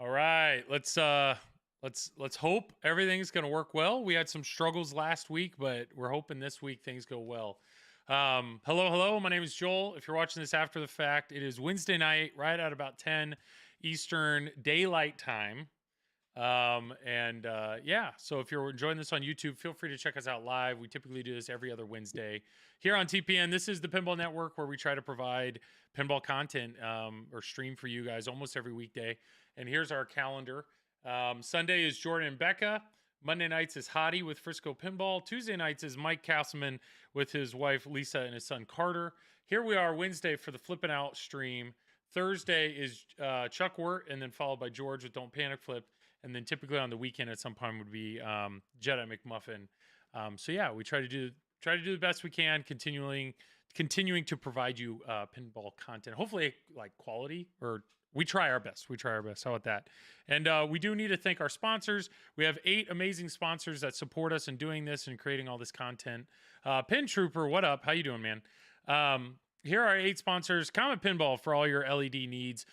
All right, let's hope everything's going to work well. We had some struggles last week, but we're hoping this week things go well. Hello. My name is Joel. If you're watching this after the fact, it is Wednesday night, right at about 10 Eastern Daylight Time. Yeah, so if you're enjoying this on YouTube, feel free to check us out live. We typically do this every other Wednesday here on TPN. This is the Pinball Network where we try to provide pinball content or stream for you guys almost every weekday. And here's our calendar. Sunday is Jordan and Becca. Monday nights is Hottie with Frisco Pinball. Tuesday nights is Mike Castleman with his wife Lisa and his son Carter. Here we are Wednesday for the Flippin' Out stream. Thursday is Chuck Wirt, and then followed by George with Don't Panic Flip. And then typically on the weekend at some point would be Jedi McMuffin. So yeah, we try to do the best we can, continuing to provide you pinball content. Hopefully, like quality, or we try our best. We try our best. How about that? And we do need to thank our sponsors. We have 8 amazing sponsors that support us in doing this and creating all this content. Pin Trooper, what up? How you doing, man? Here are 8 sponsors. Comet Pinball for all your LED needs.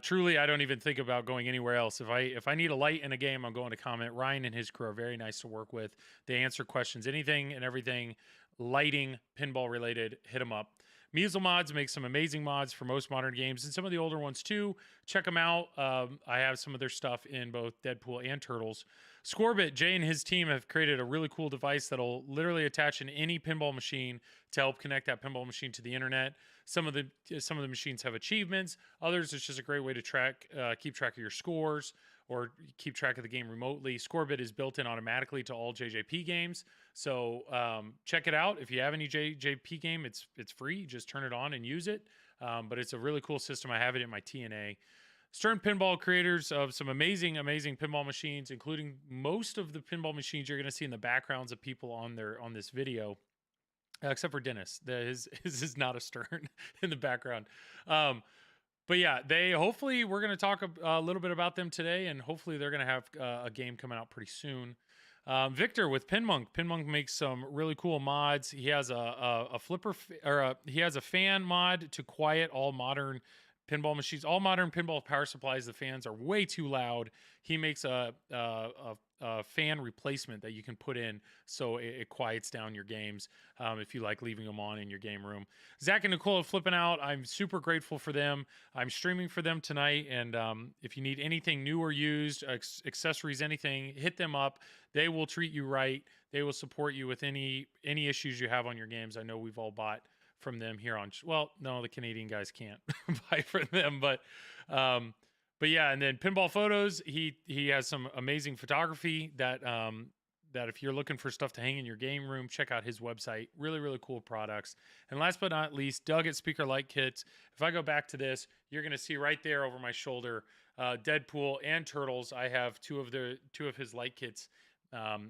Truly, I don't even think about going anywhere else. If I need a light in a game, I'm going to Comet. Ryan and his crew are very nice to work with. They answer questions, anything and everything lighting, pinball related. Hit them up. Measle Mods makes some amazing mods for most modern games and some of the older ones too. Check them out. I have some of their stuff in both Deadpool and Turtles. Scorebit, Jay and his team have created a really cool device that'll literally attach in any pinball machine to help connect that pinball machine to the internet. Some of the machines have achievements. Others, it's just a great way to keep track of your scores or keep track of the game remotely. Scorebit is built in automatically to all JJP games. So check it out. If you have any JJP game, it's free. Just turn it on and use it. But it's a really cool system. I have it in my TNA. Stern Pinball, creators of some amazing pinball machines, including most of the pinball machines you're going to see in the backgrounds of people on this video, except for Dennis. His is not a Stern in the background. But yeah, hopefully we're going to talk a little bit about them today, and hopefully they're going to have a game coming out pretty soon. Victor with Pinmonk. Pinmonk makes some really cool mods. He has a flipper he has a fan mod to quiet all modern pinball machines. All modern pinball power supplies, the fans are way too loud. He makes a fan replacement that you can put in so it quiets down your games if you like leaving them on in your game room. Zach and Nicole are flipping out. I'm super grateful for them. I'm streaming for them tonight, and if you need anything new or used, accessories, anything, hit them up. They will treat you right. They will support you with any issues you have on your games. I know we've all bought from them here on, well, no, the Canadian guys can't buy from them, but yeah. And then Pinball Photos, he has some amazing photography that if you're looking for stuff to hang in your game room, check out his website. Really cool products. And last but not least, Doug at Speaker Light Kits. If I go back to this, you're going to see right there over my shoulder Deadpool and Turtles. I have two of his light kits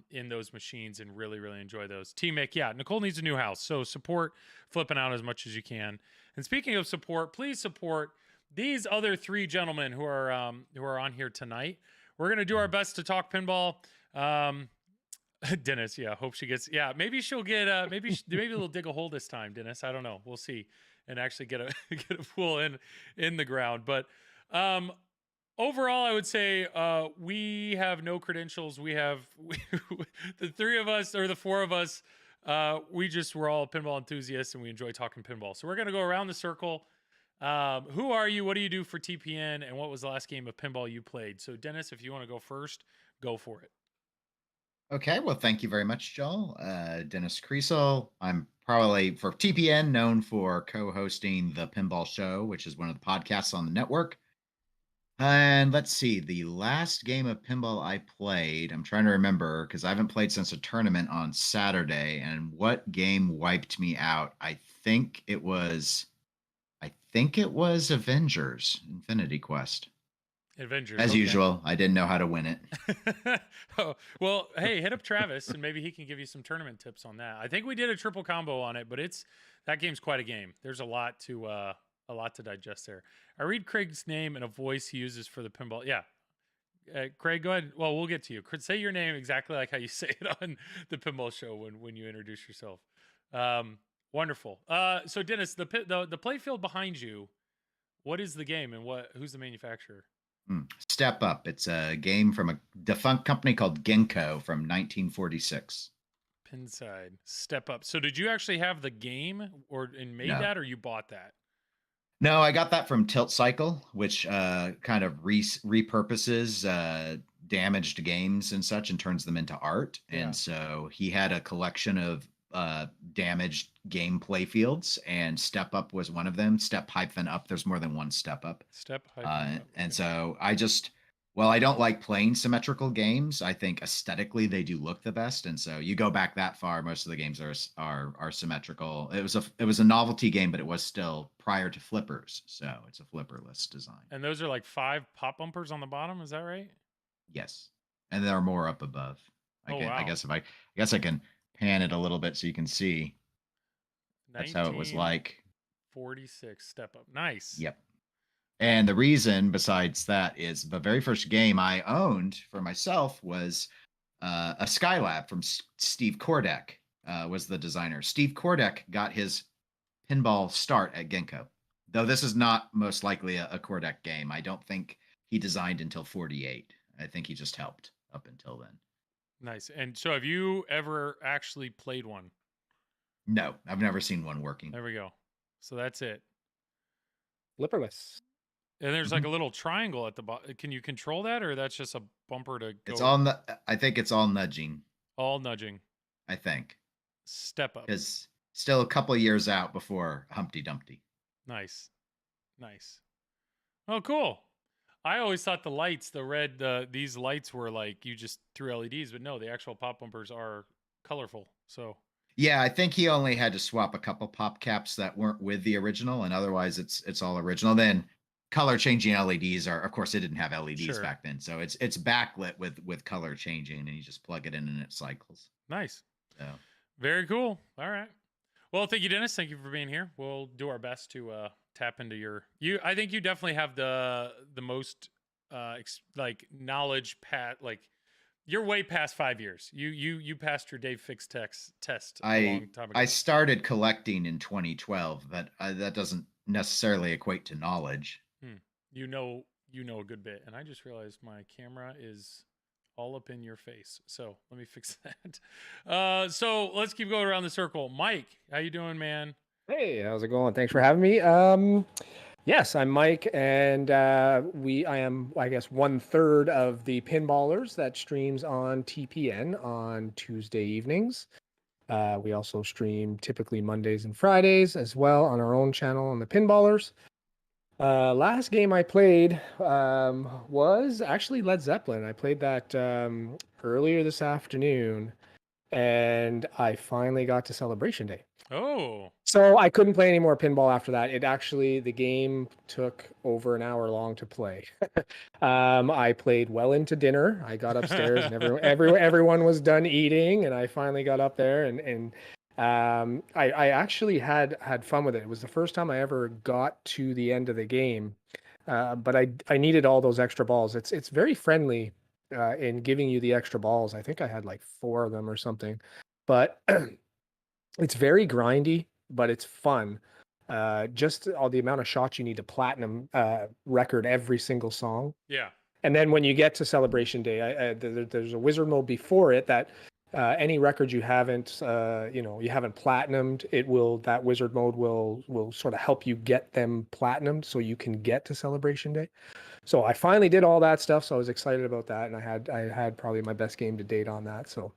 in those machines and really enjoy those. T-Mick, yeah, Nicole needs a new house, so support Flipping Out as much as you can. And speaking of support, please support these other 3 gentlemen who are on here tonight. We're gonna do our best to talk pinball. Dennis, yeah, hope she gets. Yeah, maybe she'll get. Maybe they'll dig a hole this time, Dennis. I don't know. We'll see, and actually get a get a pool in the ground. But overall, I would say we have no credentials. The 3 of us, or the 4 of us, we're all pinball enthusiasts and we enjoy talking pinball. So we're going to go around the circle. Who are you? What do you do for TPN? And what was the last game of pinball you played? So Dennis, if you want to go first, go for it. Okay, well, thank you very much, Joel. Dennis Creasel. I'm probably for TPN known for co-hosting the Pinball Show, which is one of the podcasts on the network. And let's see, the last game of pinball I played, I'm trying to remember because I haven't played since a tournament on Saturday. And what game wiped me out? I think it was Avengers Infinity Quest. Avengers, As okay. usual, I didn't know how to win it. Oh, well, hey, hit up Travis and maybe he can give you some tournament tips on that. I think we did a triple combo on it, but that game's quite a game. There's a lot to digest there. I read Craig's name in a voice he uses for the pinball. Yeah. Craig, go ahead. Well, we'll get to you. Say your name exactly like how you say it on the pinball show when you introduce yourself. Wonderful. So Dennis, the play field behind you, what is the game and who's the manufacturer? Step Up. It's a game from a defunct company called Ginkgo from 1946. Pinside. Step Up. So did you actually have the game and made No. that, or you bought that? No, I got that from Tilt Cycle, which kind of repurposes damaged games and such and turns them into art. Yeah. And so he had a collection of damaged gameplay fields, and Step Up was one of them. Step hyphen up. There's more than one Step Up. Step hyphen up. And Okay. so I just, well, I don't like playing symmetrical games. I think aesthetically they do look the best, and so you go back that far, most of the games are symmetrical. It was a novelty game, but it was still prior to flippers, so it's a flipperless design. And those are like 5 pop bumpers on the bottom. Is that right? Yes, and there are more up above. Oh I wow. guess I guess I can pan it a little bit so you can see. That's how it was like. 1946 Step Up. Nice. Yep. And the reason, besides that, is the very first game I owned for myself was a Skylab from Steve Kordek, was the designer. Steve Kordek got his pinball start at Genko, though this is not most likely a Kordek game. I don't think he designed until 48. I think he just helped up until then. Nice. And so have you ever actually played one? No, I've never seen one working. There we go. So that's it. Flipperless. And there's like a little triangle at the bottom. Can you control that, or that's just a bumper to go? It's all I think it's all nudging. All nudging. I think. Step Up. Because still a couple years out before Humpty Dumpty. Nice. Nice. Oh, cool. I always thought the lights, the red, these lights were like you just threw LEDs, but no, the actual pop bumpers are colorful. So yeah, I think he only had to swap a couple pop caps that weren't with the original, and otherwise it's all original. Then color changing LEDs are, of course, it didn't have LEDs back then, so it's backlit with color changing, and you just plug it in and it cycles. Nice. So very cool. All right. Well, thank you, Dennis. Thank you for being here. We'll do our best to tap into I think you definitely have the most like knowledge like you're way past 5 years. You passed your Dave Fix test a long time ago. I started collecting in 2012, but that doesn't necessarily equate to knowledge. You know a good bit, and I just realized my camera is all up in your face. So let me fix that. So let's keep going around the circle. Mike, how you doing, man? Hey, how's it going? Thanks for having me. Yes, I'm Mike, and I am, I guess, 1/3 of the Pinballers that streams on TPN on Tuesday evenings. We also stream typically Mondays and Fridays as well on our own channel on the Pinballers. Last game I played was actually Led Zeppelin. I played that earlier this afternoon, and I finally got to Celebration Day. Oh. So I couldn't play any more pinball after that. The game took over an hour long to play. I played well into dinner. I got upstairs and everyone was done eating, and I finally got up there and I actually had fun with it. It was the first time I ever got to the end of the game, but I needed all those extra balls. It's very friendly in giving you the extra balls. I think I had like 4 of them or something, but it's very grindy, but it's fun. Just all the amount of shots you need to platinum record every single song. Yeah. And then when you get to Celebration Day, there's a wizard mode before it that any record you haven't platinumed, that wizard mode will sort of help you get them platinumed so you can get to Celebration Day. So I finally did all that stuff, so I was excited about that, and I had probably my best game to date on that. So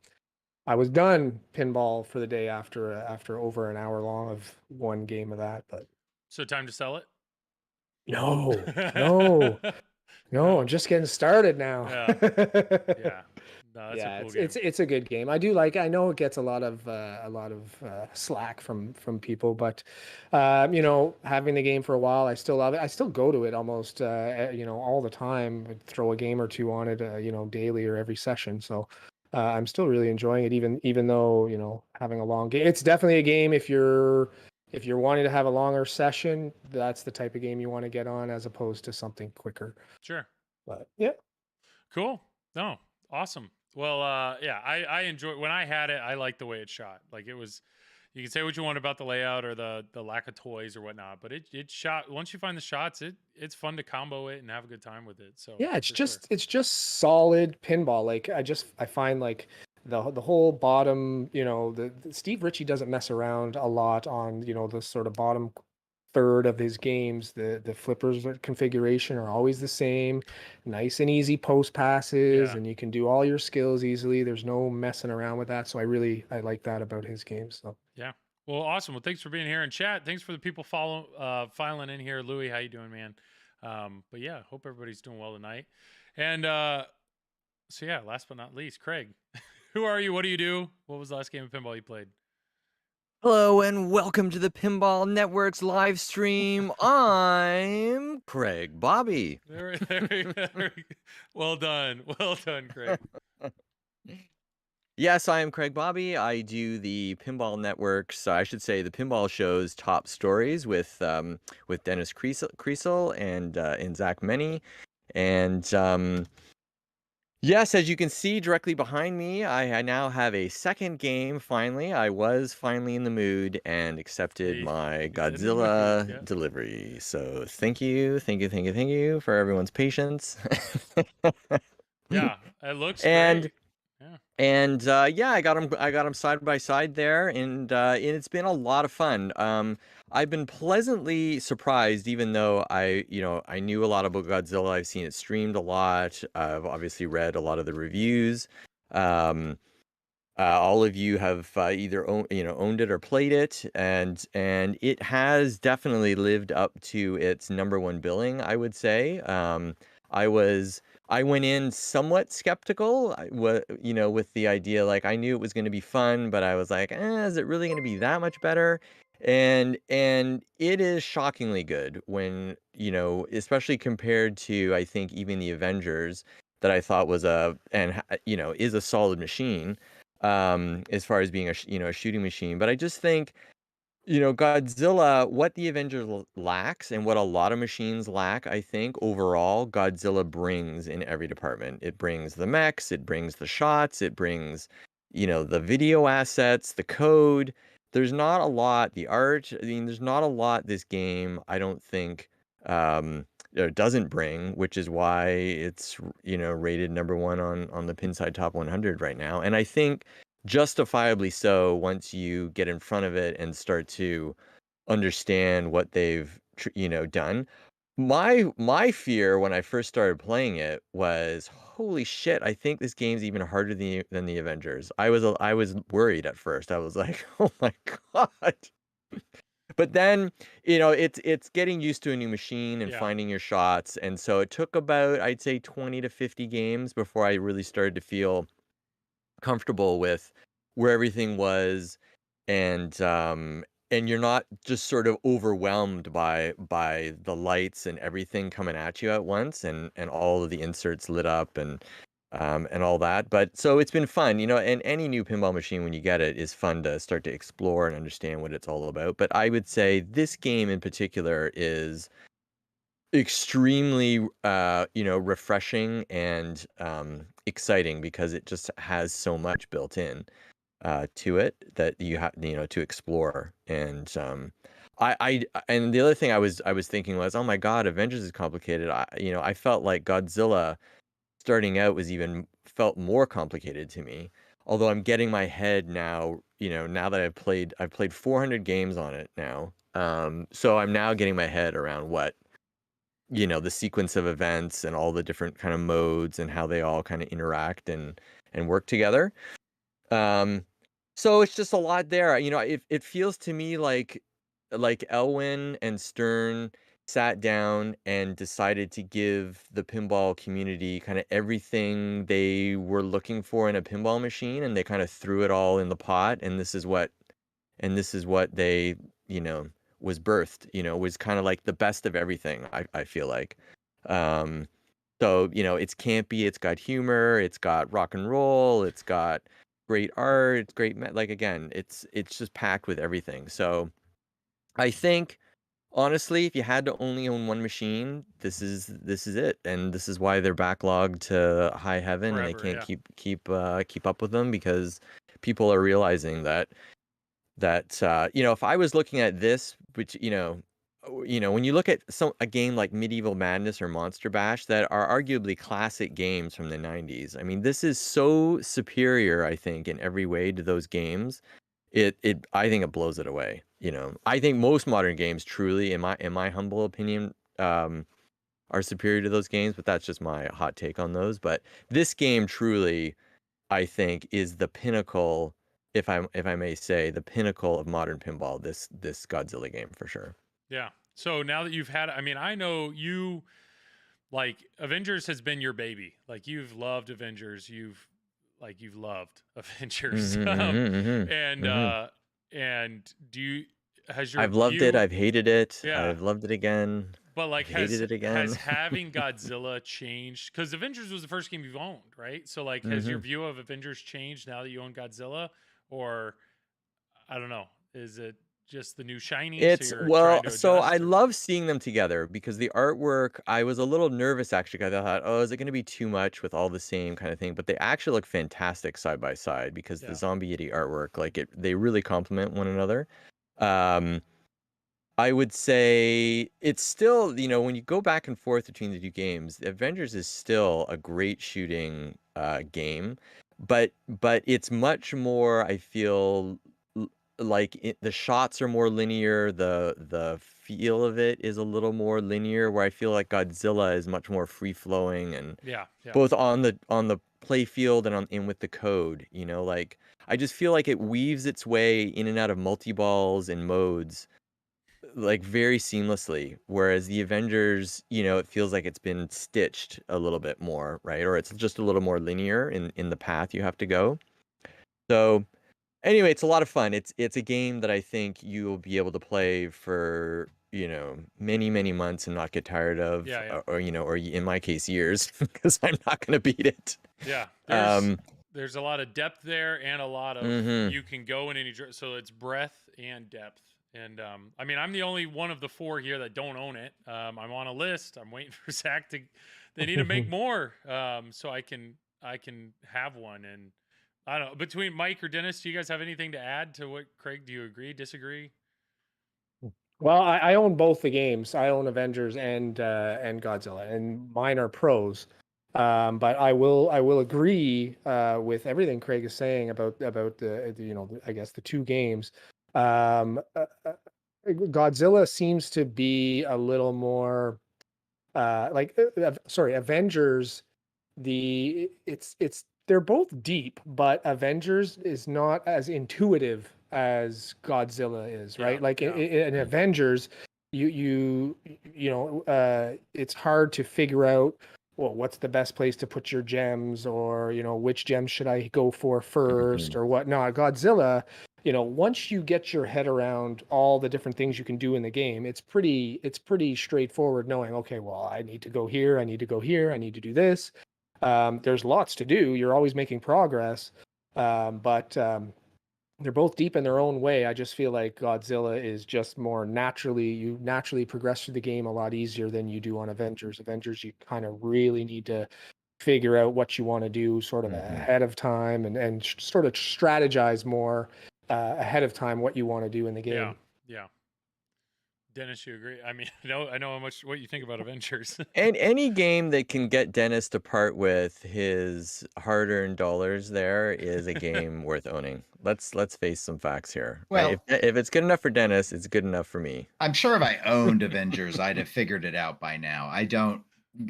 I was done pinball for the day after over an hour long of one game of that. But so time to sell it? No, I'm just getting started now. Yeah. No, that's a cool game. It's a good game. I know it gets a lot of slack from people, but having the game for a while, I still love it. I still go to it almost all the time. I'd throw a game or two on it daily or every session. So I'm still really enjoying it, even though having a long game. It's definitely a game if you're wanting to have a longer session, that's the type of game you want to get on as opposed to something quicker. Sure. But yeah. Cool. No, awesome. Well, yeah, I enjoy when I had it. I liked the way it shot. Like it was, You can say what you want about the layout or the lack of toys or whatnot, but it shot once you find the shots, it's fun to combo it and have a good time with it. So Yeah, for sure. it's just solid pinball. Like I find like the whole bottom, the Steve Ritchie doesn't mess around a lot on, the sort of bottom third of his games. The flippers configuration are always the same, nice and easy post passes, Yeah. and you can do all your skills easily. There's no messing around with that. So I like that about his games. So Yeah. Well, awesome. Well, thanks for being here in chat. Thanks for the people filing in here. Louis, how you doing, man? But yeah, hope everybody's doing well tonight. And so yeah, last but not least, Craig. Who are you? What do you do? What was the last game of pinball you played? Hello and welcome to the Pinball Network's live stream. I'm Craig Bobby. Well done. Well done, Craig. Yes, I am Craig Bobby. I do the Pinball Network's, I should say, the Pinball Show's top stories with Dennis Kriesel and Zach Meny. And yes, as you can see directly behind me, I now have a second game, finally. I was finally in the mood and accepted my He's in the Godzilla mood, yeah. delivery. So thank you for everyone's patience. Yeah, it looks And great. Yeah. and yeah, I got them side by side there, and it's been a lot of fun. I've been pleasantly surprised, even though I knew a lot about Godzilla. I've seen it streamed a lot. I've obviously read a lot of the reviews. Um, all of you have either owned it or played it, and it has definitely lived up to its #1 billing, I would say. I was I went in somewhat skeptical, with the idea, like, I knew it was going to be fun, but I was like, is it really going to be that much better? And it is shockingly good when, especially compared to, I think, even the Avengers, that I thought was is a solid machine, as far as being a shooting machine. But I just think, Godzilla, what the Avengers lacks and what a lot of machines lack, I think overall, Godzilla brings in every department. It brings the mechs, it brings the shots, it brings, the video assets, the code. There's not a lot, the art. I mean, there's not a lot this game, I don't think, doesn't bring, which is why it's, rated #1 on the Pinside Top 100 right now. And I think justifiably so once you get in front of it and start to understand what they've done. My fear when I first started playing it was, holy shit, I think this game's even harder than the Avengers. I was worried at first. I was like, oh my god. But then, it's getting used to a new machine and Yeah. finding your shots, and so it took about, I'd say, 20 to 50 games before I really started to feel comfortable with where everything was, and you're not just sort of overwhelmed by the lights and everything coming at you at once, and all of the inserts lit up, and all that. But so it's been fun, and any new pinball machine when you get it is fun to start to explore and understand what it's all about. But I would say this game in particular is extremely refreshing and exciting, because it just has so much built in to it that you have to explore. And the other thing I was thinking was, oh my god, Avengers is complicated. I felt like Godzilla starting out felt more complicated to me, although I'm getting my head now, now that I've played 400 games on it now. So I'm now getting my head around what, the sequence of events and all the different kind of modes and how they all kind of interact and work together. So it's just a lot there. It feels to me like Elwyn and Stern sat down and decided to give the pinball community kind of everything they were looking for in a pinball machine, and they kind of threw it all in the pot, and this is what they, was birthed, was kind of like the best of everything, I feel like. Um, so, it's campy, it's got humor, it's got rock and roll, it's got great art, it's great, like, again, it's just packed with everything. So I think, honestly, if you had to only own one machine, this is it, and this is why they're backlogged to high heaven, and they Forever, can't yeah. keep up with them, because people are realizing that that if I was looking at this, which when you look at a game like Medieval Madness or Monster Bash that are arguably classic games from the 90s, I mean, this is so superior, I think, in every way to those games. I think it blows it away. I think most modern games truly, in my humble opinion, are superior to those games, but that's just my hot take on those. But this game truly, I think, is the pinnacle, if I may say, the pinnacle of modern pinball. This Godzilla game for sure. Yeah. So now that you've had, I mean, I know you like Avengers has been your baby. Like you've loved Avengers. You've loved Avengers. And do you has your I've loved it. view? I've hated it. Yeah. I've loved it again. But like, I've hated it again. has having Godzilla changed? Because Avengers was the first game you've owned, right? So like, has your view of Avengers changed now that you own Godzilla, or I don't know, is it just the new shiny? It's so you're well, trying to so adjust, I or- love seeing them together because the artwork, I was a little nervous actually 'cause I thought, oh, is it going to be too much with all the same kind of thing? But they actually look fantastic side by side because Yeah. the Zombie Yeti artwork, they really complement one another. I would say it's still, when you go back and forth between the two games, Avengers is still a great shooting game, but it's much more, I feel like the shots are more linear, the feel of it is a little more linear, where I feel like Godzilla is much more free flowing and yeah. both on the play field and with the code, like I just feel like it weaves its way in and out of multi-balls and modes like very seamlessly, whereas the Avengers, it feels like it's been stitched a little bit more, right? Or it's just a little more linear in the path you have to go. So anyway, it's a lot of fun. It's a game that I think you'll be able to play for, many, many months and not get tired of, Yeah. or in my case, years, because I'm not going to beat it. Yeah. There's a lot of depth there and a lot of you can go in any so it's breadth and depth. And I mean, I'm the only one of the four here that don't own it. I'm on a list. I'm waiting for Zach to. They need to make more, so I can have one. And I don't know. Between Mike or Dennis, do you guys have anything to add to what Craig? Do you agree? Disagree? Well, I own both the games. I own Avengers and Godzilla, and mine are pros. But I will agree with everything Craig is saying about the I guess the two games. Godzilla seems to be a little more Avengers. They're both deep, but Avengers is not as intuitive as Godzilla is, right? In Avengers, it's hard to figure out, well, what's the best place to put your gems, or which gems should I go for first, or whatnot. Godzilla, once you get your head around all the different things you can do in the game, it's pretty straightforward, knowing, okay, well, I need to go here, I need to go here, I need to do this. There's lots to do. You're always making progress, but they're both deep in their own way. I just feel like Godzilla is just more you naturally progress through the game a lot easier than you do on Avengers. Avengers, you kind of really need to figure out what you want to do sort of ahead of time, and sort of strategize more ahead of time what you want to do in the game. Yeah. Dennis, you agree? I mean, I know what you think about Avengers. And any game that can get Dennis to part with his hard-earned dollars there is a game worth owning. Let's face some facts here. Well, right? If it's good enough for Dennis, it's good enough for me. I'm sure if I owned Avengers, I'd have figured it out by now. I don't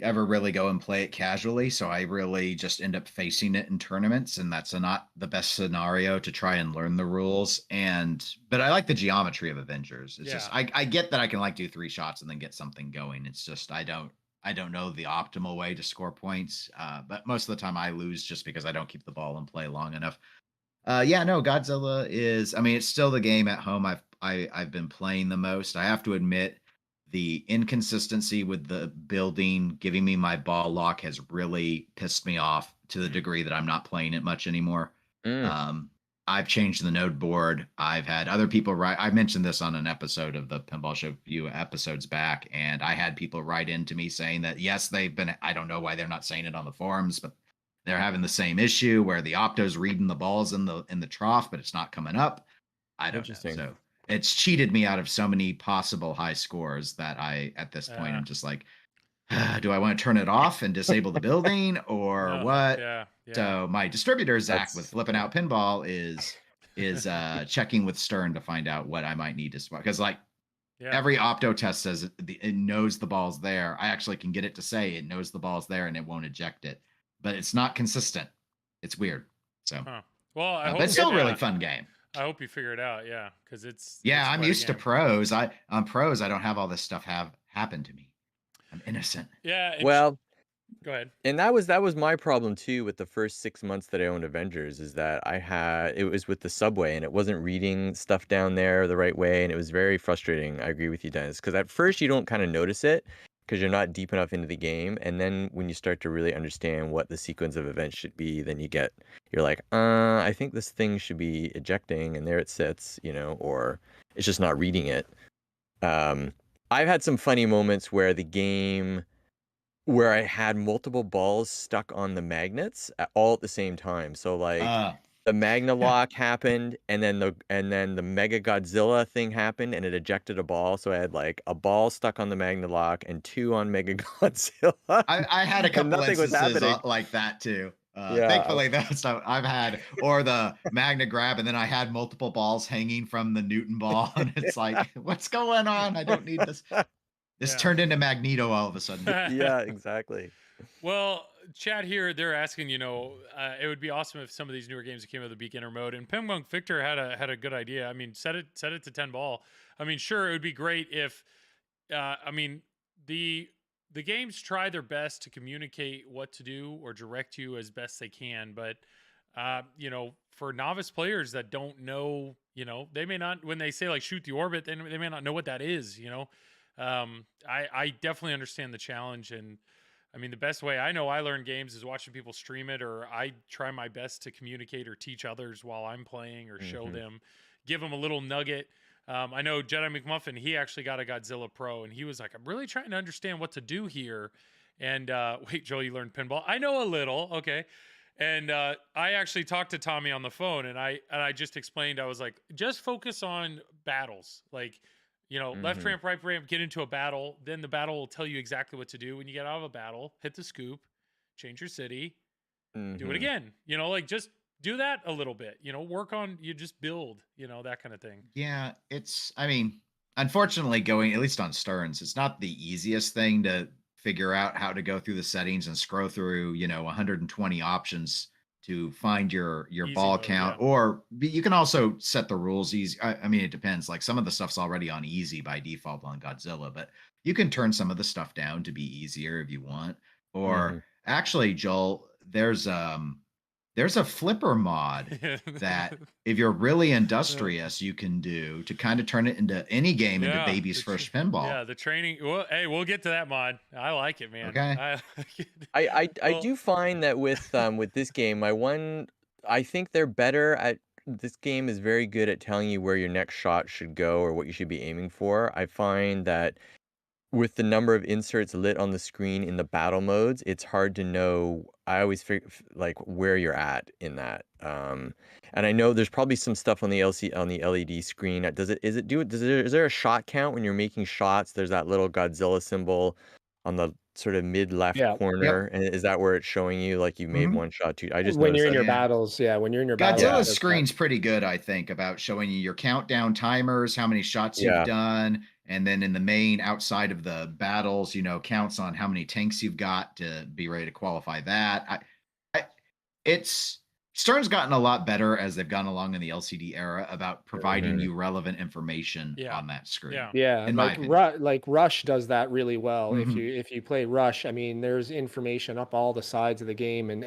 ever really go and play it casually, so I really just end up facing it in tournaments, and that's not the best scenario to try and learn the rules. But I like the geometry of Avengers. It's just I get that I can do 3 shots and then get something going. It's just I don't know the optimal way to score points. But most of the time I lose just because I don't keep the ball in play long enough. Godzilla is, I mean, it's still the game at home I've been playing the most. I have to admit, the inconsistency with the building, giving me my ball lock, has really pissed me off to the degree that I'm not playing it much anymore. I've changed the node board. I've had other people write. I mentioned this on an episode of the Pinball Show a few episodes back, and I had people write into me saying that, yes, they've been, I don't know why they're not saying it on the forums, but they're having the same issue where the opto's reading the balls in the trough, but it's not coming up. I don't know. Interesting. So it's cheated me out of so many possible high scores that at this point, Uh, I'm just like, do I want to turn it off and disable the building or no, what? yeah, yeah. So my distributor, Zach, with That's Flipping yeah. Out Pinball is checking with Stern to find out what I might need to swap. Because like Yeah. every opto test says it knows the ball's there. I actually can get it to say it knows the ball's there and it won't eject it, but it's not consistent. It's weird. So, Huh. Well, I hope but it's still a really yeah, fun game. I hope you figure it out. Yeah, because it's Yeah, I'm quite a used to game. pros. On pros, I don't have all this stuff have happen to me. I'm innocent. Yeah. And Well, go ahead. and that was my problem too with the first 6 months that I owned Avengers, is that it was with the subway and it wasn't reading stuff down there the right way, and it was very frustrating. I agree with you, Dennis, because at first you don't kind of notice it because you're not deep enough into the game, and then when you start to really understand what the sequence of events should be, then you're like, I think this thing should be ejecting, and there it sits, or it's just not reading it. I've had some funny moments where I had multiple balls stuck on the magnets all at the same time. So like the Magna lock happened, and then the Mega Godzilla thing happened, and it ejected a ball. So I had like a ball stuck on the Magna lock and two on Mega Godzilla. I had a And couple nothing was instances happening. like that too. Yeah. Thankfully, that's not I've had, or the Magna grab, and then I had multiple balls hanging from the Newton ball, and it's like, what's going on? I don't need this. This Yeah. turned into Magneto all of a sudden. Yeah, exactly. Well, chat here, they're asking, it would be awesome if some of these newer games came with a beginner mode. And Pimgunk Victor had a good idea. I mean, set it to 10 ball. I mean, sure, it would be great if, the games try their best to communicate what to do or direct you as best they can. But, for novice players that don't know, they may not, when they say like shoot the orbit, they may not know what that is, I definitely understand the challenge. And I mean, the best way I know I learn games is watching people stream it, or I try my best to communicate or teach others while I'm playing, or show them, give them a little nugget. I know Jedi McMuffin, he actually got a Godzilla Pro, and he was like, I'm really trying to understand what to do here. And wait, Joel, you learned pinball? I know a little. Okay. And I actually talked to Tommy on the phone, and I just explained, I was like, just focus on battles. Like, left ramp, right ramp, get into a battle. Then the battle will tell you exactly what to do. When you get out of a battle, hit the scoop, change your city, do it again. Like just do that a little bit, work on, you just build, that kind of thing. Yeah, I mean, unfortunately, going at least on Stearns, it's not the easiest thing to figure out how to go through the settings and scroll through, 120 options to find your Easy ball mode, count. yeah. Or you can also set the rules easy. I mean, it depends. Like some of the stuff's already on easy by default on Godzilla, but you can turn some of the stuff down to be easier if you want. Or actually, Joel, there's a flipper mod that if you're really industrious, you can do to kind of turn it into any game into baby's first pinball. Yeah, the training. Well, hey, we'll get to that mod. I like it, man. Okay. I do find that with this game, I think they're better at this game is very good at telling you where your next shot should go or what you should be aiming for. I find that with the number of inserts lit on the screen in the battle modes, it's hard to know. I always like where you're at in that. And I know there's probably some stuff on the LED screen. Is there a shot count when you're making shots? There's that little Godzilla symbol on the sort of mid left corner, and is that where it's showing you like you made one shot? I just when you're in noticed your that. battles, when you're in your Godzilla's battles, screen's pretty good, I think, about showing you your countdown timers, how many shots you've done, and then in the main outside of the battles, counts on how many tanks you've got to be ready to qualify that. Stern's gotten a lot better as they've gone along in the LCD era about providing you relevant information on that screen. Yeah, like Rush does that really well. If you play Rush, I mean, there's information up all the sides of the game, and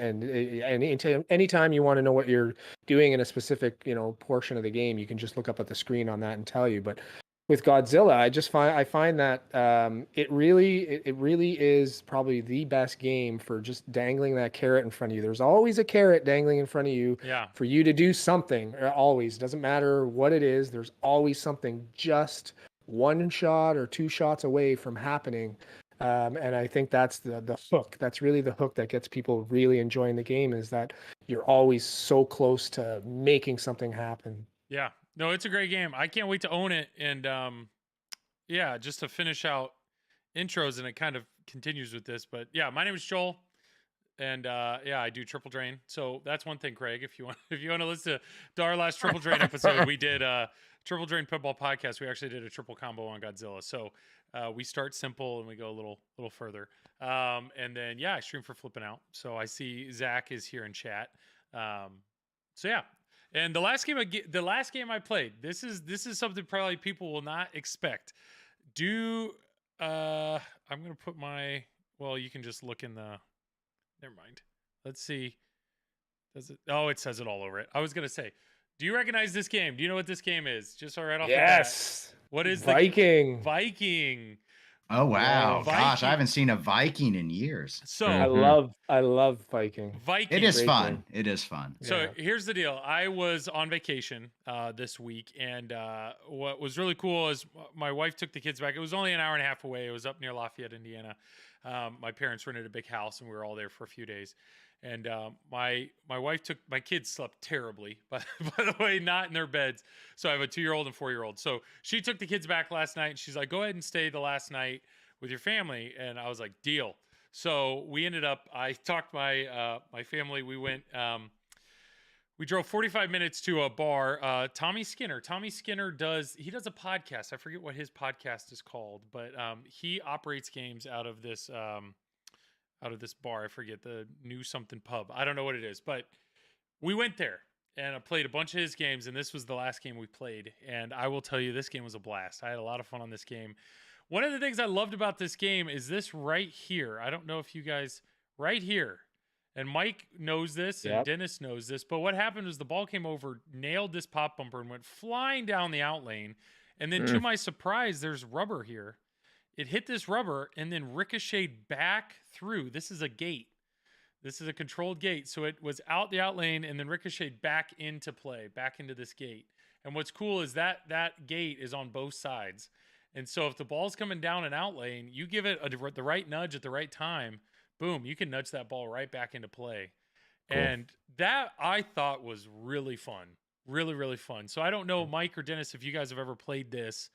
anytime you want to know what you're doing in a specific portion of the game, you can just look up at the screen on that and tell you. But with Godzilla, I find that it really is probably the best game for just dangling that carrot in front of you. There's always a carrot dangling in front of you for you to do something. Always, doesn't matter what it is. There's always something just one shot or two shots away from happening. And I think that's the hook. That's really the hook that gets people really enjoying the game, is that you're always so close to making something happen. Yeah. No, it's a great game. I can't wait to own it. And yeah, just to finish out intros, and it kind of continues with this. But yeah, my name is Joel. And yeah, I do Triple Drain. So that's one thing, Craig. If you want, if you want to listen to our last Triple Drain episode, we did Triple Drain Pinball podcast. We actually did a triple combo on Godzilla. So we start simple and we go a little further. And then yeah, I stream for Flipping Out. So I see Zach is here in chat. So yeah, and the last game I played. This is something probably people will not expect. I'm gonna put my. Well, you can just look in the. Never mind. Let's see. Does it? Oh, it says it all over it. I was gonna say, do you recognize this game? Do you know what this game is? Just right off the bat. Yes. What is Viking? Viking. Oh wow, Yeah. gosh, I Viking. haven't seen a Viking in years. So I love Viking. Viking. It is Great fun. game. It is fun. So Yeah. here's the deal. I was on vacation this week, and what was really cool is my wife took the kids back. It was only an hour and a half away. It was up near Lafayette, Indiana. My parents rented a big house, and we were all there for a few days. And my wife took my kids slept terribly, but by the way, not in their beds. So I have a 2-year-old and 4-year-old. So she took the kids back last night, and she's like, "Go ahead and stay the last night with your family." And I was like, "Deal." So we ended up. I talked my my family. We went. We drove 45 minutes to a bar. Tommy Skinner does a podcast. I forget what his podcast is called, but he operates games out of this bar. I forget the new something pub. I don't know what it is, but we went there and I played a bunch of his games, and this was the last game we played. And I will tell you, this game was a blast. I had a lot of fun on this game. One of the things I loved about this game is this right here. I don't know if you guys right here. And Mike knows this, and Dennis knows this. But what happened was the ball came over, nailed this pop bumper, and went flying down the out lane. And then, to my surprise, there's rubber here. It hit this rubber and then ricocheted back through. This is a gate. This is a controlled gate. So it was out the out lane and then ricocheted back into play, back into this gate. And what's cool is that gate is on both sides. And so if the ball's coming down an out lane, you give it the right nudge at the right time. Boom, you can nudge that ball right back into play. Cool. And that I thought was really fun. Really, really fun. So I don't know, Mike or Dennis, if you guys have ever played this.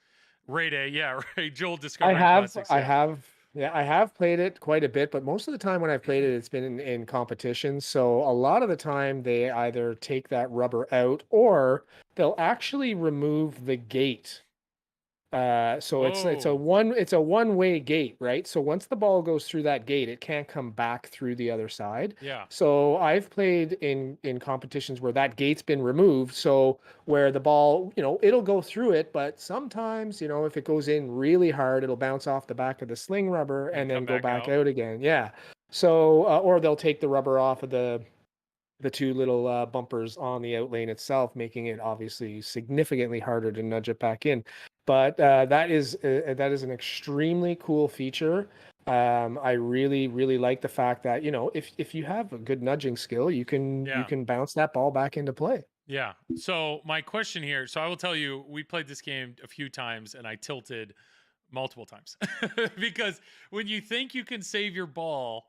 Ray Day, yeah, right. Joel discovering classics. I have played it quite a bit, but most of the time when I've played it, it's been in competitions. So a lot of the time they either take that rubber out or they'll actually remove the gate. So it's a one-way gate, right? So once the ball goes through that gate, it can't come back through the other side. Yeah. So I've played in competitions where that gate's been removed. So where the ball, it'll go through it, but sometimes, if it goes in really hard, it'll bounce off the back of the sling rubber and then go back out again. Yeah. So or they'll take the rubber off of the two little bumpers on the out lane itself, making it obviously significantly harder to nudge it back in. But that is an extremely cool feature. I really, really like the fact that if you have a good nudging skill, you can bounce that ball back into play. Yeah. So my question here. So I will tell you, we played this game a few times, and I tilted multiple times because when you think you can save your ball,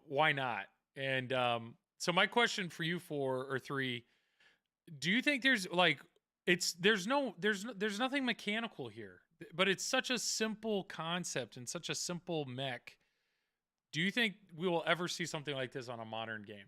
why not? And so my question for you 4 or 3, do you think there's there's nothing mechanical here, but it's such a simple concept and such a simple mech. Do you think we will ever see something like this on a modern game?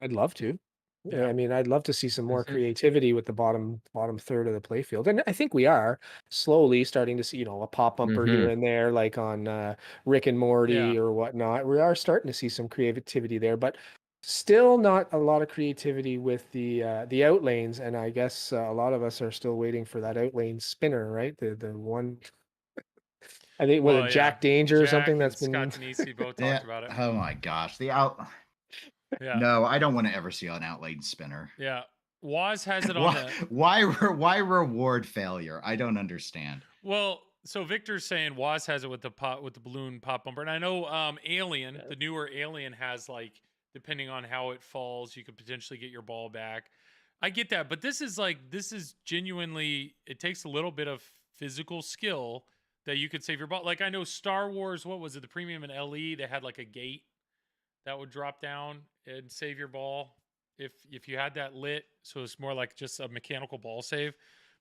I'd love to. Yeah. I mean, I'd love to see some more creativity with the bottom third of the playfield, and I think we are slowly starting to see, a pop bumper here and there, like on Rick and Morty or whatnot. We are starting to see some creativity there, but still not a lot of creativity with the out lanes, and I guess a lot of us are still waiting for that out lane spinner, right? The one. I think Jack Danger or something that's been. Scott Denisi both talked about it. Oh my gosh, the out. Yeah. No, I don't want to ever see an out lane spinner. Yeah. Waz has it on why reward failure? I don't understand. Well, so Victor's saying Waz has it with the balloon pop bumper. And I know Alien, the newer Alien has depending on how it falls, you could potentially get your ball back. I get that, but this is genuinely, it takes a little bit of physical skill that you could save your ball. Like I know Star Wars, what was it? The premium and LE, they had a gate that would drop down and save your ball. if you had that lit, so it's more like just a mechanical ball save.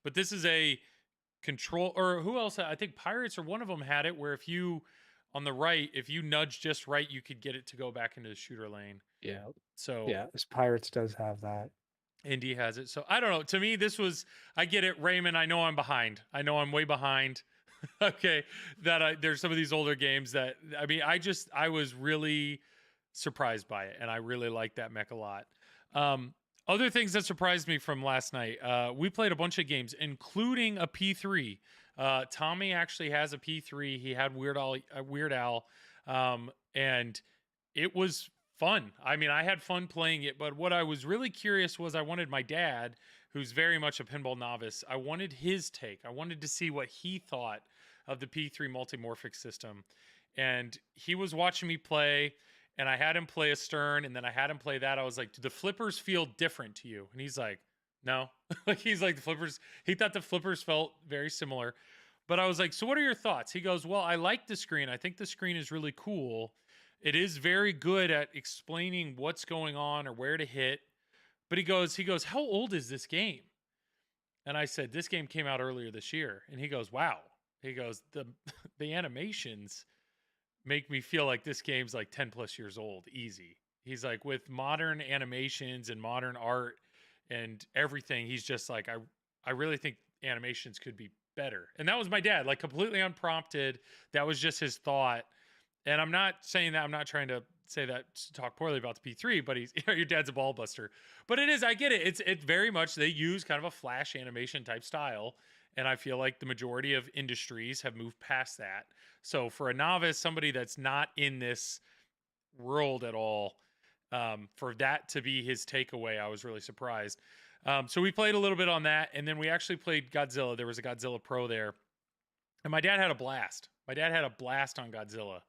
But this is a control, or who else? I think Pirates or one of them had it where if you on the right, if you nudge just right, you could get it to go back into the shooter lane. Yeah. So Yeah. This Pirates does have that. Indy has it. So I don't know. To me, this was, I get it, Raymond. I know I'm behind. I know I'm way behind. Okay. There's some of these older games that, I mean, I was really surprised by it. And I really like that mech a lot. Other things that surprised me from last night, we played a bunch of games, including a P3. Tommy actually has a P3. He had Weird Al, and it was fun. I mean, I had fun playing it, but what I was really curious was I wanted my dad, who's very much a pinball novice, I wanted his take. I wanted to see what he thought of the P3 multimorphic system. And he was watching me play, and I had him play a Stern, and then I had him play that. I was like, do the flippers feel different to you? And he's like, no. Like, he's like, the flippers, he thought the flippers felt very similar. But I was like, so what are your thoughts? He goes, well, I like the screen. I think the screen is really cool. It is very good at explaining what's going on or where to hit. But he goes, how old is this game? And I said, this game came out earlier this year. And he goes, wow. He goes, the animations make me feel like this game's like 10 plus years old, easy. He's like, with modern animations and modern art and everything, he's just like, I really think animations could be better. And that was my dad, like completely unprompted. That was just his thought. And I'm not saying that, I'm not trying to say that to talk poorly about the P3, but he's, your dad's a ball buster. But it is, I get it. It's very much, they use kind of a flash animation type style. And I feel like the majority of industries have moved past that. So for a novice, somebody that's not in this world at all, for that to be his takeaway, I was really surprised. So we played a little bit on that. And then we actually played Godzilla. There was a Godzilla Pro there. And my dad had a blast. My dad had a blast on Godzilla.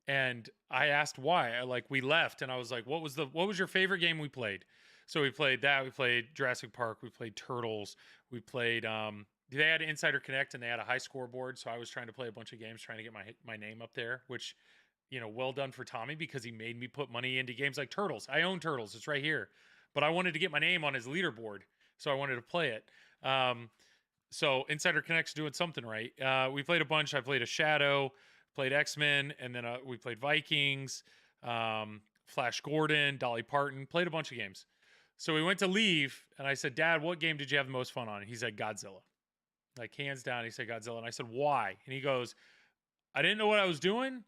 And I asked why. We left and I was like, what was your favorite game we played? So we played that. We played Jurassic Park. We played Turtles. We played, they had Insider Connect and they had a high scoreboard. So I was trying to play a bunch of games, trying to get my name up there, which, well done for Tommy because he made me put money into games like Turtles. I own Turtles. It's right here, but I wanted to get my name on his leaderboard. So I wanted to play it. So Insider Connect's doing something right. We played a bunch. I played a Shadow, played X-Men, and then we played Vikings, Flash Gordon, Dolly Parton, played a bunch of games. So we went to leave, and I said, Dad, what game did you have the most fun on? And he said, Godzilla. Like, hands down, he said Godzilla. And I said, why? And he goes, I didn't know what I was doing,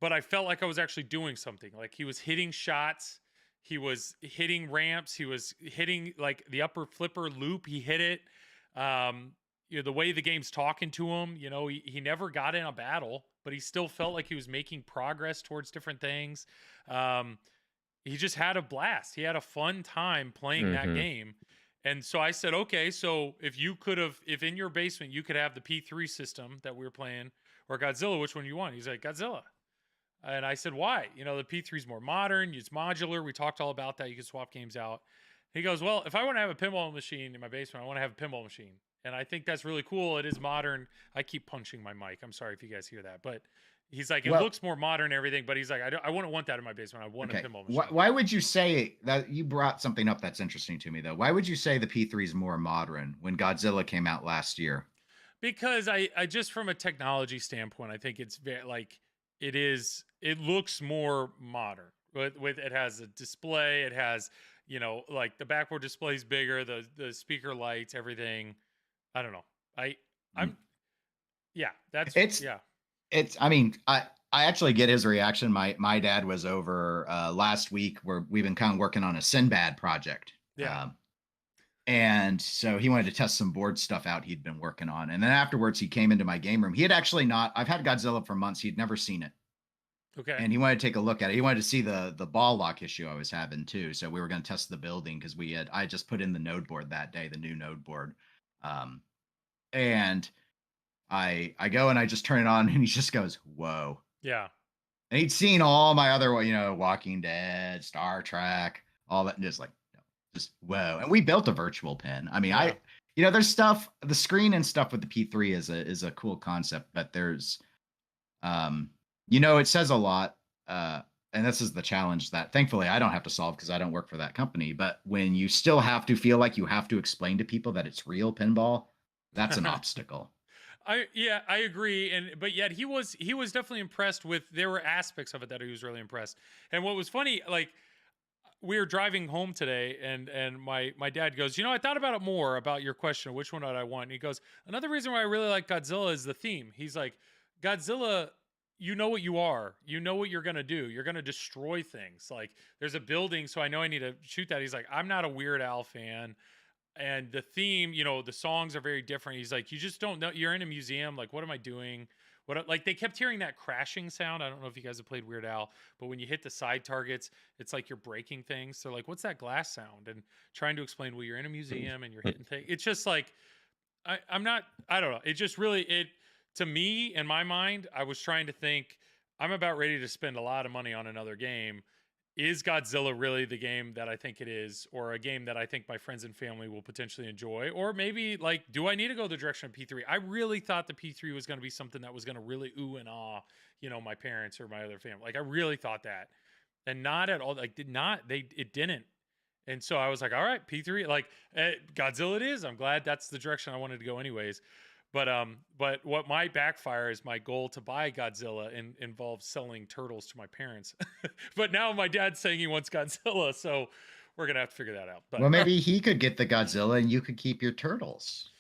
but I felt like I was actually doing something. Like, he was hitting shots. He was hitting ramps. He was hitting, like, the upper flipper loop. He hit it. The way the game's talking to him, he never got in a battle, but he still felt like he was making progress towards different things. He just had a blast. He had a fun time playing that game. And so I said, okay, so if in your basement, you could have the P3 system that we were playing or Godzilla, which one you want? He's like, Godzilla. And I said, why? The P3 is more modern. It's modular. We talked all about that. You can swap games out. He goes, well, if I want to have a pinball machine in my basement, I want to have a pinball machine. And I think that's really cool. It is modern. I keep punching my mic. I'm sorry if you guys hear that. But he's like, it looks more modern and everything. But he's like, I wouldn't want that in my basement. I want a pinball machine. Why would you say that? You brought something up that's interesting to me, though. Why would you say the P3 is more modern when Godzilla came out last year? Because I just from a technology standpoint, I think it's it looks more modern. With it has a display. It has, like the backboard display is bigger, the speaker lights, everything. I don't know. I actually get his reaction. My dad was over last week where we've been kind of working on a Sinbad project. Yeah. And so he wanted to test some board stuff out he'd been working on. And then afterwards he came into my game room. He had actually I've had Godzilla for months. He'd never seen it. Okay. And he wanted to take a look at it. He wanted to see the ball lock issue I was having too. So we were going to test the building because I just put in the node board that day, the new node board. And I go and I just turn it on and he just goes, whoa. Yeah. And he'd seen all my other, Walking Dead, Star Trek, all that. And just whoa. And we built a virtual pin. I mean, yeah. There's stuff, the screen and stuff with the P3 is a cool concept, but there's, it says a lot. and this is the challenge that thankfully I don't have to solve because I don't work for that company. But when you still have to feel like you have to explain to people that it's real pinball, that's an obstacle. I agree, and but yet he was definitely impressed with. There were aspects of it that he was really impressed. And what was funny, like we were driving home today, and my dad goes, I thought about it more about your question of which one would I want. And he goes, another reason why I really like Godzilla is the theme. He's like, Godzilla, you know what you are, you know what you're gonna do. You're gonna destroy things. Like there's a building, so I know I need to shoot that. He's like, I'm not a Weird Al fan. And the theme, the songs are very different. He's like, you just don't know. You're in a museum. Like, what am I doing? Like they kept hearing that crashing sound. I don't know if you guys have played Weird Al, but when you hit the side targets, it's like you're breaking things. So like, what's that glass sound? And trying to explain, well, you're in a museum and you're hitting things. It's just like, I don't know. It just really, to me, in my mind, I was trying to think, I'm about ready to spend a lot of money on another game. Is Godzilla really the game that I think it is, or a game that I think my friends and family will potentially enjoy? Or maybe like, do I need to go the direction of P3? I really thought the P3 was going to be something that was going to really ooh and ah, my parents or my other family. Like I really thought that, and not at all. Like it didn't. And so I was like, all right, P3, like Godzilla it is. I'm glad that's the direction I wanted to go anyways. But what might backfire is my goal to buy Godzilla involves selling turtles to my parents. But now my dad's saying he wants Godzilla, so we're gonna have to figure that out. But Well, maybe he could get the Godzilla and you could keep your turtles.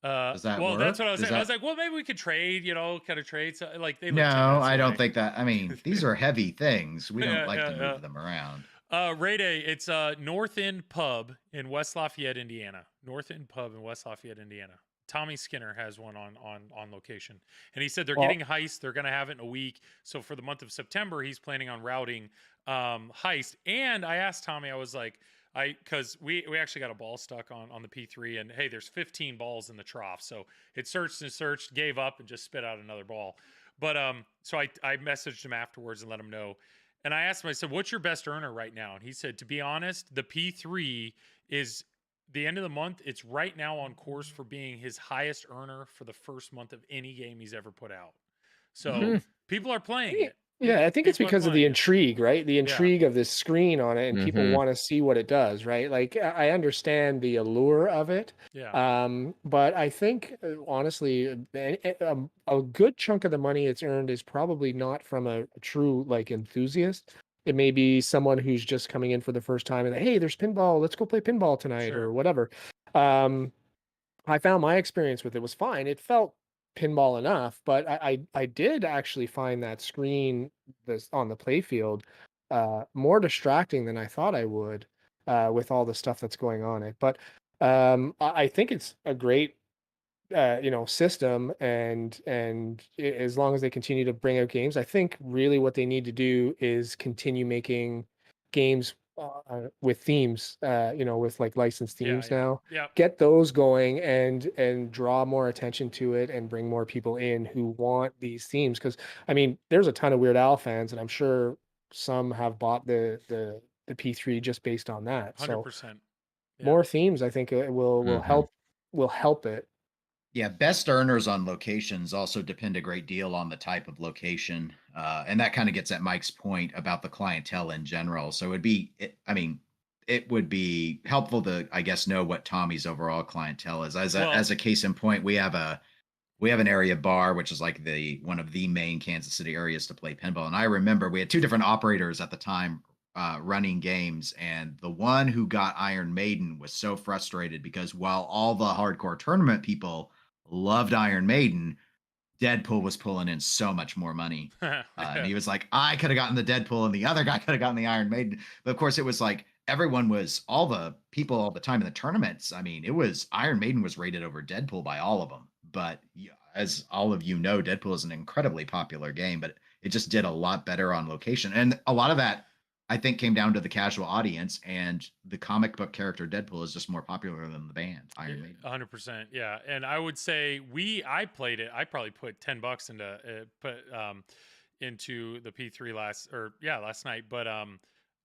Does that well, work? that's what I was saying. I was like, well, maybe we could trade, kind of trade. So, like they live 10 No, minutes I don't away. think that. I mean, these are heavy things. We don't Yeah, like to yeah. move them around. Ray Day, it's North End Pub in West Lafayette, Indiana. North End Pub in West Lafayette, Indiana. Tommy Skinner has one on location, and he said they're Well- getting Heist. They're going to have it in a week. So for the month of September, he's planning on routing Heist. And I asked Tommy, I was like, because we actually got a ball stuck on the P3, and hey, there's 15 balls in the trough, so it searched and searched, gave up, and just spit out another ball. But so I messaged him afterwards and let him know. And I asked him, I said, what's your best earner right now? And he said, to be honest, the P3 is the end of the month. It's right now on course for being his highest earner for the first month of any game he's ever put out. So Mhm. people are playing it. Yeah, I think it's People are because of the playing it. intrigue, right? The intrigue of this screen on it, and people Mhm. want to see what it does, right? Like I understand the allure of it, Yeah. but I think honestly, a good chunk of the money it's earned is probably not from a true like enthusiast. It may be someone who's just coming in for the first time and hey, there's pinball, let's go play pinball tonight Sure. or whatever. I found my experience with it was fine. It felt pinball enough, but I did actually find that screen this on the playfield more distracting than I thought I would with all the stuff that's going on it. But I think it's a great system, as long as they continue to bring out games, I think really what they need to do is continue making games with themes, with like licensed Yeah. themes Yeah. now. Yeah. Get those going and draw more attention to it and bring more people in who want these themes. Because I mean, there's a ton of Weird Al fans, and I'm sure some have bought the P3 just based on that. So 100%. Yeah. more themes, I think, will Mhm. help it. Yeah, best earners on locations also depend a great deal on the type of location. And that kind of gets at Mike's point about the clientele in general. So it would be helpful to, I guess, know what Tommy's overall clientele is. As Well- a case in point, we have an area bar, which is like one of the main Kansas City areas to play pinball. And I remember we had two different operators at the time running games, and the one who got Iron Maiden was so frustrated because while all the hardcore tournament people loved Iron Maiden, Deadpool was pulling in so much more money. And he was like, I could have gotten the Deadpool and the other guy could have gotten the Iron Maiden. But of course, it was like all the people all the time in the tournaments. I mean, Iron Maiden was rated over Deadpool by all of them. But as all of you know, Deadpool is an incredibly popular game, but it just did a lot better on location. And a lot of that, I think, came down to the casual audience, and the comic book character Deadpool is just more popular than the band Iron Maiden. 100%. Yeah. And I would say I played it. I probably put $10 into the P3 last night. But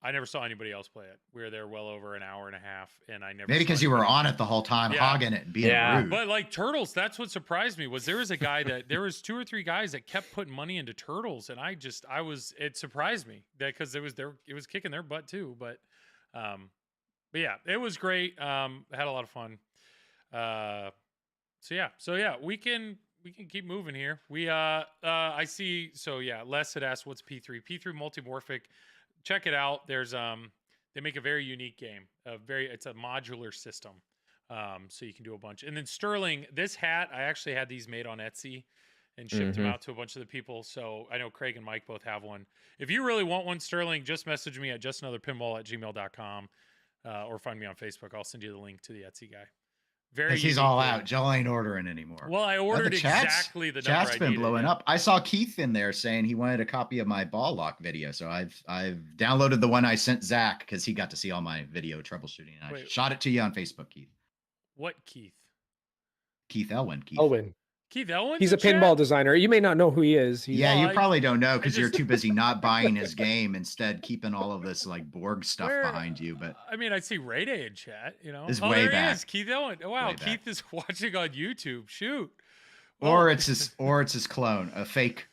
I never saw anybody else play it. We were there well over an hour and a half, and I never. Maybe saw because you were anybody- on it the whole time, Yeah. hogging it and being Yeah. rude. But like turtles, that's what surprised me was there was a guy that there was 2 or 3 guys that kept putting money into turtles, and it surprised me that because it was kicking their butt too. But yeah, it was great. Had a lot of fun. So yeah, we can keep moving here. I see. So yeah, Les had asked what's P3. P3 multimorphic. Check it out. There's they make a very unique game. It's a modular system. So you can do a bunch. And then Sterling, this hat, I actually had these made on Etsy and shipped them out to a bunch of the people. So I know Craig and Mike both have one. If you really want one, Sterling, just message me at justanotherpinball@gmail.com or find me on Facebook. I'll send you the link to the Etsy guy. Very He's unique all game. out. Joel ain't ordering anymore. Well, I ordered exactly the number Chat's I been needed, blowing yeah. up. I saw Keith in there saying he wanted a copy of my ball lock video, so I've downloaded the one I sent Zach because he got to see all my video troubleshooting. And I Wait. shot it to you on Facebook, Keith. What Keith? Keith Elwin. Keith. Elwin. Keith Elwin? He's a pinball designer. You may not know who he is. Yeah, you I- probably don't know because you're just- too busy not buying his game, instead keeping all of this like Borg stuff behind you. But I mean, I see Ray Day in chat. You know, It's oh, way there back. he is, Keith Elwin. Oh, wow, Way Keith back. is watching on YouTube. Shoot. or Oh. it's his clone, a fake,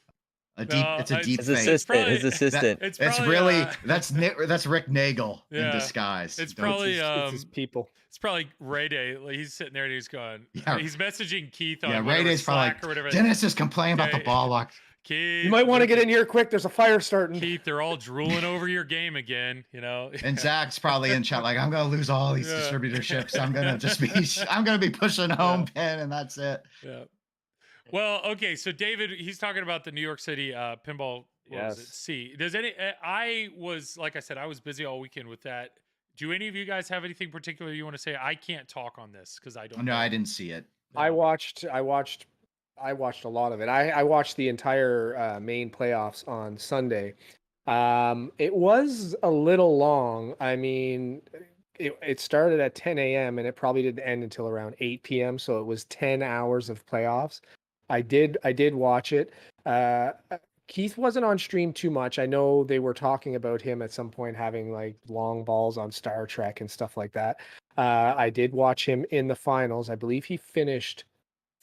it's a No, deep His fake. assistant. His probably- assistant. It's It's probably, really uh, that's Rick Nagel in Yeah. disguise. It's Don't- probably It's his people. it's probably Ray Day. Like, he's sitting there and he's going. Yeah. He's messaging Keith on yeah, Ray whatever, Day's probably Slack or whatever. Dennis is complaining about the Okay. ball lock. Keith, You might want to get in here quick. There's a fire starting. Keith, they're all drooling over your game again. You know. And Zach's probably in chat like, I'm gonna lose all these Yeah. distributorships. I'm gonna be pushing home pin and that's it. Yeah. Well, okay. So David, he's talking about the New York City pinball. What was it? Yes. C. Does any? I was like I said, I was busy all weekend with that. Do any of you guys have anything particular you want to say? I can't talk on this because I don't. No, know. I didn't see it. I watched a lot of it. I watched the entire main playoffs on Sunday. It was a little long. I mean, it started at 10 a.m. and it probably didn't end until around 8 p.m. So it was 10 hours of playoffs. I did watch it. Keith wasn't on stream too much. I know they were talking about him at some point having like long balls on Star Trek and stuff like that. I did watch him in the finals. I believe he finished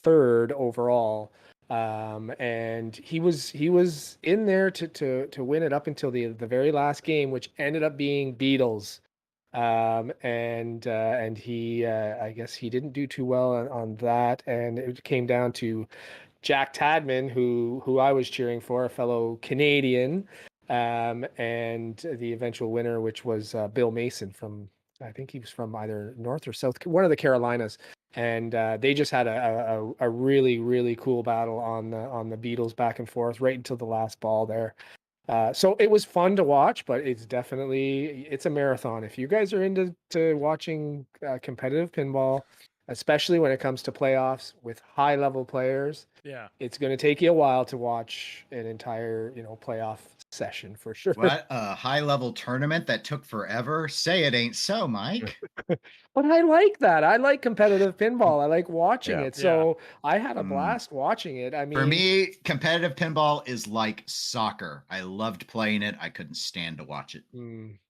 third overall, and he was in there to win it up until the very last game, which ended up being Beatles. And he I guess he didn't do too well on that, and it came down to Jack Tadman, who I was cheering for, a fellow Canadian, and the eventual winner, which was Bill Mason from, I think he was from either North or South, one of the Carolinas, and they just had a really, really cool battle on the Beatles back and forth right until the last ball there. So it was fun to watch, but it's a marathon. If you guys are into watching competitive pinball, especially when it comes to playoffs with high level players, Yeah. it's going to take you a while to watch an entire, playoff session for sure. What a high level tournament that took forever. Say it ain't so, Mike. But I like that. I like competitive pinball. I like watching Yeah. it. So I had a Mm. blast watching it. I mean, For me, competitive pinball is like soccer. I loved playing it. I couldn't stand to watch it.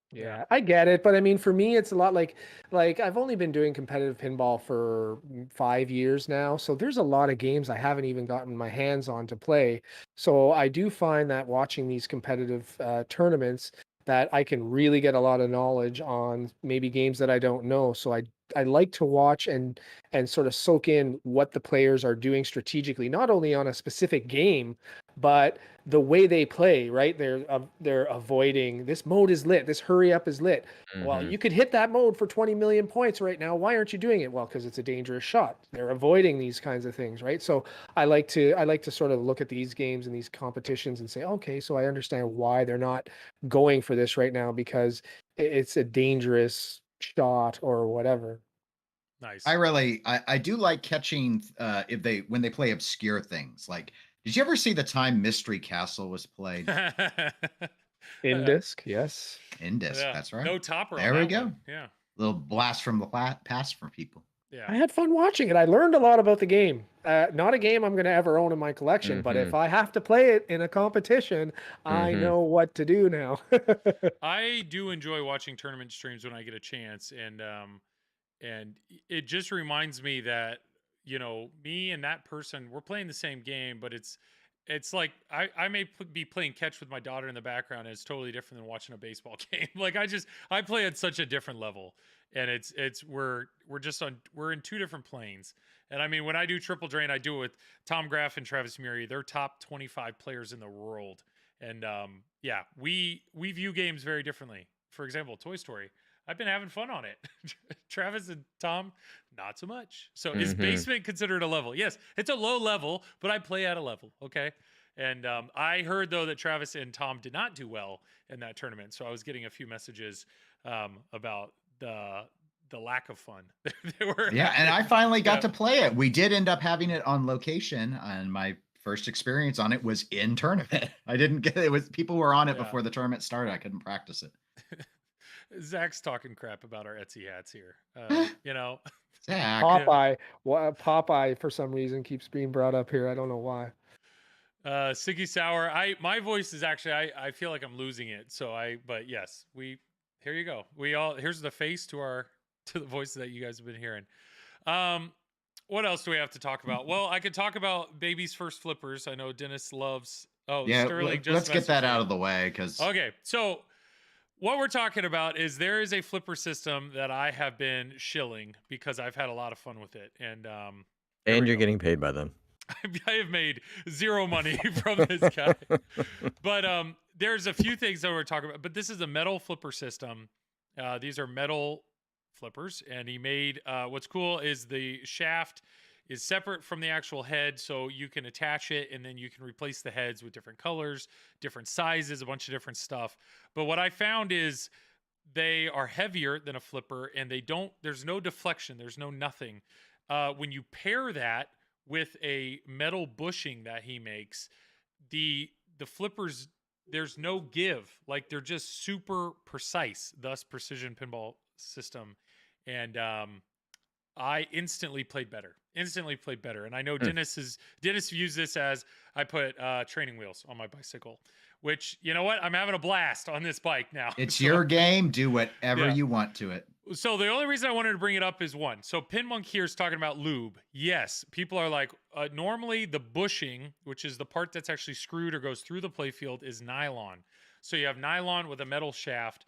Yeah, I get it, but I mean, for me, it's a lot like I've only been doing competitive pinball for 5 years now, so there's a lot of games I haven't even gotten my hands on to play. So I do find that watching these competitive tournaments, that I can really get a lot of knowledge on maybe games that I don't know. So I like to watch and sort of soak in what the players are doing strategically, not only on a specific game, but the way they play, right? They're avoiding, this mode is lit, this hurry up is lit. Well, Mhm. you could hit that mode for 20 million points right now. Why aren't you doing it? Well, because it's a dangerous shot. They're avoiding these kinds of things, right? So I like to sort of look at these games and these competitions and say, okay, so I understand why they're not going for this right now, because it's a dangerous shot or whatever. Nice. I do like catching when they play obscure things. Like, did you ever see the time Mystery Castle was played In disc, yes. in disc? Yeah. That's right. No topper. There on we that go. one. Yeah. Little blast from the past for people. Yeah. I had fun watching it. I learned a lot about the game. Not a game I'm going to ever own in my collection, but if I have to play it in a competition, I know what to do now. I do enjoy watching tournament streams when I get a chance, and it just reminds me that, me and that person, we're playing the same game, but it's like I may be playing catch with my daughter in the background, and it's totally different than watching a baseball game. Like I play at such a different level, and we're in two different planes. And I mean, when I do Triple Drain, I do it with Tom Graff and Travis Murray. They're top 25 players in the world. And yeah, we view games very differently. For example, Toy Story, I've been having fun on it. Travis and Tom, not so much. So is basement considered a level? Yes, it's a low level, but I play at a level. Okay. And I heard though that Travis and Tom did not do well in that tournament. So I was getting a few messages about the lack of fun they were Yeah, and having. I finally got to play it. We did end up having it on location, and my first experience on it was in tournament. I didn't get it. Was people were on it Yeah. before the tournament started. I couldn't practice it. Zach's talking crap about our Etsy hats here. Zach. Popeye. Popeye, for some reason, keeps being brought up here. I don't know why. Siggy Sour. My voice is actually, I feel like I'm losing it. But yes, here you go. Here's the face to the voices that you guys have been hearing. What else do we have to talk about? Well, I could talk about baby's first flippers. I know Dennis loves. Oh, Yeah, Sterling just let's get that messaged out me. of the way because Okay, so what we're talking about is there is a flipper system that I have been shilling because I've had a lot of fun with it, and you're getting paid by them. I have made zero money from this guy. But there's a few things that we're talking about. But this is a metal flipper system. These are metal flippers, and he made. What's cool is the shaft is separate from the actual head, so you can attach it, and then you can replace the heads with different colors, different sizes, a bunch of different stuff. But what I found is they are heavier than a flipper, and there's no deflection, there's no nothing. When you pair that with a metal bushing that he makes, the flippers, there's no give. Like, they're just super precise, thus precision pinball system. And I instantly played better. And I know Dennis views this as I put training wheels on my bicycle, which, you know what? I'm having a blast on this bike now. it's your game. Do whatever you want to it. So the only reason I wanted to bring it up is one. So Pinmonk here is talking about lube. Yes, people are like, normally the bushing, which is the part that's actually screwed or goes through the playfield, is nylon. So you have nylon with a metal shaft,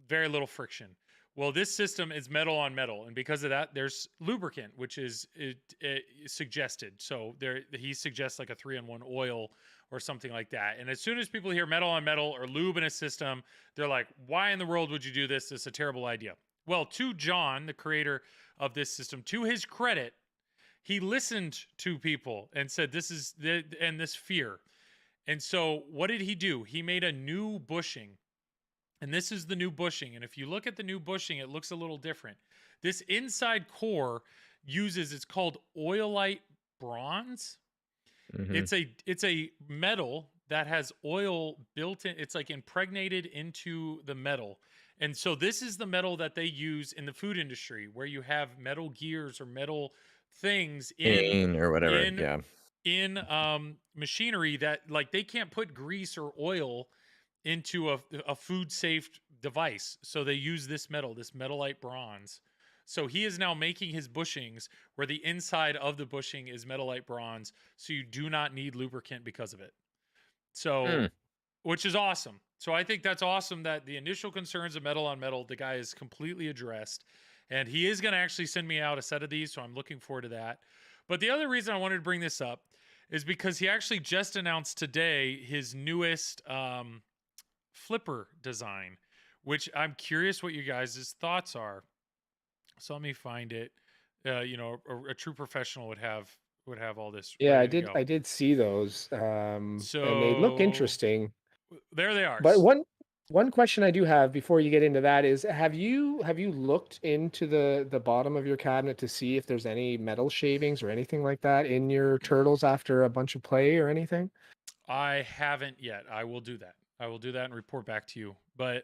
very little friction. Well, this system is metal on metal, and because of that, there's lubricant, which is suggested. So he suggests like a 3-in-1 oil or something like that. And as soon as people hear metal on metal or lube in a system, they're like, why in the world would you do this? This is a terrible idea. Well, to John, the creator of this system, to his credit, he listened to people and said, this fear. And so what did he do? He made a new bushing. And this is the new bushing. And if you look at the new bushing, it looks a little different. This inside core it's called oilite bronze. It's a metal that has oil built in. It's like impregnated into the metal. And so this is the metal that they use in the food industry, where you have metal gears or metal things in or whatever. in machinery that, like, they can't put grease or oil into a food safe device. So they use this metallite bronze. So he is now making his bushings where the inside of the bushing is metallite bronze. So you do not need lubricant because of it. So, which is awesome. So I think that's awesome that the initial concerns of metal on metal, the guy is completely addressed, and he is going to actually send me out a set of these. So I'm looking forward to that. But the other reason I wanted to bring this up is because he actually just announced today his newest, flipper design, which I'm curious what you guys' thoughts are. So let me find it. A true professional would have all this. Yeah, ready to go. I did see those. And they look interesting. There they are. But one question I do have before you get into that is, have you looked into the bottom of your cabinet to see if there's any metal shavings or anything like that in your turtles after a bunch of play or anything? I haven't yet. I will do that. I will do that and report back to you. But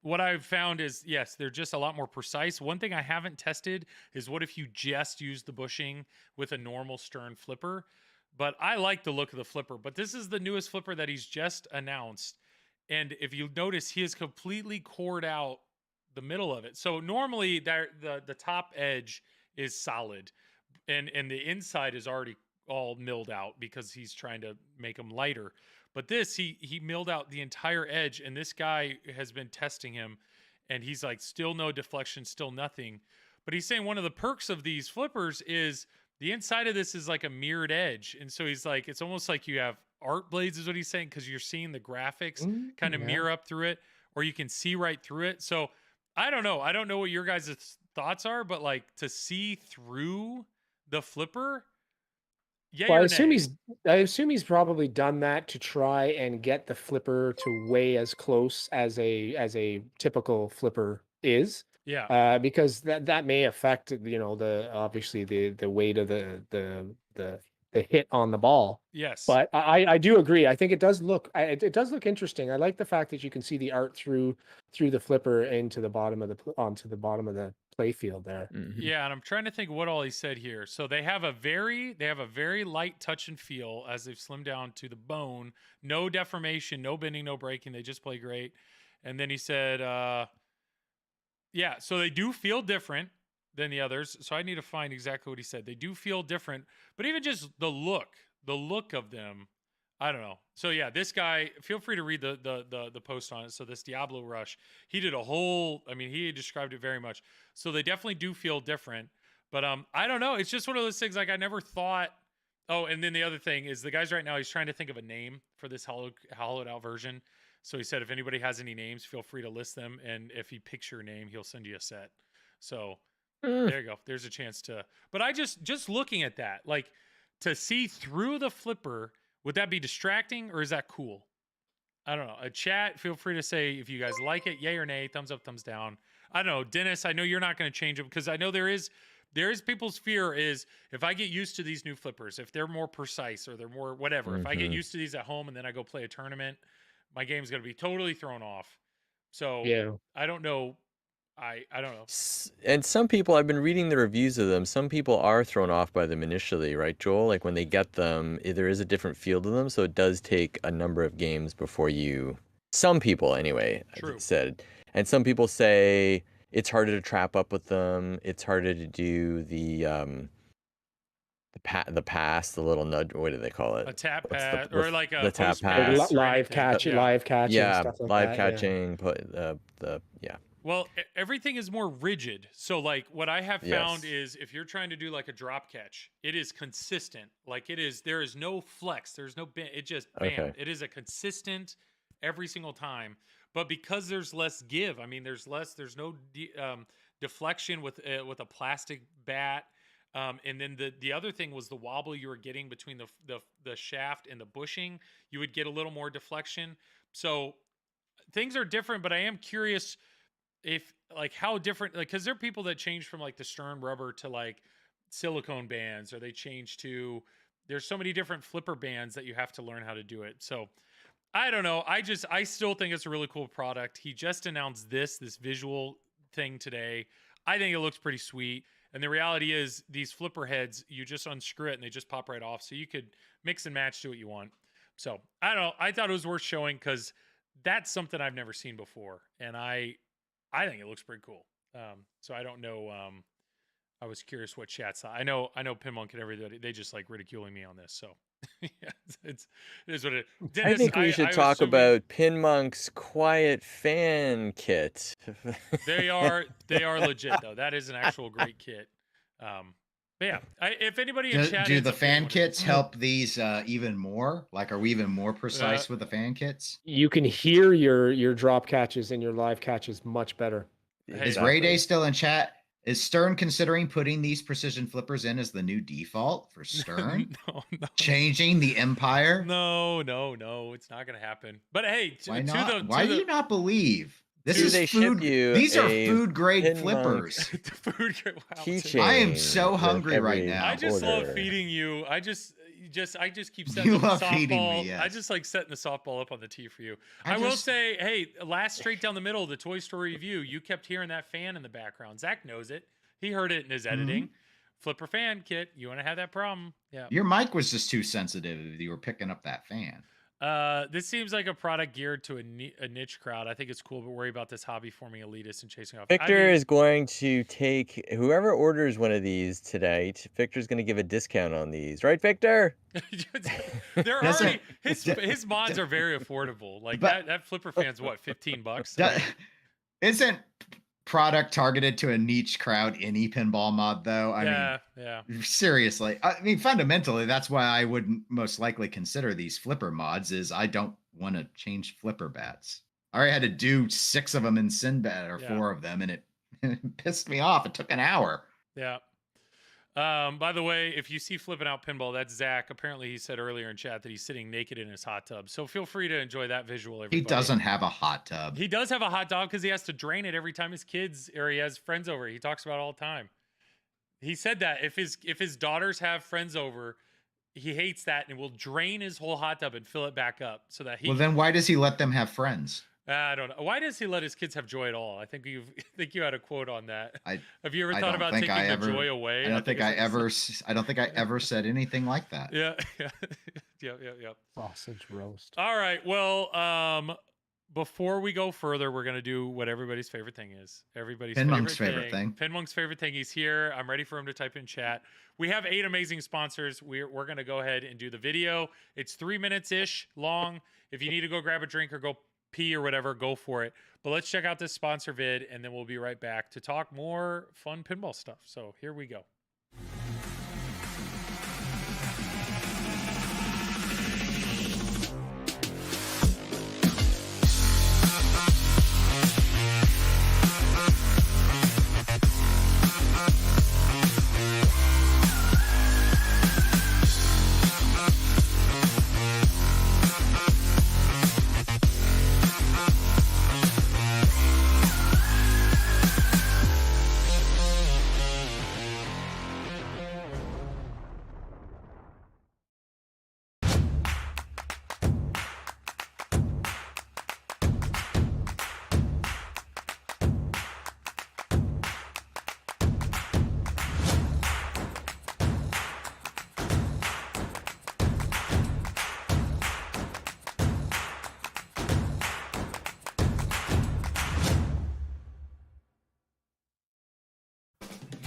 what I've found is, yes, they're just a lot more precise. One thing I haven't tested is what if you just use the bushing with a normal stern flipper. But I like the look of the flipper. But this is the newest flipper that he's just announced. And if you notice, he has completely cored out the middle of it. So normally the top edge is solid, and the inside is already all milled out because he's trying to make them lighter. But this, he milled out the entire edge, and this guy has been testing him, and he's like, still no deflection, still nothing. But he's saying one of the perks of these flippers is the inside of this is like a mirrored edge, and so he's like, it's almost like you have art blades, is what he's saying, because you're seeing the graphics kind of mirror up through it, or you can see right through it. So I don't know. I don't know what your guys' thoughts are, but like to see through the flipper, yay Well, or I nay? assume he's probably done that to try and get the flipper to weigh as close as a typical flipper is. Yeah. Because that may affect, the obviously the weight of the hit on the ball. Yes. But I do agree. I think it does look it does look interesting. I like the fact that you can see the art through the flipper into the bottom of onto the bottom of the play field there. Mhm. Yeah, and I'm trying to think what all he said here. So they have a very light touch and feel as they've slimmed down to the bone. No deformation, no bending, no breaking. They just play great. And then he said, yeah, so they do feel different than the others. So I need to find exactly what he said. They do feel different, but even just the look of them, I don't know. So yeah, this guy, feel free to read the post on it. So this Diablo Rush, he did a whole, I mean, he described it very much. So they definitely do feel different. But I don't know. It's just one of those things like I never thought. Oh, and then the other thing is the guys right now, he's trying to think of a name for this hollowed out version. So he said, if anybody has any names, feel free to list them. And if he picks your name, he'll send you a set. So there you go. There's a chance to, but I just looking at that, like to see through the flipper, would that be distracting or is that cool? I don't know. A chat, feel free to say if you guys like it, yay or nay, thumbs up, thumbs down. I don't know. Dennis, I know you're not going to change it because I know there is people's fear is if I get used to these new flippers, if they're more precise or they're more whatever, if I get used to these at home and then I go play a tournament, my game's going to be totally thrown off. So Yeah. I don't know. I don't know. And some people, I've been reading the reviews of them. Some people are thrown off by them initially, right, Joel? Like when they get them, there is a different feel to them. So it does take a number of games before you, some people anyway, True. said. And some people say it's harder to trap up with them. It's harder to do the pass, the little nudge. What do they call it? A tap What's the- pass or like a the tap post pass. pass or Live anything. catch, Yeah. live catching, Yeah, stuff like live that. catching. Yeah. Well, everything is more rigid. So like what I have found Yes. is if you're trying to do like a drop catch, it is consistent. Like there is no flex. There's no bend. It just bam. Okay. It is a consistent every single time. But because there's less give, I mean, there's no deflection with a plastic bat. And then the other thing was the wobble you were getting between the shaft and the bushing. You would get a little more deflection. So things are different, but I am curious if like how different, like because there are people that change from like the stern rubber to like silicone bands, or they change to there's so many different flipper bands that you have to learn how to do it. So I don't know. I still think it's a really cool product. He just announced this visual thing today. I think it looks pretty sweet. And the reality is these flipper heads, you just unscrew it and they just pop right off. So you could mix and match to what you want. So I don't know. I thought it was worth showing because that's something I've never seen before. And I think it looks pretty cool. So I don't know. I was curious what chat saw. I know Pinmonk and everybody, they just like ridiculing me on this. So yeah, it is what it is. I think we should talk about Pinmonk's Quiet Fan Kit. They are legit though. That is an actual great kit. But yeah, if anybody in chat do the fan kits help these even more? Like, are we even more precise with the fan kits? You can hear your drop catches and your live catches much better. Is Ray Day still in chat? Is Stern considering putting these precision flippers in as the new default for Stern? No. Changing the empire? No, it's not gonna happen. But hey, why not? Why do you not believe? This is they food. ship you These are a food grade Pinmonk flippers. food grade. Wow, keychain I am so with hungry right every now. I just love order. feeding you. I just keep setting You up the love feeding softball. me, I yes. just like setting the softball up on the tee for you. I I will just- say, hey, last straight down the middle of the Toy Story review, you kept hearing that fan in the background. Zach knows it. He heard it in his editing. Flipper fan kit. You want to have that problem? Yeah. Your mic was just too sensitive if you were picking up that fan. This seems like a product geared to a niche crowd. I think it's cool, but worry about this hobby forming elitist and chasing off. Victor is going to take whoever orders one of these today. Victor's going to give a discount on these, right, Victor? They're Doesn't- already his mods are very affordable. Like But- that Flipper fan's what, $15? Isn't product targeted to a niche crowd any pinball mod though? I mean, seriously. I mean, fundamentally, that's why I wouldn't most likely consider these flipper mods. Is I don't want to change flipper bats. I already had to do 6 of them in Sinbad or 4 of them, and it pissed me off. It took an hour. Yeah. By the way, if you see flipping out pinball, that's Zach. Apparently, he said earlier in chat that he's sitting naked in his hot tub. So feel free to enjoy that visual. Everybody. He doesn't have a hot tub. He does have a hot dog because he has to drain it every time his kids or he has friends over. He talks about it all the time. He said that if his daughters have friends over, he hates that and will drain his whole hot tub and fill it back up so that he. Well, then why does he let them have friends? I don't know. Why does he let his kids have joy at all? I think you had a quote on that. Have you ever I thought don't about think taking I the ever- joy away? I don't think I it's- ever said anything like that. Yeah, yeah. Sausage roast. All right. Well, before we go further, we're gonna do what everybody's favorite thing is. Everybody's Pinmonk's favorite thing. Pinmonk's favorite thing. He's here. I'm ready for him to type in chat. We have 8 amazing sponsors. We're gonna go ahead and do the video. It's 3 minutes ish long. If you need to go grab a drink or go pee or whatever, go for it. But let's check out this sponsor vid, and then we'll be right back to talk more fun pinball stuff. So here we go.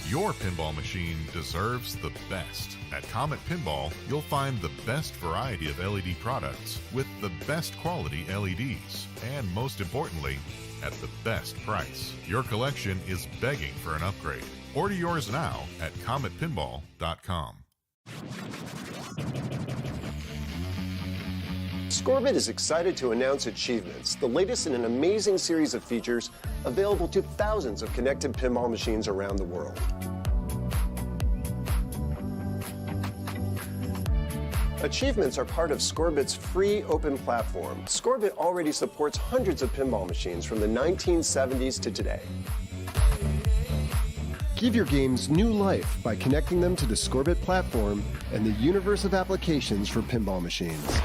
Your pinball machine deserves the best. At Comet Pinball, you'll find the best variety of LED products with the best quality LEDs, and most importantly, at the best price. Your collection is begging for an upgrade. Order yours now at cometpinball.com. Scorbit is excited to announce Achievements, the latest in an amazing series of features available to thousands of connected pinball machines around the world. Achievements are part of Scorbit's free open platform. Scorbit already supports hundreds of pinball machines from the 1970s to today. Give your games new life by connecting them to the Scorbit platform and the universe of applications for pinball machines.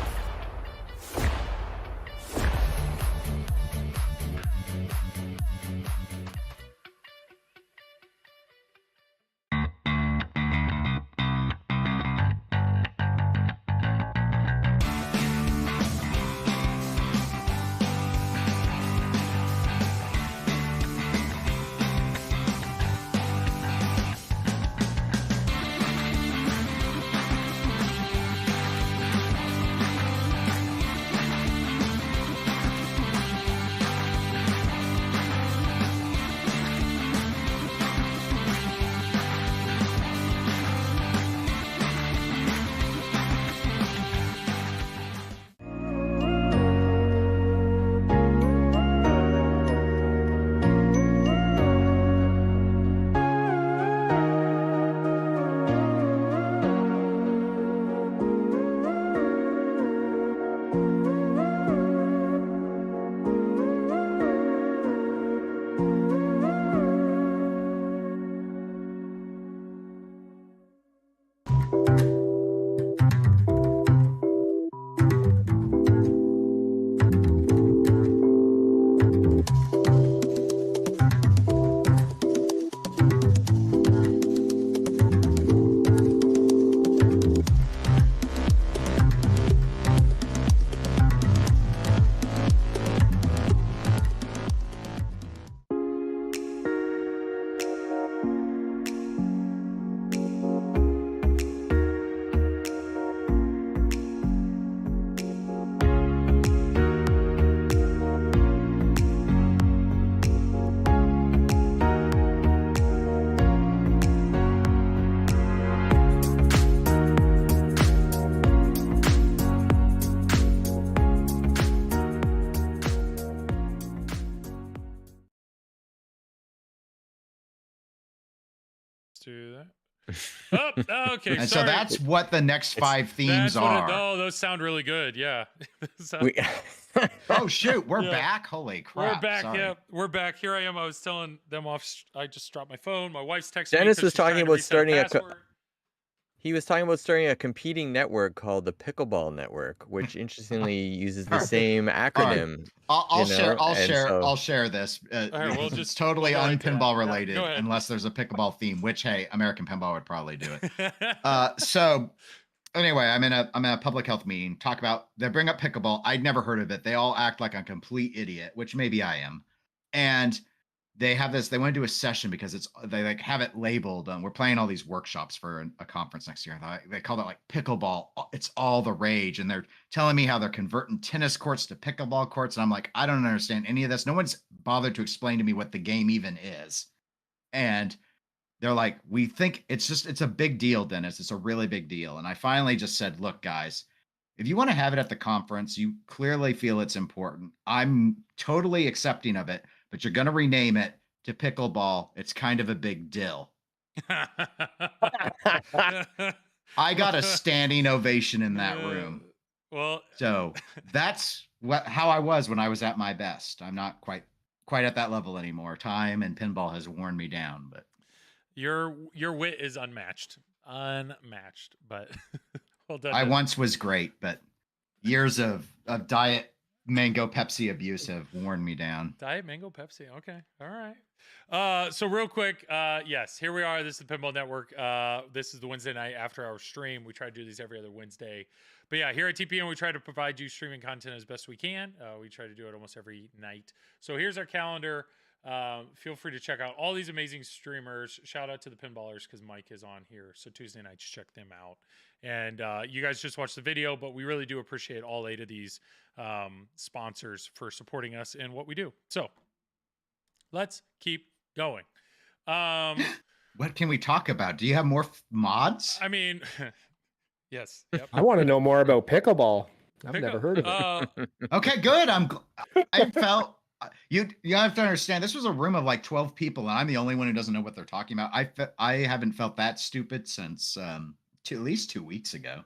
do that. Oh, okay. And sorry. so that's what the next 5 themes are. Oh, those sound really good. Yeah. Oh shoot, we're Yeah. back. Holy crap. We're back. Sorry. Yeah, we're back. Here I am. I was telling them off. I just dropped my phone. My wife's texting Dennis me 'cause was she's trying talking to about reset starting a password. He was talking about starting a competing network called the Pickleball Network, which interestingly uses the Alright. same acronym. I'll share. and I'll share this. All right, we'll Because just it's totally we'll go right to that. unpinball Yeah, related, go ahead. unless there's a pickleball theme. Which, hey, American Pinball would probably do it. So anyway, I'm in a public health meeting. They bring up pickleball. I'd never heard of it. They all act like a complete idiot, which maybe I am. And they have this. They want to do a session because they like have it labeled. We're playing all these workshops for a conference next year. They call it like pickleball. It's all the rage, and they're telling me how they're converting tennis courts to pickleball courts. And I'm like, I don't understand any of this. No one's bothered to explain to me what the game even is. And they're like, we think it's a big deal, Dennis. It's a really big deal. And I finally just said, look, guys, if you want to have it at the conference, you clearly feel it's important. I'm totally accepting of it, but you're going to rename it to pickleball. It's kind of a big deal. I got a standing ovation in that room. Well, so that's how I was when I was at my best. I'm not quite at that level anymore. Time and pinball has worn me down, but your wit is unmatched, but well done. I once was great, but years of diet mango Pepsi abuse have worn me down. Diet mango Pepsi. Okay. All right. So real quick, yes, here we are. This is the Pinball Network. This is the Wednesday night after our stream. We try to do these every other Wednesday. But yeah, here at TPN, we try to provide you streaming content as best we can. We try to do it almost every night. So here's our calendar. Feel free to check out all these amazing streamers. Shout out to the Pinballers because Mike is on here. So Tuesday nights, check them out. And you guys just watched the video, but we really do appreciate all 8 of these sponsors for supporting us and what we do. So let's keep going. What can we talk about? Do you have more mods? I mean, yes. Yep. I want to know more about pickleball. I've never heard of it. Okay, good. I felt you have to understand. This was a room of like 12 people, and I'm the only one who doesn't know what they're talking about. I haven't felt that stupid since at least 2 weeks ago.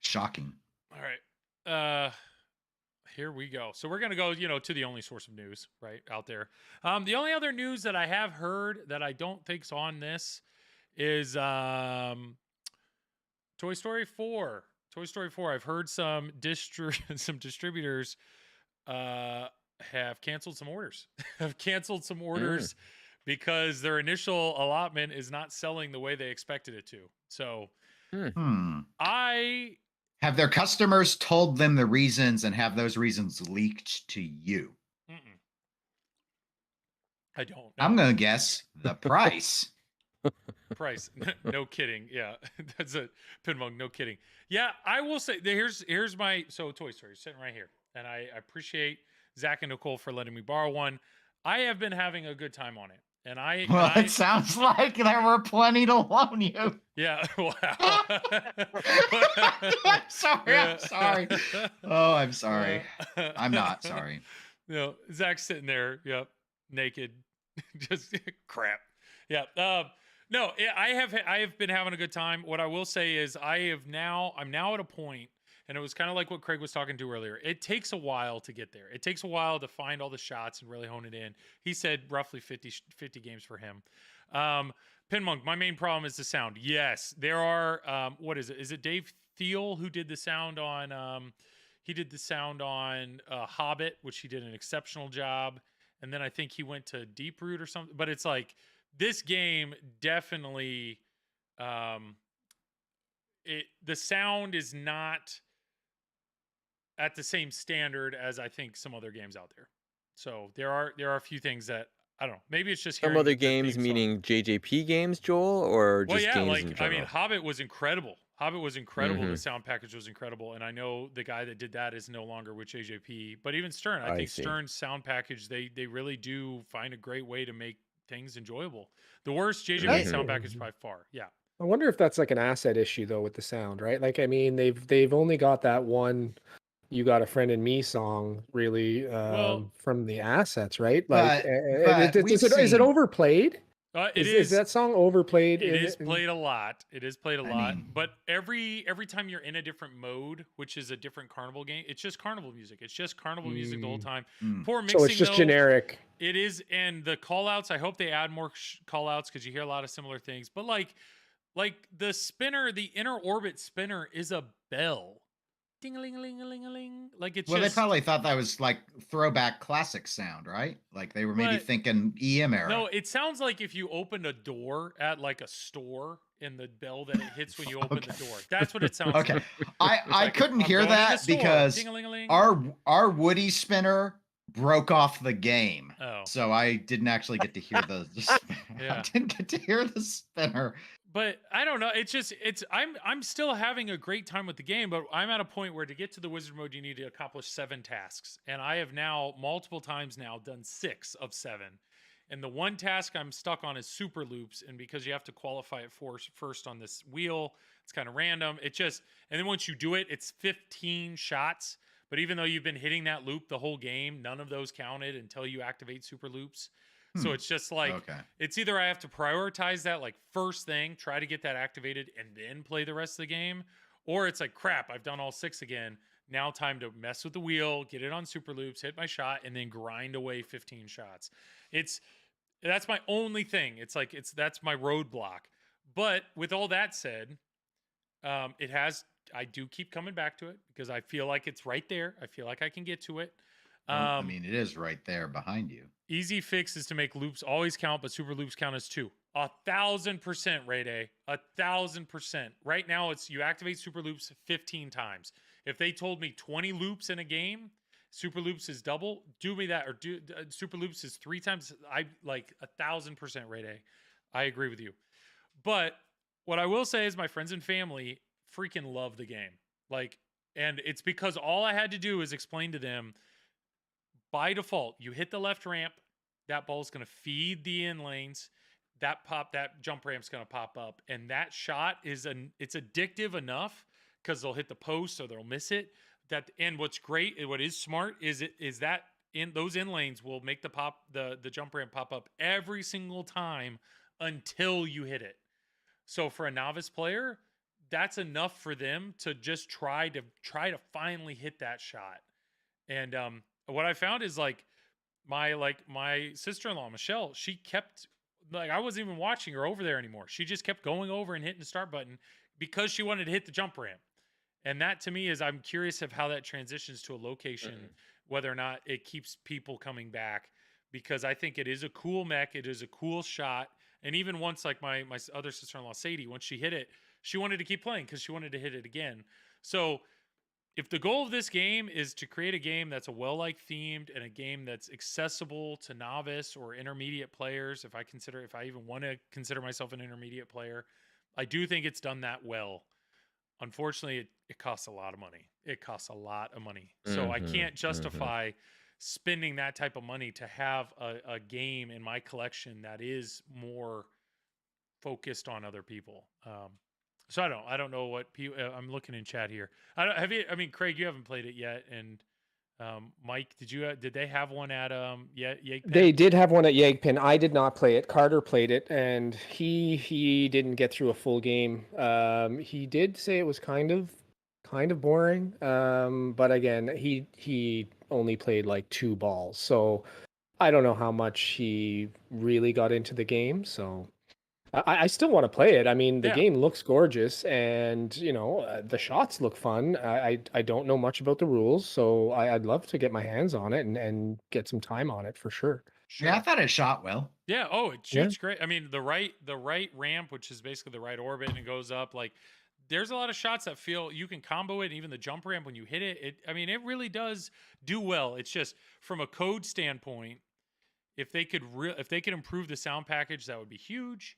Shocking. All right. Here we go. So we're going to go, to the only source of news right out there. The only other news that I have heard that I don't think's on this is Toy Story 4. Toy Story 4. I've heard some distributors have canceled some orders. Because their initial allotment is not selling the way they expected it to. So Have their customers told them the reasons and have those reasons leaked to you? I don't know. I'm going to guess the price. Price. No kidding. Yeah. That's a pinball. No kidding. Yeah. I will say here's my, Toy Story sitting right here. And I appreciate Zach and Nicole for letting me borrow one. I have been having a good time on it. And it sounds like there were plenty to loan you. Yeah. Wow. I'm sorry. Oh, I'm sorry. I'm not sorry. Zach's sitting there. Yep. Naked. Just crap. Yeah. No, I have been having a good time. What I will say is I'm now at a point, and it was kind of like what Craig was talking to earlier. It takes a while to get there. It takes a while to find all the shots and really hone it in. He said roughly 50 games for him. Pinmonk, my main problem is the sound. Yes, there are, what is it? Is it Dave Thiel who did the sound on, Hobbit, which he did an exceptional job. And then I think he went to Deep Root or something, but it's like this game definitely, the sound is not at the same standard as I think some other games out there. So there are a few things that I don't know. Maybe it's just some other games, meaning JJP games, Joel, or just games in general? I mean, Hobbit was incredible. The sound package was incredible, and I know the guy that did that is no longer with JJP. But even Stern, I think Stern's sound package, they really do find a great way to make things enjoyable. The worst JJP sound package by far. Yeah. I wonder if that's like an asset issue though with the sound, right? Like, I mean, they've only got that one "You Got a Friend in Me" song really from the assets, right? Like, is it overplayed? It Is that song overplayed? It is played a lot. It is played a I lot. mean- But every time you're in a different mode, which is a different carnival game, it's just carnival music. It's just carnival music the whole time. Poor mixing, So it's just though. generic. It is, and the call outs, I hope they add more call outs because you hear a lot of similar things. But like the spinner, the inner orbit spinner is a bell. Ding-a-ling-a-ling-a-ling-a-ling. Like it's Well, just, they probably thought that was like throwback classic sound, right? Like they were maybe But- thinking EM era. no, it sounds like if you opened a door at like a store and the bell that it hits when you open the door. That's what it sounds Okay. like. I Like, couldn't I'm hear going to the that store. because Ding-a-ling-a-ling. our Woody spinner broke off the game. Oh. So I didn't actually get to hear the Yeah. I didn't get to hear the spinner. But I don't know. It's just I'm still having a great time with the game, but I'm at a point where to get to the wizard mode you need to accomplish 7 tasks. And I have now multiple times now done 6 of 7. And the one task I'm stuck on is super loops, and because you have to qualify it first on this wheel, it's kind of random. It just, and then once you do it, it's 15 shots. But even though you've been hitting that loop the whole game, none of those counted until you activate super loops. So it's just like, Okay. it's either I have to prioritize that like first thing, try to get that activated, and then play the rest of the game, or it's like, crap, I've done all 6 again. Now time to mess with the wheel, get it on super loops, hit my shot, and then grind away 15 shots. That's my only thing. That's my roadblock. But with all that said, I do keep coming back to it because I feel like it's right there. I feel like I can get to it. Well, I mean, it is right there behind you. Easy fix is to make loops always count, but super loops count as 2. 1,000%, Ray Day. 1,000%. Right now, it's you activate super loops 15 times. If they told me 20 loops in a game, super loops is double. Do me that, or do super loops is 3 times. I like 1,000%, Ray Day. I agree with you. But what I will say is, my friends and family freaking love the game. Like, and it's because all I had to do is explain to them. By default, you hit the left ramp, that ball's going to feed the in lanes. That jump ramp's going to pop up, and that shot it's addictive enough because they'll hit the post or they'll miss it. And what's great, what is smart, is that in those in lanes will make the jump ramp pop up every single time until you hit it. So for a novice player, that's enough for them to just try to finally hit that shot. And what I found is like my sister-in-law, Michelle, she kept, like, I wasn't even watching her over there anymore. She just kept going over and hitting the start button because she wanted to hit the jump ramp. And that to me is, I'm curious of how that transitions to a location, whether or not it keeps people coming back, because I think it is a cool mech. It is a cool shot. And even once, like my other sister-in-law, Sadie, once she hit it, she wanted to keep playing because she wanted to hit it again. So if the goal of this game is to create a game that's a well-liked themed and a game that's accessible to novice or intermediate players, if I even want to consider myself an intermediate player, I do think it's done that well. Unfortunately, it costs a lot of money. It costs a lot of money. So I can't justify spending that type of money to have a game in my collection that is more focused on other people. So I don't know what I'm looking in chat here. Craig, you haven't played it yet, and Mike, did they have one at Yegpin? They did have one at Yegpin. I did not play it. Carter played it, and he didn't get through a full game. He did say it was kind of boring. But again, he only played like 2 balls, so I don't know how much he really got into the game. So I still want to play it. I mean, the game looks gorgeous, and the shots look fun. I don't know much about the rules, so I'd love to get my hands on it and get some time on it for sure. Yeah, I thought it shot well. Yeah. Oh, it shoots great. I mean, the right ramp, which is basically the right orbit, and it goes up. Like, there's a lot of shots that feel you can combo it. And even the jump ramp when you hit it, it really does do well. It's just from a code standpoint, if they could improve the sound package, that would be huge.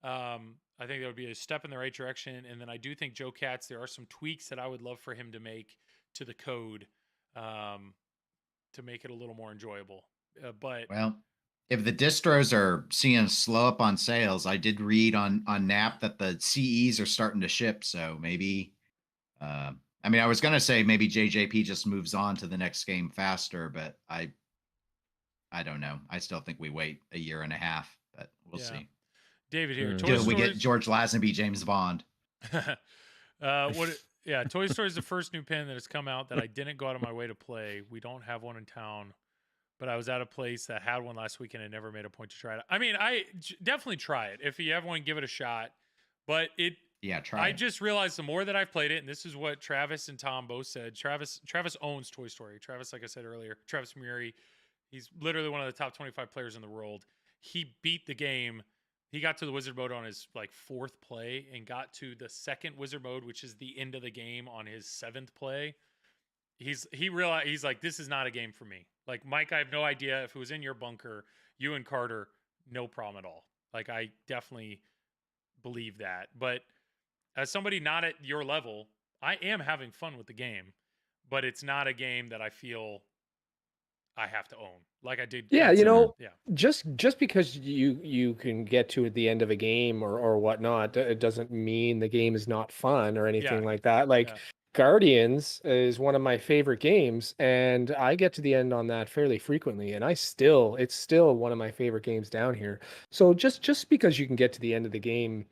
I think that would be a step in the right direction. And then I do think Joe Katz, there are some tweaks that I would love for him to make to the code to make it a little more enjoyable. But well, if the distros are seeing slow up on sales, I did read on NAP that the CEs are starting to ship. So maybe, I was going to say maybe JJP just moves on to the next game faster, but I don't know. I still think we wait a year and a half, but we'll see. David here. Mm. Toy Do we get Stories. George Lazenby, James Bond? Yeah, Toy Story is the first new pin that has come out that I didn't go out of my way to play. We don't have one in town, but I was at a place that had one last weekend and never made a point to try it. I mean, definitely try it. If you have one, give it a shot. But try I it. just realized the more that I've played it, and this is what Travis and Tom both said. Travis owns Toy Story. Travis, like I said earlier, Travis Murray, he's literally one of the top 25 players in the world. He beat the game. He got to the wizard mode on his like 4th play and got to the 2nd wizard mode, which is the end of the game, on his 7th play. He realized, he's like, this is not a game for me. Like, Mike, I have no idea if it was in your bunker, you and Carter, no problem at all. Like, I definitely believe that. But as somebody not at your level, I am having fun with the game, but it's not a game that I feel I have to own like I did. Yeah, consider. Yeah. just because you can get to the end of a game or whatnot, it doesn't mean the game is not fun or anything like that. Like Yeah. Guardians is one of my favorite games, and I get to the end on that fairly frequently, and it's still one of my favorite games down here. So just because you can get to the end of the game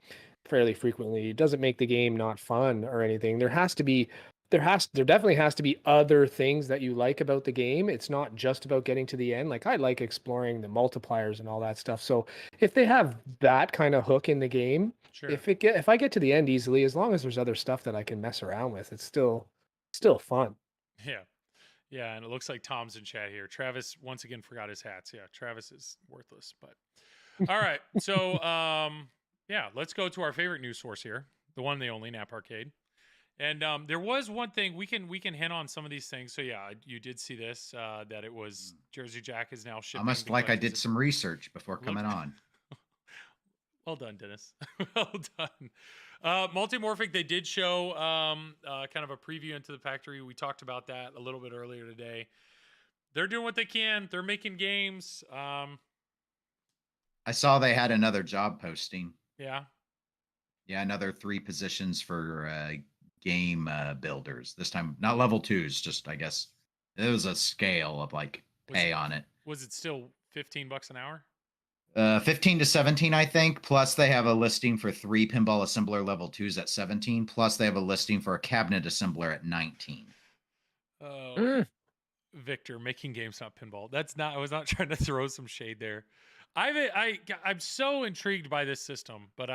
fairly frequently, it doesn't make the game not fun or anything. There definitely has to be other things that you like about the game. It's not just about getting to the end. Like, I like exploring the multipliers and all that stuff. So if they have that kind of hook in the game, Sure. if I get to the end easily, as long as there's other stuff that I can mess around with, it's still fun. Yeah. Yeah. And it looks like Tom's in chat here. Travis once again forgot his hats. Yeah. Travis is worthless, but all right. So, yeah, let's go to our favorite news source here. The one and the only Nap Arcade. And there was one thing we can hint on some of these things. So yeah, you did see this, that it was Jersey Jack is now shipping. Almost like I did some research before coming on. Well done, Dennis. Well done. Multimorphic, they did show kind of a preview into the factory. We talked about that a little bit earlier today. They're doing what they can. They're making games. I saw they had another job posting. Yeah. Yeah, another 3 positions for game builders. This time, not level 2s, just, I guess, it was a scale of like pay on it. Was it still $15 an hour? 15 to 17, I think. Plus, they have a listing for 3 pinball assembler level 2s at 17. Plus, they have a listing for a cabinet assembler at 19. Oh, Victor, making games, not pinball. That's not. I was not trying to throw some shade there. I'm so intrigued by this system, but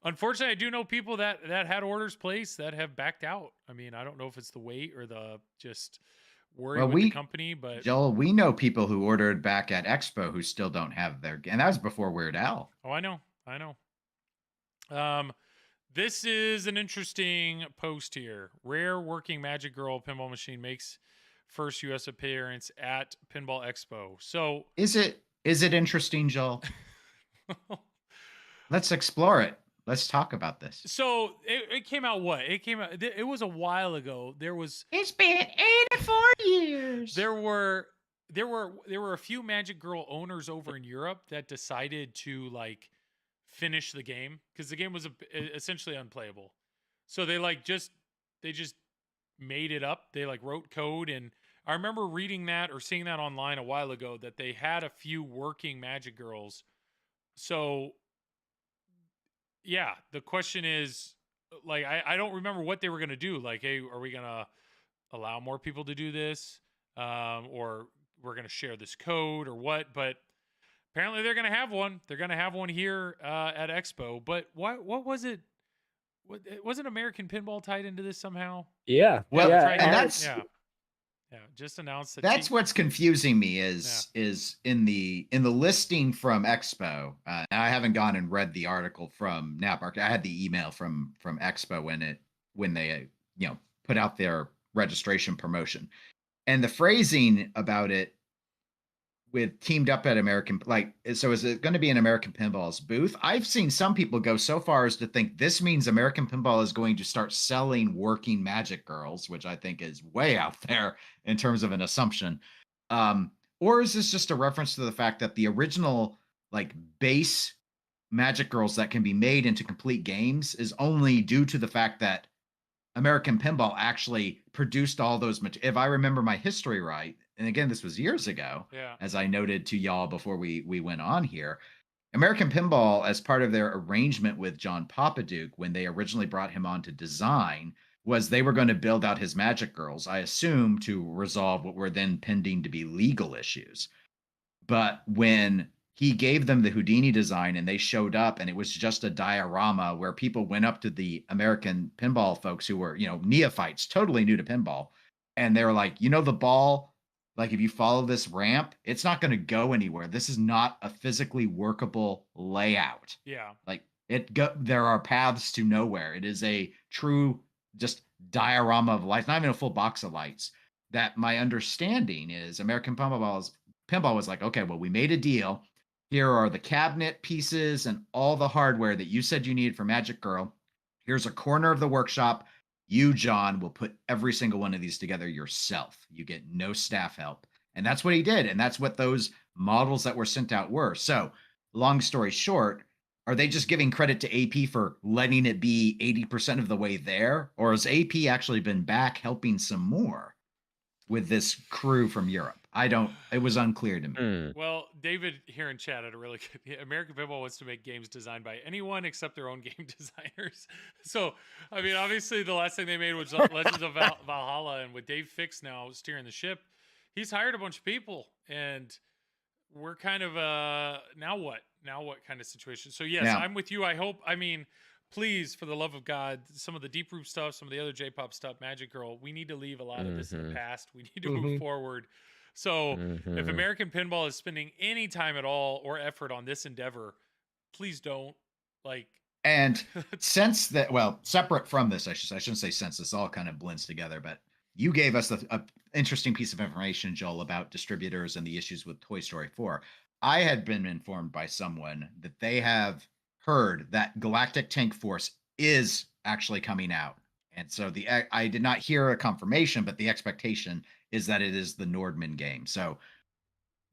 unfortunately, I do know people that had orders placed that have backed out. I mean, I don't know if it's the weight or the just worry with the company, but Joel, we know people who ordered back at Expo who still don't have their, and that was before Weird Al. Oh, I know. This is an interesting post here. Rare working Magic Girl pinball machine makes first U.S. appearance at Pinball Expo. So is it interesting, Joel? Let's explore it. Let's talk about this. So it came out what? It was a while ago. It's been 84 years. There were a few Magic Girl owners over in Europe that decided to like finish the game because the game was essentially unplayable. So they just made it up. They like wrote code, and I remember reading that or seeing that online a while ago that they had a few working Magic Girls. So yeah, the question is, like, I don't remember what they were going to do. Like, hey, are we going to allow more people to do this? Or we're going to share this code or what? But apparently they're going to have one. They're going to have one here at Expo. But what was it? Wasn't American Pinball tied into this somehow? Yeah. Well, yeah. And that's... Yeah, just announced that. That's what's confusing me is in the listing from Expo. I haven't gone and read the article from Nap Arcade. I had the email from Expo when they put out their registration promotion, and the phrasing about it with teamed up at American, like, so is it going to be an American Pinball's booth? I've seen some people go so far as to think this means American Pinball is going to start selling working Magic Girls, which I think is way out there in terms of an assumption. Or is this just a reference to the fact that the original like base Magic Girls that can be made into complete games is only due to the fact that American Pinball actually produced all those if I remember my history right, and again, this was years ago, as I noted to y'all before we went on here, American Pinball, as part of their arrangement with John Papaduke when they originally brought him on to design, was they were going to build out his Magic Girls, I assume, to resolve what were then pending to be legal issues. But when he gave them the Houdini design and they showed up and it was just a diorama where people went up to the American Pinball folks who were, neophytes, totally new to pinball. And they were like, the ball, like if you follow this ramp, it's not going to go anywhere. This is not a physically workable layout. Yeah. Like there are paths to nowhere. It is a true just diorama of lights, not even a full box of lights. That my understanding is American Pinball was like, okay, well, we made a deal. Here are the cabinet pieces and all the hardware that you said you needed for Magic Girl. Here's a corner of the workshop. You, John, will put every single one of these together yourself. You get no staff help. And that's what he did. And that's what those models that were sent out were. So, long story short, are they just giving credit to AP for letting it be 80% of the way there? Or has AP actually been back helping some more with this crew from Europe? It was unclear to me. Well, David here in chat had a really good, American Pinball wants to make games designed by anyone except their own game designers. So, I mean, obviously the last thing they made was Legends of Valhalla, and with Dave Fix now steering the ship, he's hired a bunch of people, and we're kind of, now what kind of situation? So yes, Yeah. I'm with you. Please, for the love of God, some of the Deep Root stuff, some of the other J-pop stuff, Magic Girl, we need to leave a lot of this in the past. We need to move forward. So if American Pinball is spending any time at all or effort on this endeavor, please don't. And since that, well, separate from this, I shouldn't say since, this all kind of blends together, but you gave us a interesting piece of information, Joel, about distributors and the issues with Toy Story 4. I had been informed by someone that they have heard that Galactic Tank Force is actually coming out. And so I did not hear a confirmation, but the expectation is that it is the Nordman game. So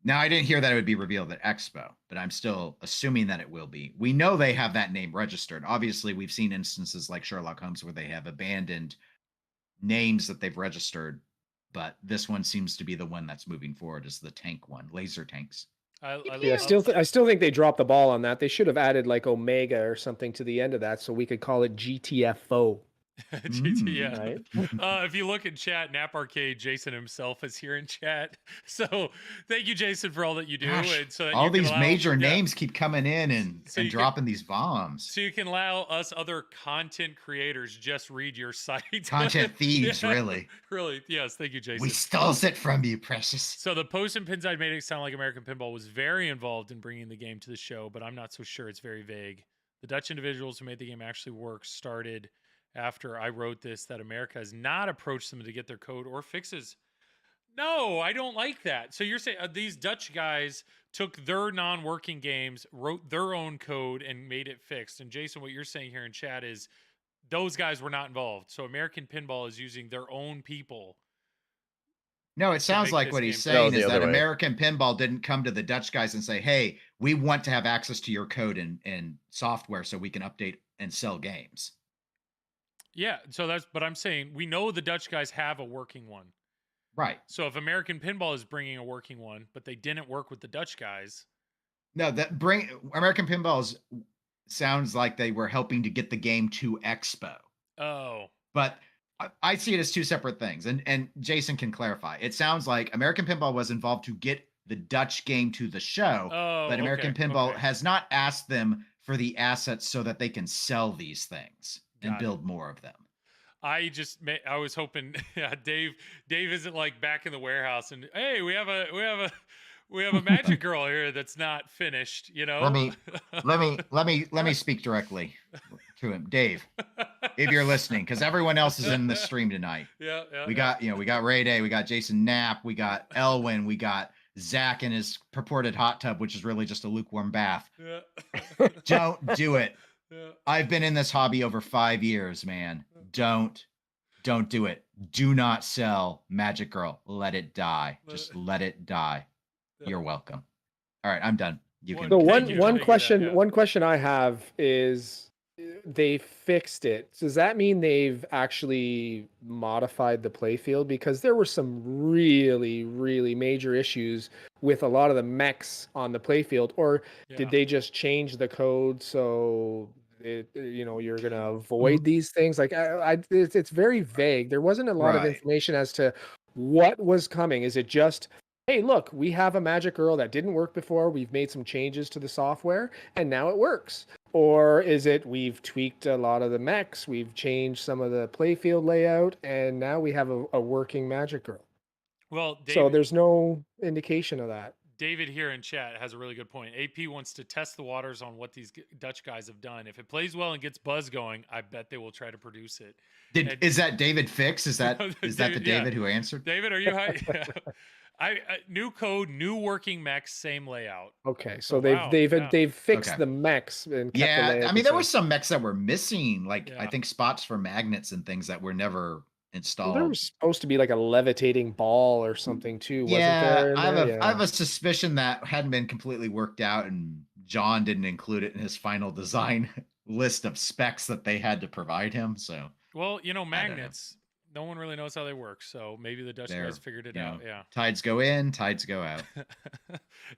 now I didn't hear that it would be revealed at Expo, but I'm still assuming that it will be. We know they have that name registered. Obviously, we've seen instances like Sherlock Holmes where they have abandoned names that they've registered, but this one seems to be the one that's moving forward, is the tank one, laser tanks. I still think they dropped the ball on that. They should have added like Omega or something to the end of that so we could call it GTFO. Yeah. Right? If you look in chat, Nap Arcade, Jason himself is here in chat. So thank you, Jason, for all that you do. Gosh, and so that all you can these major names keep coming in and dropping these bombs. So you can allow us other content creators just read your site. Content thieves, really. Really, yes. Thank you, Jason. We stole it from you, precious. So the post and Pinside made it sound like American Pinball was very involved in bringing the game to the show, but I'm not so sure. It's very vague. The Dutch individuals who made the game actually work started after I wrote this, that America has not approached them to get their code or fixes. No, I don't like that. So you're saying these Dutch guys took their non-working games, wrote their own code, and made it fixed. And Jason, what you're saying here in chat is those guys were not involved. So American Pinball is using their own people. No, it sounds like what he's saying is that American Pinball didn't come to the Dutch guys and say, hey, we want to have access to your code and software so we can update and sell games. Yeah, but I'm saying we know the Dutch guys have a working one. Right. So if American Pinball is bringing a working one, but they didn't work with the Dutch guys. No, American Pinball sounds like they were helping to get the game to Expo. Oh. But I see it as two separate things. And Jason can clarify. It sounds like American Pinball was involved to get the Dutch game to the show, but American Pinball has not asked them for the assets so that they can sell these things and build more of them. I was hoping Dave isn't like back in the warehouse and hey, we have a Magic Girl here that's not finished, you know. Let me speak directly to him, Dave. If you're listening, because everyone else is in the stream tonight. Yeah. We got Ray Day, we got Jason Knapp, we got Elwin, we got Zach in his purported hot tub, which is really just a lukewarm bath. Yeah. Don't do it. Yeah. I've been in this hobby over 5 years, man. Don't do it. Do not sell Magic Girl. Let it die. Just let it die. Yeah. You're welcome. All right, I'm done. You can. So one question I have is they fixed it. Does that mean they've actually modified the playfield? Because there were some really, really major issues with a lot of the mechs on the playfield. Or did Yeah. they just change the code so you're gonna avoid these things? Like, it's very vague. There wasn't a lot of Right. information as to what was coming. Is it just, hey, look, we have a Magic Girl that didn't work before. We've made some changes to the software, and now it works. Or is it we've tweaked a lot of the mechs, we've changed some of the playfield layout, and now we have a working Magic Girl? Well, So there's no indication of that. David here in chat has a really good point. AP wants to test the waters on what these Dutch guys have done. If it plays well and gets buzz going, I bet they will try to produce it. Is that David Fix? Is that No, is that the David who answered? David, are you high? Yeah. I new code, new working mechs, same layout. Okay, so wow, they've fixed Okay. the mechs and kept the layout Yeah, I the mean, there same. were some mechs that were missing, like I Yeah. think spots for magnets and things that were never Well, installed. there was supposed to be like a levitating ball or something too, wasn't there? Yeah, In I have there? a suspicion that hadn't been completely worked out, and John didn't include it in his final design list of specs that they had to provide him. So Well, don't know. magnets. No one really knows how they work, so maybe the Dutch they're, guys figured it you know, out. Yeah. tides go in, tides go out.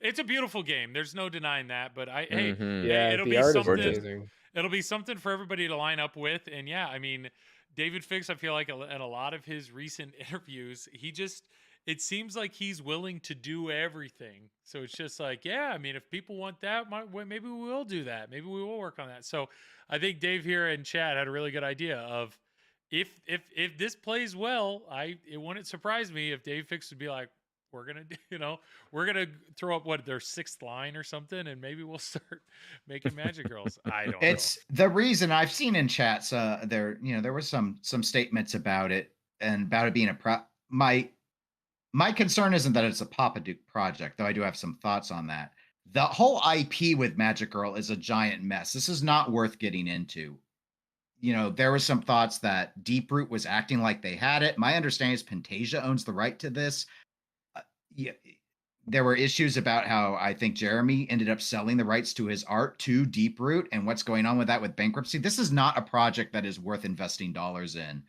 It's a beautiful game. There's no denying that. But Mhm. Yeah, it'll the be art is something. amazing. It'll be something for everybody to line up with. And yeah, I mean, David Fix, I feel like in a lot of his recent interviews, it seems like he's willing to do everything. So it's just like, yeah, I mean, if people want that, maybe we will do that. Maybe we will work on that. So I think Dave here in chat had a really good idea of if this plays well, it wouldn't surprise me if Dave Fix would be like, we're gonna we're gonna throw up their sixth line or something, and maybe we'll start making Magic Girls. I don't know. It's the reason I've seen in chats. There were some statements about it and about it being my concern isn't that it's a Papa Duke project, though I do have some thoughts on that. The whole IP with Magic Girl is a giant mess. This is not worth getting into. There was some thoughts that Deeproot was acting like they had it. My understanding is Pantasia owns the right to this. Yeah, there were issues about how I think Jeremy ended up selling the rights to his art to Deeproot and what's going on with that with bankruptcy. This is not a project that is worth investing dollars in.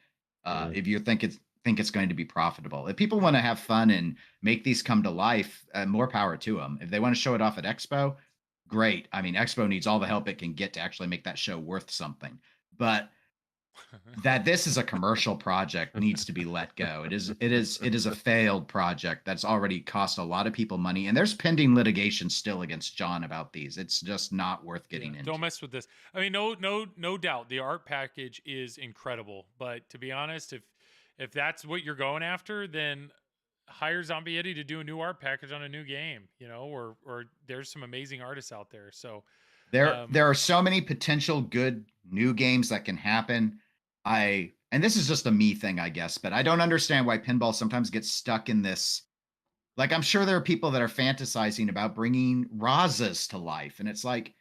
If you think it's going to be profitable. If people want to have fun and make these come to life, more power to them. If they want to show it off at Expo, great. I mean, Expo needs all the help it can get to actually make that show worth something. But that this is a commercial project needs to be let go. It is a failed project that's already cost a lot of people money, and there's pending litigation still against John about these. It's just not worth getting into. Don't mess with this. I mean, no doubt the art package is incredible, but to be honest, if that's what you're going after, then hire Zombie Eddie to do a new art package on a new game, or there's some amazing artists out there. So there are so many potential good new games that can happen. And this is just a me thing, I guess, but I don't understand why pinball sometimes gets stuck in this. Like, I'm sure there are people that are fantasizing about bringing Razas to life, and it's like,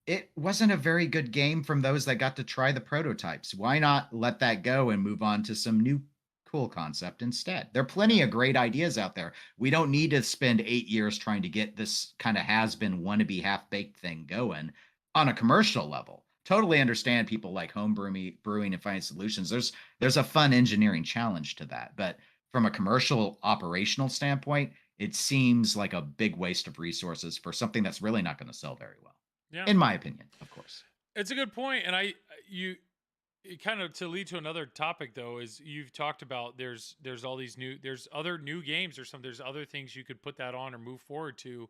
it wasn't a very good game from those that got to try the prototypes. Why not let that go and move on to some new cool concept instead? There are plenty of great ideas out there. We don't need to spend 8 years trying to get this kind of has-been wannabe half-baked thing going on a commercial level. Totally understand people like home brewing and finding solutions. There's a fun engineering challenge to that. But from a commercial operational standpoint, it seems like a big waste of resources for something that's really not going to sell very well. Yeah. In my opinion, of course. It's a good point. And it kind of to lead to another topic though, is you've talked about there's all these there's other new games or something. There's other things you could put that on or move forward to.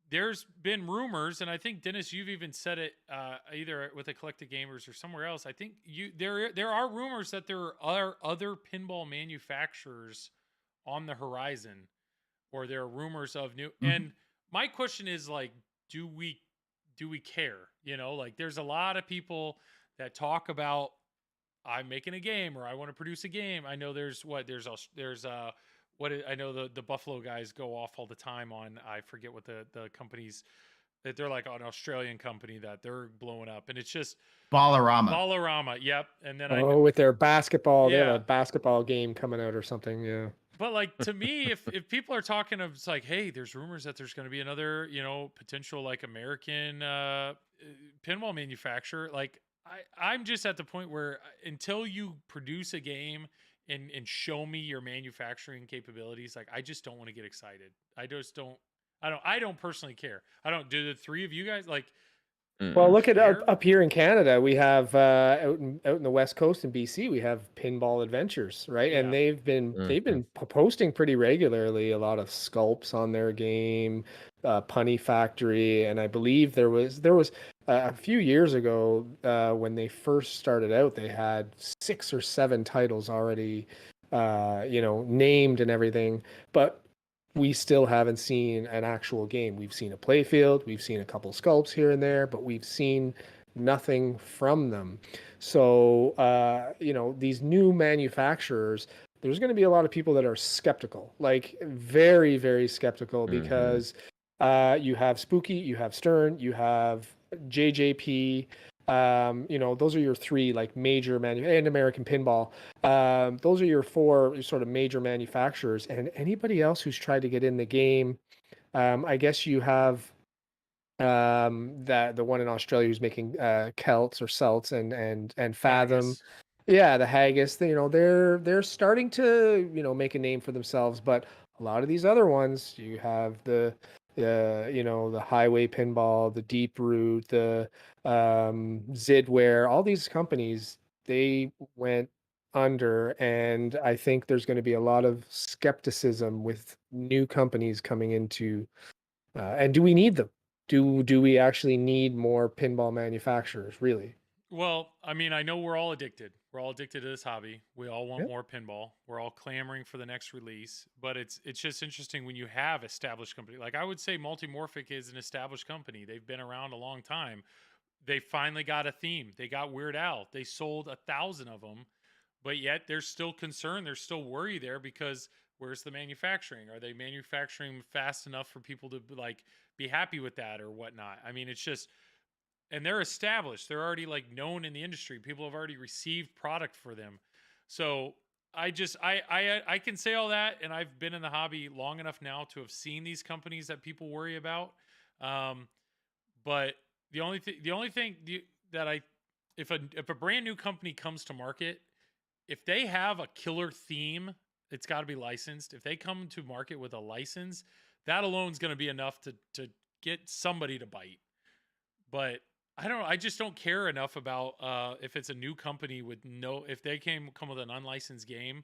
There's been rumors, and I think Dennis, you've even said it either with Eclectic Gamers or somewhere else. I think there are rumors that there are other pinball manufacturers on the horizon, or there are rumors of new. Mm-hmm. And my question is like, do we care? Like there's a lot of people that talk about I'm making a game or I want to produce a game. I know I know the Buffalo guys go off all the time on, I forget what the companies that they're like an Australian company that they're blowing up, and it's just Ballarama. Yep. And then with their basketball, they have Yeah. a basketball game coming out or something. Yeah. But like to me, if people are talking of, it's like, hey, there's rumors that there's going to be another, potential like American pinball manufacturer. Like I'm just at the point where until you produce a game and show me your manufacturing capabilities, like I just don't want to get excited. I just don't. I don't personally care. I don't. Do the three of you guys like? Well, You Mm-mm. look at care? up here in Canada. We have out in the West Coast in BC, we have Pinball Adventures, right? And Yeah. they've been posting pretty regularly a lot of sculpts on their game, Punny Factory, and I believe there was a few years ago when they first started out, they had 6 or 7 titles already, named and everything, but we still haven't seen an actual game. We've seen a playfield, we've seen a couple sculpts here and there, but we've seen nothing from them. So, these new manufacturers, there's going to be a lot of people that are skeptical, like very, very skeptical, because you have Spooky, you have Stern, you have JJP. Those are your three like major and American Pinball. Those are your 4 sort of major manufacturers, and anybody else who's tried to get in the game. I guess you have that the one in Australia who's making Celts or Celts and Fathom. Haggis. Yeah, the Haggis. They're starting to make a name for themselves, but a lot of these other ones, you have the Highway Pinball, the Deep Root, the Zidware, all these companies, they went under, and I think there's going to be a lot of skepticism with new companies coming into. And do we need them? Do we actually need more pinball manufacturers? Really? Well, I mean, I know we're all addicted. We're all addicted to this hobby. We all want Yep. more pinball. We're all clamoring for the next release. But it's just interesting when you have established company. Like I would say Multimorphic is an established company. They've been around a long time. They finally got a theme. They got Weird Al. They sold 1,000 of them, but yet there's still concern. There's still worry there because where's the manufacturing? Are they manufacturing fast enough for people to like be happy with that or whatnot? I mean, it's just, and they're established. They're already like known in the industry. People have already received product for them. So I can say all that, and I've been in the hobby long enough now to have seen these companies that people worry about. Um, but the only thing that I if a brand new company comes to market, if they have a killer theme, it's got to be licensed. If they come to market with a license, that alone is going to be enough to get somebody to bite. But I don't know. I just don't care enough about if it's a new company with no. If they come with an unlicensed game,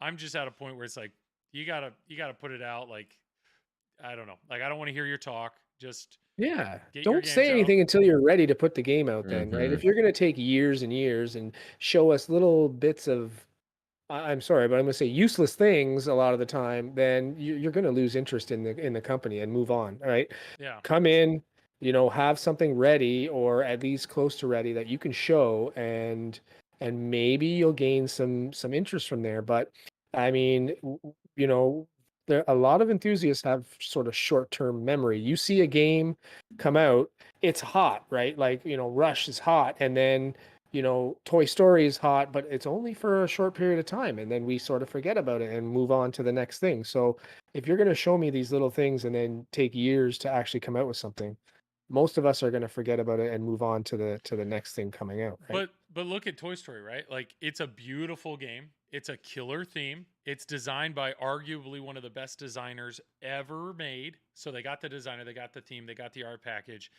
I'm just at a point where it's like you gotta put it out. Like I don't know. Like I don't want to hear your talk. Just Yeah. get your Don't games say out. anything until you're ready to put the game out then, right? Mhm. If you're going to take years and years and show us little bits of, I'm sorry, but I'm going to say useless things a lot of the time, then you're going to lose interest in the company and move on, right? Yeah. Come in, have something ready or at least close to ready that you can show, and maybe you'll gain some interest from there. But I mean, there a lot of enthusiasts have sort of short-term memory. You see a game come out, it's hot, right? Like, Rush is hot, and then Toy Story is hot, but it's only for a short period of time, and then we sort of forget about it and move on to the next thing. So if you're going to show me these little things and then take years to actually come out with something, most of us are going to forget about it and move on to the next thing coming out, right? But look at Toy Story, right? Like it's a beautiful game. It's a killer theme. It's designed by arguably one of the best designers ever made. So they got the designer, they got the theme, they got the art package.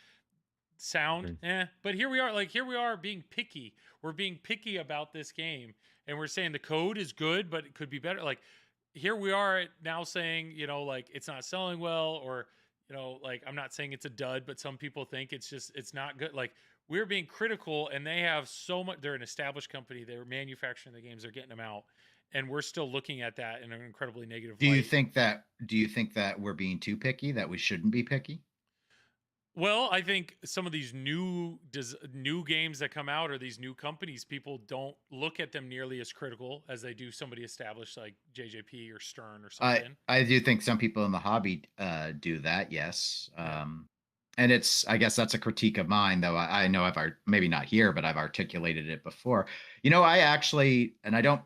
Sound, Mhm. but here we are being picky. We're being picky about this game, and we're saying the code is good, but it could be better. Like here we are now saying, like it's not selling well, or like I'm not saying it's a dud, but some people think it's not good. Like we're being critical, and they have so much. They're an established company. They're manufacturing the games. They're getting them out, and we're still looking at that in an incredibly negative Do you light. think that we're being too picky, that we shouldn't be picky? Well, I think some of these new games that come out, or these new companies, people don't look at them nearly as critical as they do somebody established like JJP or Stern or I something. I do think some people in the hobby do that, yes. Yeah. And I guess that's a critique of mine, though. I know maybe not here, but I've articulated it before. I actually, and I don't,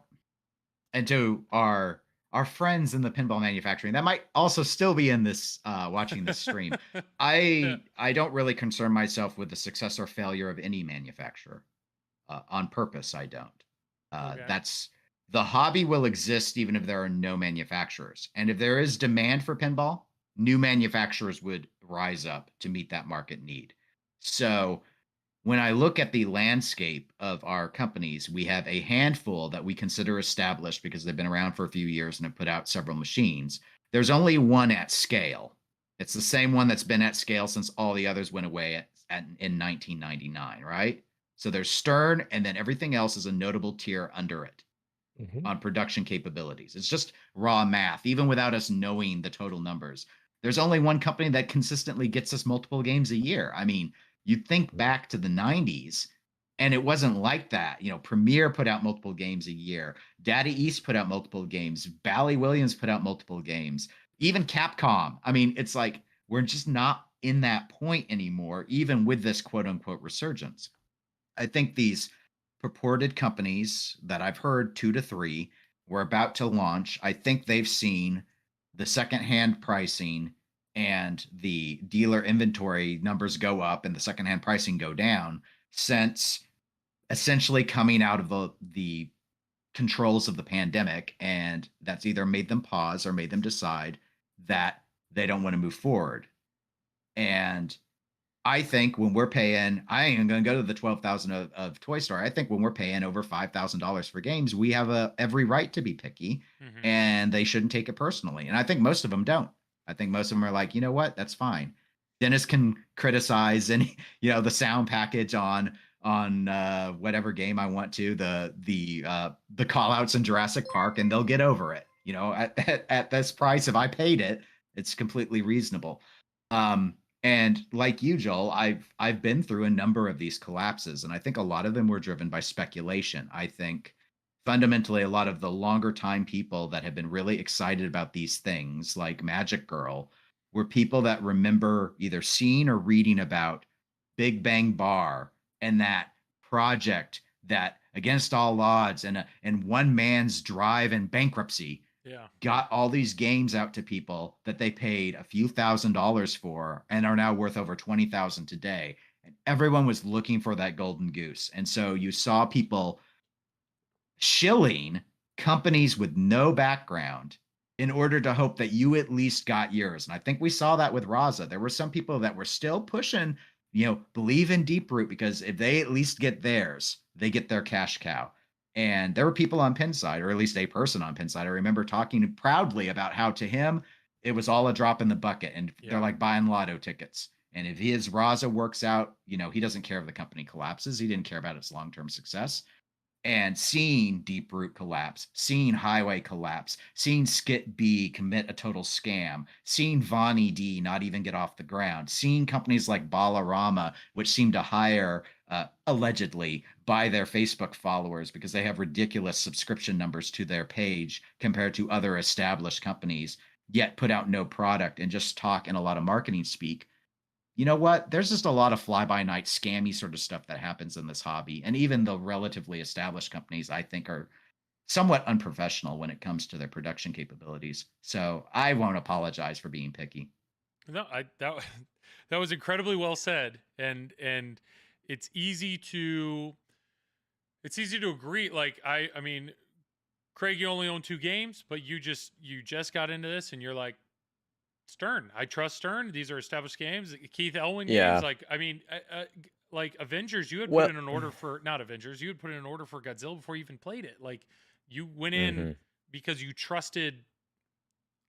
and to our friends in the pinball manufacturing that might also still be in this watching this stream. Yeah. I don't really concern myself with the success or failure of any manufacturer. On purpose, I don't. Okay. That's the hobby will exist even if there are no manufacturers. And if there is demand for pinball, new manufacturers would rise up to meet that market need. So when I look at the landscape of our companies, we have a handful that we consider established because they've been around for a few years and have put out several machines. There's only one at scale. It's the same one that's been at scale since all the others went away in 1999, right? So there's Stern, and then everything else is a notable tier under it on production capabilities. It's just raw math, even without us knowing the total numbers. There's only one company that consistently gets us multiple games a year. I mean, you think back to the 90s, and it wasn't like that. You know, Premiere put out multiple games a year. Daddy East put out multiple games. Bally Williams put out multiple games. Even Capcom. I mean, it's like we're just not in that point anymore, even with this quote unquote resurgence. I think these purported companies that I've heard 2 to 3 were about to launch. I think they've seen the secondhand pricing and the dealer inventory numbers go up and the secondhand pricing go down since essentially coming out of the controls of the pandemic. And that's either made them pause or made them decide that they don't want to move forward. And I think when we're paying, I ain't going to go to the 12,000 of Toy Story. I think when we're paying over $5,000 for games, we have every right to be picky, and they shouldn't take it personally. And I think most of them don't. I think most of them are like, you know what, that's fine. Dennis can criticize any, the sound package on whatever game I want to, the call outs in Jurassic Park, and they'll get over it. At this price, if I paid it, it's completely reasonable. And like you, Joel, I've been through a number of these collapses, and I think a lot of them were driven by speculation. I think fundamentally a lot of the longer time people that have been really excited about these things, like Magic Girl, were people that remember either seeing or reading about Big Bang Bar and that project that, against all odds and one man's drive and bankruptcy, got all these games out to people that they paid a few $1,000s for and are now worth over 20,000 today. And everyone was looking for that golden goose. And so you saw people shilling companies with no background in order to hope that you at least got yours. And I think we saw that with Raza. There were some people that were still pushing, believe in Deep Root, because if they at least get theirs, they get their cash cow. And there were people on Pinside, or at least a person on Pinside, I remember talking proudly about how to him, it was all a drop in the bucket. And they're like buying lotto tickets. And if his Raza works out, he doesn't care if the company collapses. He didn't care about its long-term success. And seeing Deep Root collapse, seeing Highway collapse, seeing Skit B commit a total scam, seeing Vonnie D not even get off the ground, seeing companies like Ballarama, which seem to hire allegedly by their Facebook followers because they have ridiculous subscription numbers to their page compared to other established companies, yet put out no product and just talk in a lot of marketing speak. You know what? There's just a lot of fly-by-night scammy sort of stuff that happens in this hobby. And even the relatively established companies, I think, are somewhat unprofessional when it comes to their production capabilities. So I won't apologize for being picky. No, that was incredibly well said. And it's easy to agree. Like, I mean, Craig, you only own 2 games, but you just got into this and you're like, Stern. I trust Stern. These are established games. Keith Elwin games. Like, I mean, like Avengers, you had put in an order for, not Avengers, you had put in an order for Godzilla before you even played it. Like, you went in because you trusted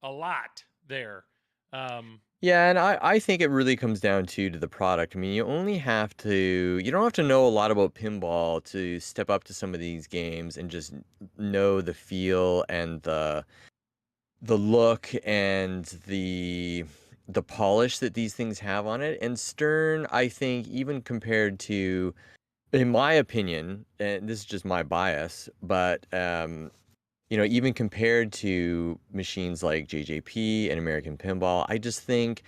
a lot there. Yeah, and I think it really comes down to the product. I mean, you don't have to know a lot about pinball to step up to some of these games and just know the feel and the look and the polish that these things have on it. And Stern, I think, even compared to, in my opinion, and this is just my bias, but even compared to machines like JJP and American Pinball, I just think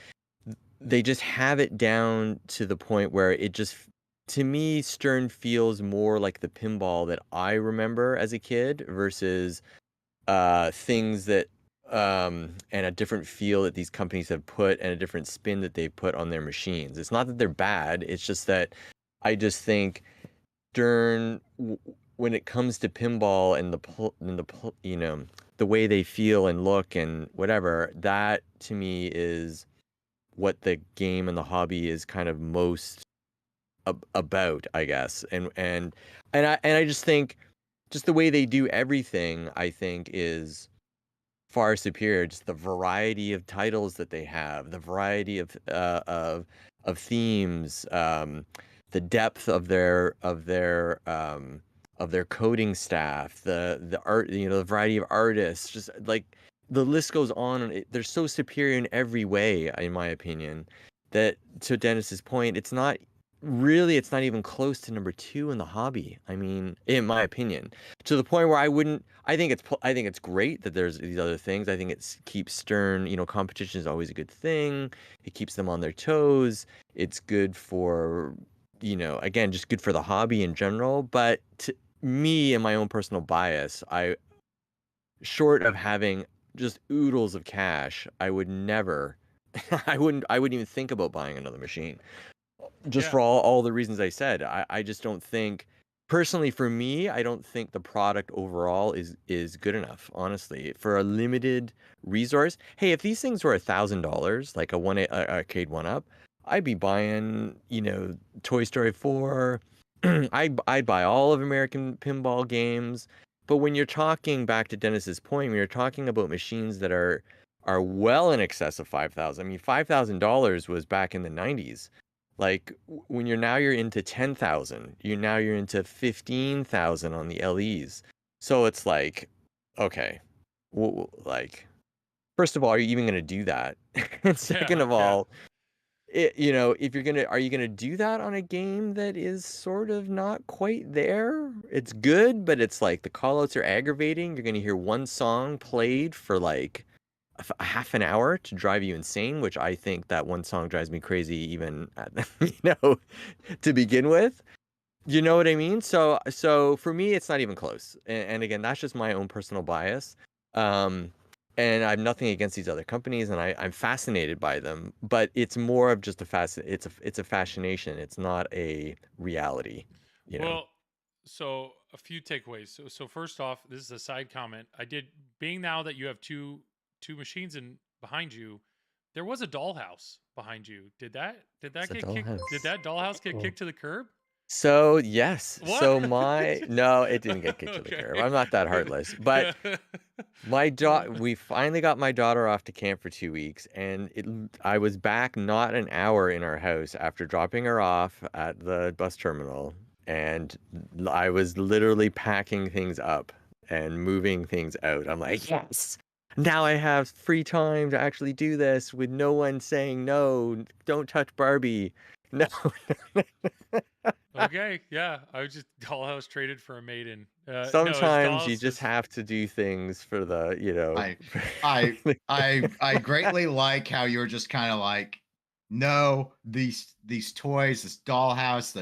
they just have it down to the point where it just, to me, Stern feels more like the pinball that I remember as a kid versus things that and a different feel that these companies have put and a different spin that they put on their machines. It's not that they're bad. It's just that I just think Stern when it comes to pinball and the way they feel and look and whatever. That to me is what the game and the hobby is kind of most about, I guess. And I just think just the way they do everything, I think, is far superior. Just the variety of titles that they have, the variety of themes, the depth of their coding staff, the art, the variety of artists, just like the list goes on. And they're so superior in every way, in my opinion, that to Dennis's point, it's not even close to number 2 in the hobby. I mean, in my opinion, to the point where I think it's great that there's these other things. I think it keeps Stern, competition is always a good thing. It keeps them on their toes. It's good for, again, just good for the hobby in general. But to me and my own personal bias, short of having just oodles of cash, I would never, I wouldn't even think about buying another machine. Just for all the reasons I said. I just don't think, personally for me, I don't think the product overall is good enough, honestly, for a limited resource. Hey, if these things were $1,000, like a arcade 1-up, I'd be buying, Toy Story 4. I'd buy all of American Pinball games. But when you're talking, back to Dennis's point, when you're talking about machines that are well in excess of $5,000. I mean, $5,000 was back in the 90s. Like when you're into 10,000, you're into 15,000 on the LEs. So it's like, okay, like, first of all, are you even going to do that? And second of all, if are you going to do that on a game that is sort of not quite there? It's good, but it's like the callouts are aggravating. You're going to hear one song played for like a half an hour to drive you insane, which I think that one song drives me crazy even to begin with. You know what I mean? So for me, it's not even close. And again, that's just my own personal bias. And I have nothing against these other companies, and I'm fascinated by them, but it's more of just it's a fascination. It's not a reality, Well, so a few takeaways. So first off, this is a side comment. Being now that you have two machines behind you, there was a dollhouse behind you. Did that get kicked? Did that dollhouse get kicked to the curb? So yes. What? So no, it didn't get kicked to the curb. I'm not that heartless. But we finally got my daughter off to camp for 2 weeks, and I was back not an hour in our house after dropping her off at the bus terminal, and I was literally packing things up and moving things out. I'm like, yes. Now I have free time to actually do this with no one saying, no, don't touch Barbie. No. Okay, yeah. I was just dollhouse traded for a maiden. Sometimes you just have to do things for the, I greatly like how you're just kind of like, no, these toys, this dollhouse,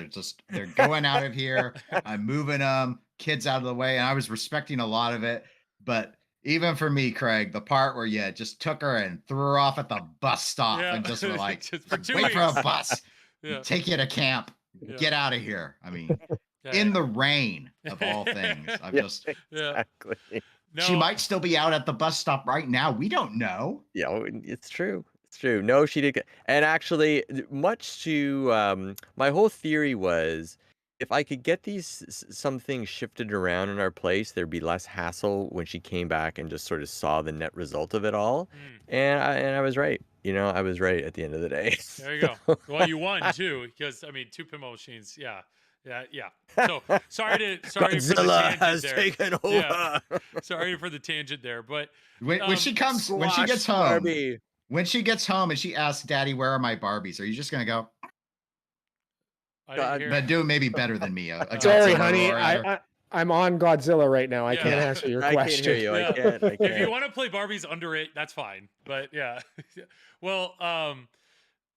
they're going out of here. I'm moving them, kids out of the way, and I was respecting a lot of it, but even for me, Craig, the part where you just took her and threw her off at the bus stop and just were like, just for 2 wait weeks. for a bus, take you to camp, get out of here. I mean, in the rain of all things. I'm just exactly. No. She might still be out at the bus stop right now. We don't know. Yeah, it's true. It's true. No, she did. And actually, much to my whole theory was, if I could get some things shifted around in our place, there'd be less hassle when she came back and just sort of saw the net result of it all. And I was right. I was right at the end of the day. There you go. Well, you won too, because I mean, 2 pinball machines. Yeah. So sorry for the tangent has there. taken over. Yeah. Sorry for the tangent there, but when she gets home, when she gets home and she asks Daddy, "Where are my Barbies?" Are you just gonna go? But do maybe better than me. Sorry, honey. I'm on Godzilla right now. I can't answer your question. I can't hear you. I can't. If you want to play Barbies under it, that's fine. But yeah. Well,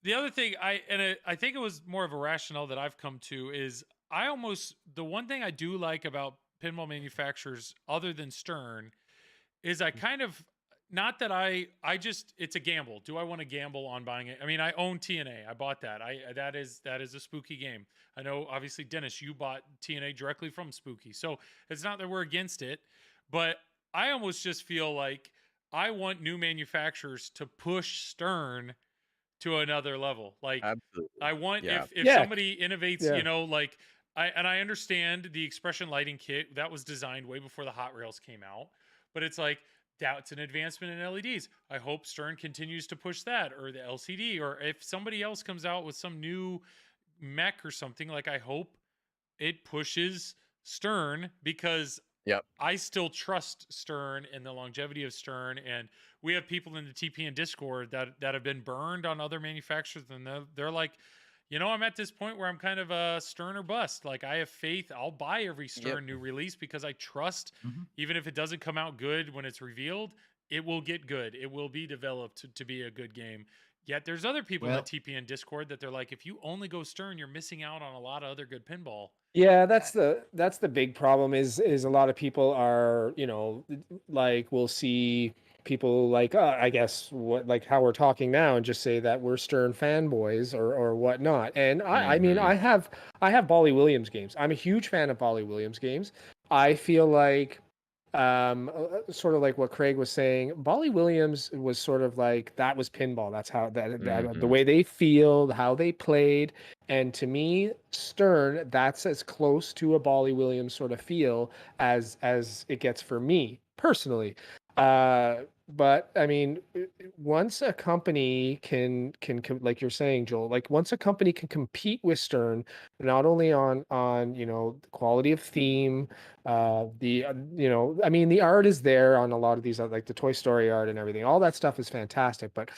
the other thing I think it was more of a rationale that I've come to is the one thing I do like about pinball manufacturers other than Stern is I kind of not that I just, it's a gamble. Do I want to gamble on buying it? I mean, I own TNA. I bought that. That is a spooky game. I know, obviously, Dennis, you bought TNA directly from Spooky, so it's not that we're against it, but I almost just feel like I want new manufacturers to push Stern to another level. Like, Absolutely. I want, Yeah. if Yeah. somebody innovates, Yeah. you know, like I understand the expression lighting kit that was designed way before the Hot Rails came out, but it's like, that's an advancement in LEDs. I hope Stern continues to push that, or the LCD, or if somebody else comes out with some new mech or something, like, I hope it pushes Stern, because Yep. I still trust Stern and the longevity of Stern. And we have people in the TPN Discord that have been burned on other manufacturers, and they're like, you know, I'm at this point where I'm kind of a Stern or bust. Like, I have faith. I'll buy every Stern new release because I trust, even if it doesn't come out good when it's revealed, it will get good. It will be developed to be a good game. Yet there's other people in Well, the TPN Discord that they're like, if you only go Stern, you're missing out on a lot of other good pinball. Yeah, that's the big problem is a lot of people are, you know, like we'll see people like I guess what like how we're talking now and just say that we're Stern fanboys or whatnot. And I mean Mhm. I have Bolly Williams games. I'm a huge fan of Bolly Williams games. I feel like sort of like what Craig was saying, Bolly Williams was sort of like that was pinball. That's how that the Mhm. way they feel, how they played. And to me, Stern, that's as close to a Bolly Williams sort of feel as it gets for me personally. But I mean, once a company like you're saying, Joel, like once a company can compete with Stern, not only on you know the quality of theme, you know, I mean the art is there on a lot of these like the Toy Story art and everything. All that stuff is fantastic, but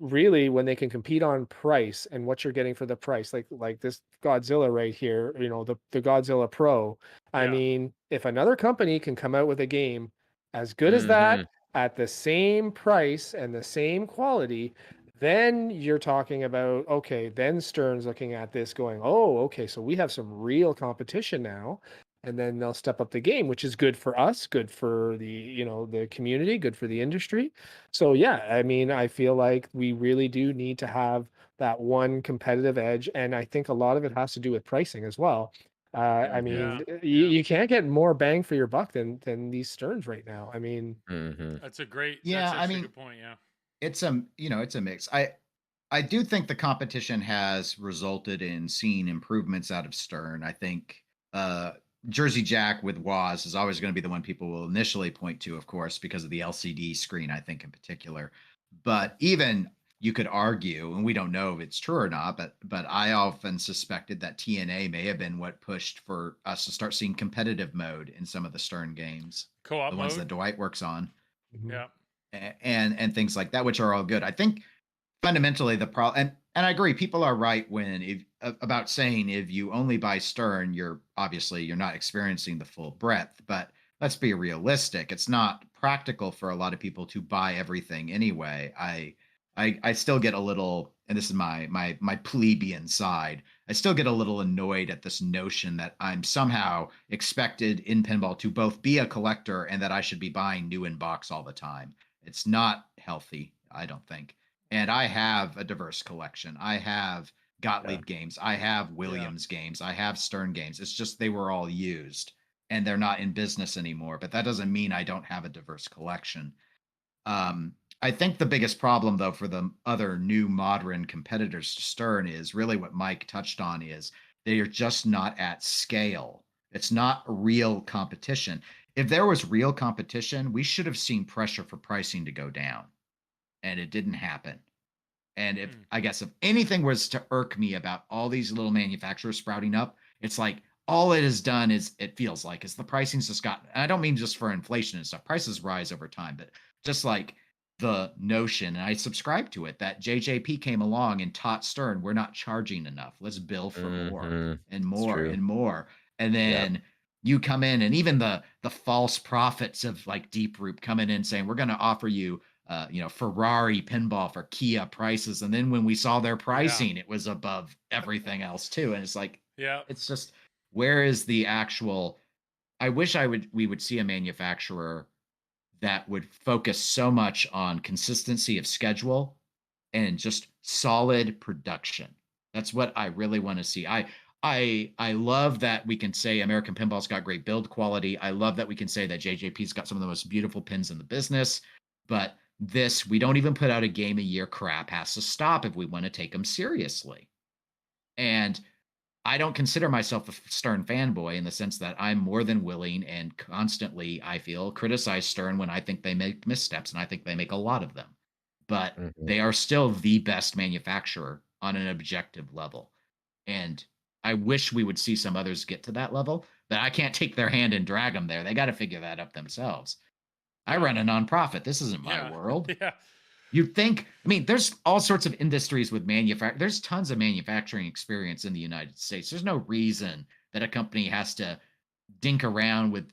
really when they can compete on price and what you're getting for the price, like this Godzilla right here, you know, the Godzilla Pro. I Yeah. mean, if another company can come out with a game as good as that Mhm. at the same price and the same quality, then you're talking about, okay, then Stern's looking at this going, oh, okay, so we have some real competition now. And then they'll step up the game, which is good for us, good for the, you know, the community, good for the industry. So yeah, I mean, I feel like we really do need to have that one competitive edge, and I think a lot of it has to do with pricing as well. I Mhm. mean, Yeah. you can't get more bang for your buck than these Sterns right now. I mean, Mhm. That's that's yeah, I actually a mean, good point. Yeah. it's you know, it's a mix. I do think the competition has resulted in seeing improvements out of Stern. I think uh, Jersey Jack with Waz is always going to be the one people will initially point to, of course, because of the LCD screen, I think in particular. But even you could argue, and we don't know if it's true or not, but I often suspected that TNA may have been what pushed for us to start seeing competitive mode in some of the Stern games, Co-op the ones mode. that Dwight works on, mhm. Yeah. and things like that, which are all good. I think fundamentally the problem, and I agree, people are right when if about saying if you only buy Stern, you're obviously you're not experiencing the full breadth. But let's be realistic, it's not practical for a lot of people to buy everything anyway. I still get a little, and this is my plebeian side, I still get a little annoyed at this notion that I'm somehow expected in pinball to both be a collector and that I should be buying new in box all the time. It's not healthy, I don't think. And I have a diverse collection. I have Yeah. Gottlieb games. I have Yeah. Williams games. I have Stern games. It's just they were all used and they're not in business anymore. But that doesn't mean I don't have a diverse collection. I think the biggest problem, though, for the other new modern competitors to Stern is really what Mike touched on is they are just not at scale. It's not real competition. If there was real competition, we should have seen pressure for pricing to go down, and it didn't happen. And if Hmm. I guess if anything was to irk me about all these little manufacturers sprouting up, it's like all it has done is it feels like is the pricing's just gotten. I don't mean just for inflation and stuff. Prices rise over time, but just like the notion, and I subscribe to it, that JJP came along and taught Stern, we're not charging enough. Let's bill for more Mhm. and It's more true. and more. And Yep. then you come in, and even the false prophets of like Deep Root coming in saying we're going to offer you you know, Ferrari pinball for Kia prices. And then when we saw their Yeah. pricing, it was above everything else too. And it's like, Yeah. it's just, where is the actual, I wish we would see a manufacturer that would focus so much on consistency of schedule and just solid production. That's what I really want to see. I love that we can say American Pinball's got great build quality. I love that we can say that JJP's got some of the most beautiful pins in the business. But this, we don't even put out a game a year crap has to stop if we want to take them seriously. And I don't consider myself a Stern fanboy in the sense that I'm more than willing and constantly, I feel, criticize Stern when I think they make missteps, and I think they make a lot of them. But they are still the best manufacturer on an objective level. And I wish we would see some others get to that level, but I can't take their hand and drag them there. They got to figure that up themselves. I run a nonprofit. This isn't my world. Yeah. You'd think, I mean, there's all sorts of industries with there's tons of manufacturing experience in the United States. There's no reason that a company has to dink around with,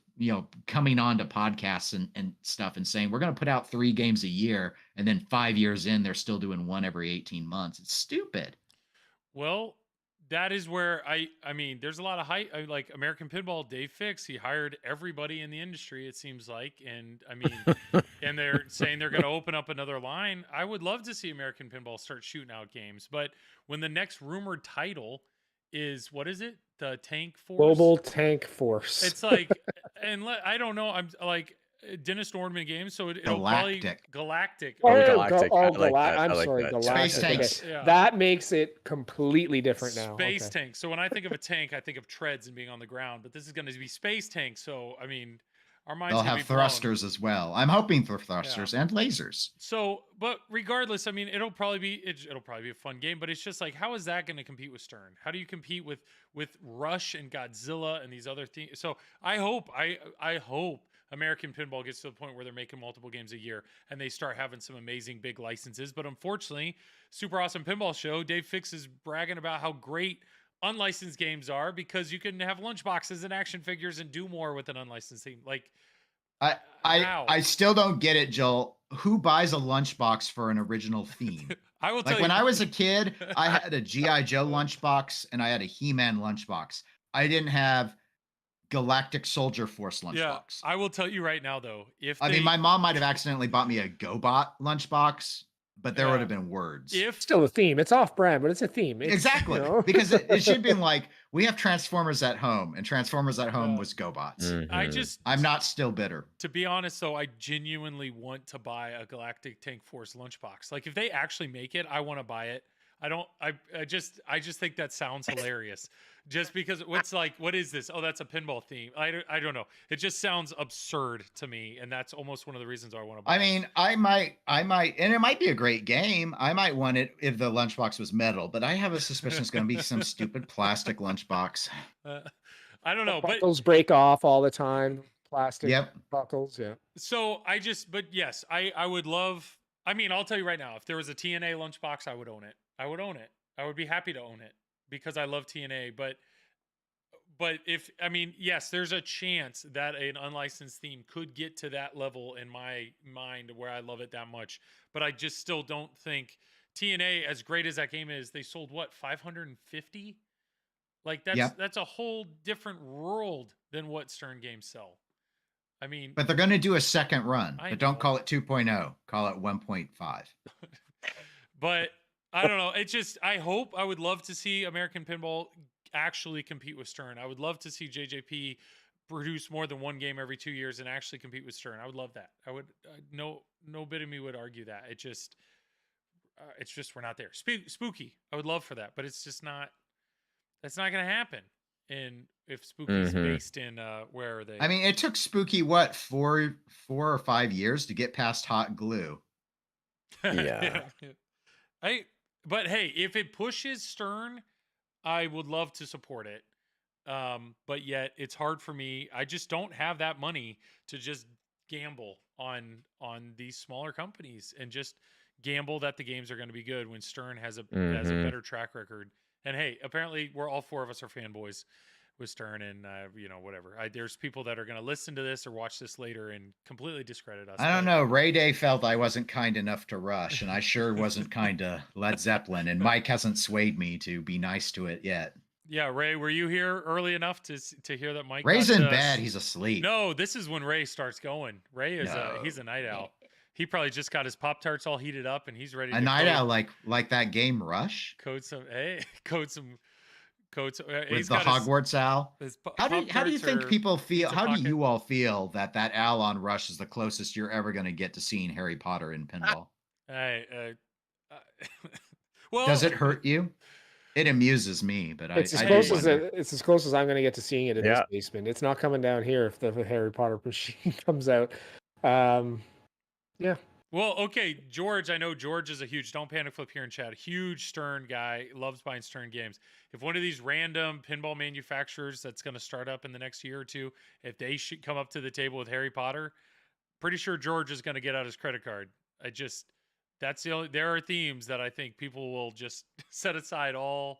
coming on to podcasts and stuff and saying, we're going to put out 3 games a year. And then 5 years in, they're still doing one every 18 months. It's stupid. Well, that is where I mean, there's a lot of hype. Like American Pinball, Dave Fix, he hired everybody in the industry, it seems like. And I mean, and they're saying they're going to open up another line. I would love to see American Pinball start shooting out games. But when the next rumored title is, what is it? The Tank Force? Global Tank Force. It's like, I don't know. I'm like, Dennis Norman games, so it'll probably Galactic. Oh, Galactic. I like that. I'm I like sorry, that. Galactic. Space tanks. Yeah. That makes it completely different now. Space tank. So when I think of a tank, I think of treads and being on the ground, but this is going to be space tank. So I mean, our minds they'll have thrusters as well. I'm hoping for thrusters and lasers. So, but regardless, I mean, it'll probably be a fun game. But it's just like, how is that going to compete with Stern? How do you compete with Rush and Godzilla and these other things? So I hope American Pinball gets to the point where they're making multiple games a year and they start having some amazing big licenses. But unfortunately, Super Awesome Pinball Show, Dave Fix is bragging about how great unlicensed games are because you can have lunchboxes and action figures and do more with an unlicensed theme. Like, I still don't get it, Joel. Who buys a lunchbox for an original theme? I will tell you. When I was a kid, I had a G.I. Joe lunchbox and I had a He-Man lunchbox. I didn't have Galactic Soldier Force lunchbox. Yeah, I will tell you right now, though. I mean, my mom might have accidentally bought me a GoBot lunchbox, but there would have been words. Still a theme. It's off-brand, but it's a theme. Exactly, because it should have been like, we have Transformers at home, and Transformers at home was GoBots. I'm not still bitter. To be honest, though, I genuinely want to buy a Galactic Tank Force lunchbox. Like, if they actually make it, I want to buy it. I just think that sounds hilarious. Just because what is this? Oh, that's a pinball theme. I don't know. It just sounds absurd to me, and that's almost one of the reasons I want to buy I mean, I might, and it might be a great game. I might want it if the lunchbox was metal, but I have a suspicion it's going to be some stupid plastic lunchbox. I don't know. Buckles break off all the time. Plastic buckles, yeah. So but yes, I would love, I mean, I'll tell you right now, if there was a TNA lunchbox, I would own it. I would be happy to own it because I love TNA. But yes, there's a chance that an unlicensed theme could get to that level in my mind where I love it that much. But I just still don't think TNA, as great as that game is, they sold 550? Like that's a whole different world than what Stern games sell. I mean, but they're going to do a second run, but don't call it 2.0, call it 1.5. But I don't know. It's just, I would love to see American Pinball actually compete with Stern. I would love to see JJP produce more than one game every 2 years and actually compete with Stern. I would love that. I would, no bit of me would argue that. It's just we're not there. Spooky. I would love for that, but it's just not, that's not going to happen. And if Spooky's based in, where are they? I mean, it took Spooky, 4 or 5 years to get past Hot Glue. Yeah. But hey, if it pushes Stern, I would love to support it. But yet it's hard for me. I just don't have that money to just gamble on these smaller companies and just gamble that the games are going to be good when Stern has a better track record. And hey, apparently we're all 4 of us are fanboys with Stern, and whatever. There's people that are going to listen to this or watch this later and completely discredit us. I don't know. Ray Day felt I wasn't kind enough to Rush, and I sure wasn't kind to Led Zeppelin, and Mike hasn't swayed me to be nice to it yet. Yeah, Ray, were you here early enough to hear that Mike Ray's got, in bed. He's asleep. No, this is when Ray starts going. Ray is he's a night owl. He probably just got his Pop-Tarts all heated up and he's ready A to night owl like that game Rush code some codes. with He's the got Hogwarts owl. his How do you Pop-Tarts think are people feel? pizza How do pocket. you all feel that owl on Rush is the closest you're ever going to get to seeing Harry Potter in pinball? Well, Does it hurt you? It amuses me, but It's as I close do as wonder. it's as close as I'm going to get to seeing it in this Yeah. basement. It's not coming down here if the Harry Potter machine comes out. Yeah. Well, okay, George. I know George is a huge Don't Panic Flip here in chat. Huge Stern guy, loves buying Stern games. If one of these random pinball manufacturers that's going to start up in the next year or two, if they should come up to the table with Harry Potter, pretty sure George is going to get out his credit card. That's the only. There are themes that I think people will just set aside all.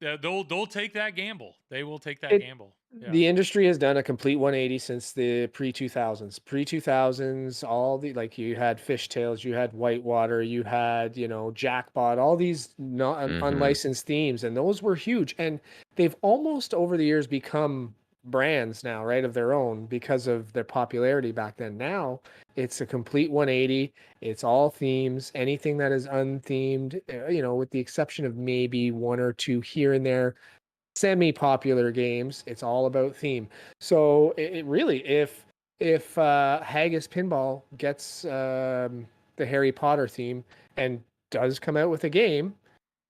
They'll take that gamble. They will take that gamble. Yeah. The industry has done a complete 180 since the pre-2000s. Pre-2000s, all the like you had Fishtails, you had Whitewater, you had Jackpot, all these not unlicensed themes, and those were huge. And they've almost over the years become brands now, right, of their own because of their popularity back then. Now it's a complete 180. It's all themes. Anything that is unthemed, with the exception of maybe one or two here and there semi-popular games, it's all about theme. So it really, if Haggis Pinball gets the Harry Potter theme and does come out with a game,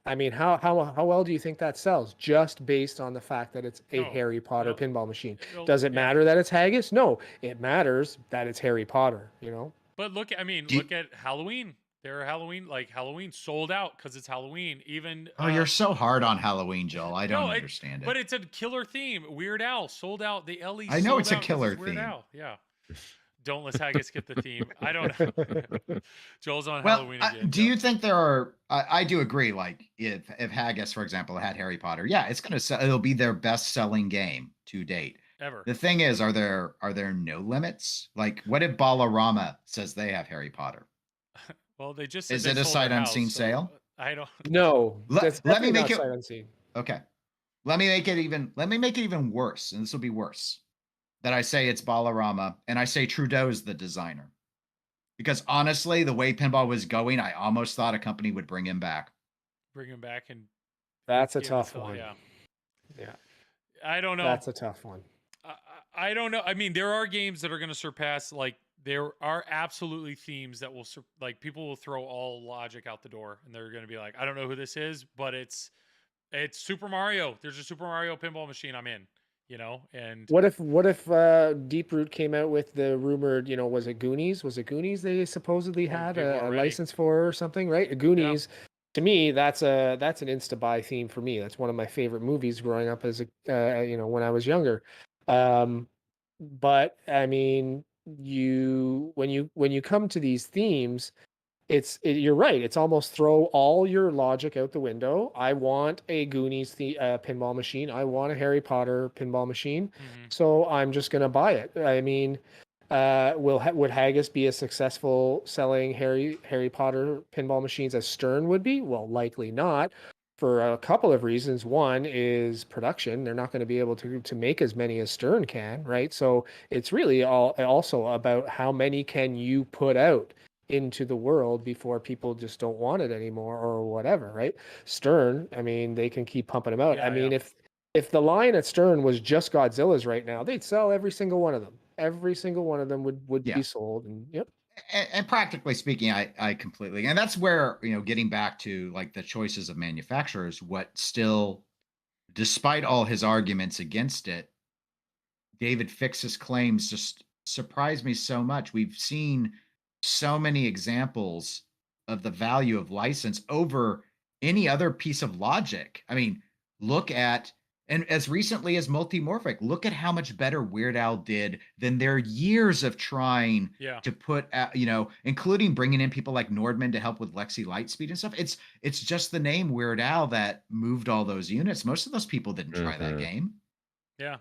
I mean, how well do you think that sells? Just based on the fact that it's a Harry Potter pinball machine. Does it matter that it's Haggis? No, it matters that it's Harry Potter. But look at Halloween. Their Halloween sold out because it's Halloween. Even you're so hard on Halloween, Joel. I don't understand it. But it's a killer theme. Weird Al sold out. The Ellie. I know it's a sold out 'cause killer it's Weird theme. Al. Yeah. Don't let Haggis get the theme. I don't know. Joel's on Halloween again. Do you think there are? I do agree. Like if Haggis, for example, had Harry Potter, yeah, it's gonna sell. It'll be their best-selling game to date ever. The thing is, are there no limits? Like, what if Ballarama says they have Harry Potter? Well, they just is it a sight unseen sale? I don't. No. Let me make it sight unseen. Okay. Let me make it even worse, and this will be worse. That I say it's Ballarama, and I say Trudeau's the designer. Because honestly, the way pinball was going, I almost thought a company would bring him back. And that's a tough one. Yeah. I don't know. That's a tough one. I don't know. I mean, there are games that are going to surpass. Like, there are absolutely themes that will people will throw all logic out the door, and they're going to be like, I don't know who this is, but it's Super Mario. There's a Super Mario pinball machine. I'm in. And what if Deep Root came out with the rumored, was it Goonies? Was it Goonies they supposedly had a license for or something, right? Goonies, to me, that's an insta-buy theme for me. That's one of my favorite movies growing up as when I was younger. But I mean, when you come to these themes, you're right. It's almost throw all your logic out the window. I want a Goonies pinball machine. I want a Harry Potter pinball machine. Mm-hmm. So I'm just going to buy it. I mean, would Haggis be as successful selling Harry Potter pinball machines as Stern would be? Well, likely not, for a couple of reasons. One is production. They're not going to be able to make as many as Stern can, right? So it's really also about how many can you put out into the world before people just don't want it anymore or whatever, right? Stern, I mean, they can keep pumping them out. If the line at Stern was just Godzilla's right now, they'd sell every single one of them. Every single one of them would be sold. And yep. And practically speaking, I completely, and that's where, getting back to like the choices of manufacturers, what still, despite all his arguments against it, David Fix's claims just surprised me so much. We've seen so many examples of the value of license over any other piece of logic. I mean, look at, and as recently as Multimorphic, look at how much better Weird Al did than their years of trying to put, including bringing in people like Nordman to help with Lexi Lightspeed and stuff. It's just the name Weird Al that moved all those units. Most of those people didn't try that game. Yeah.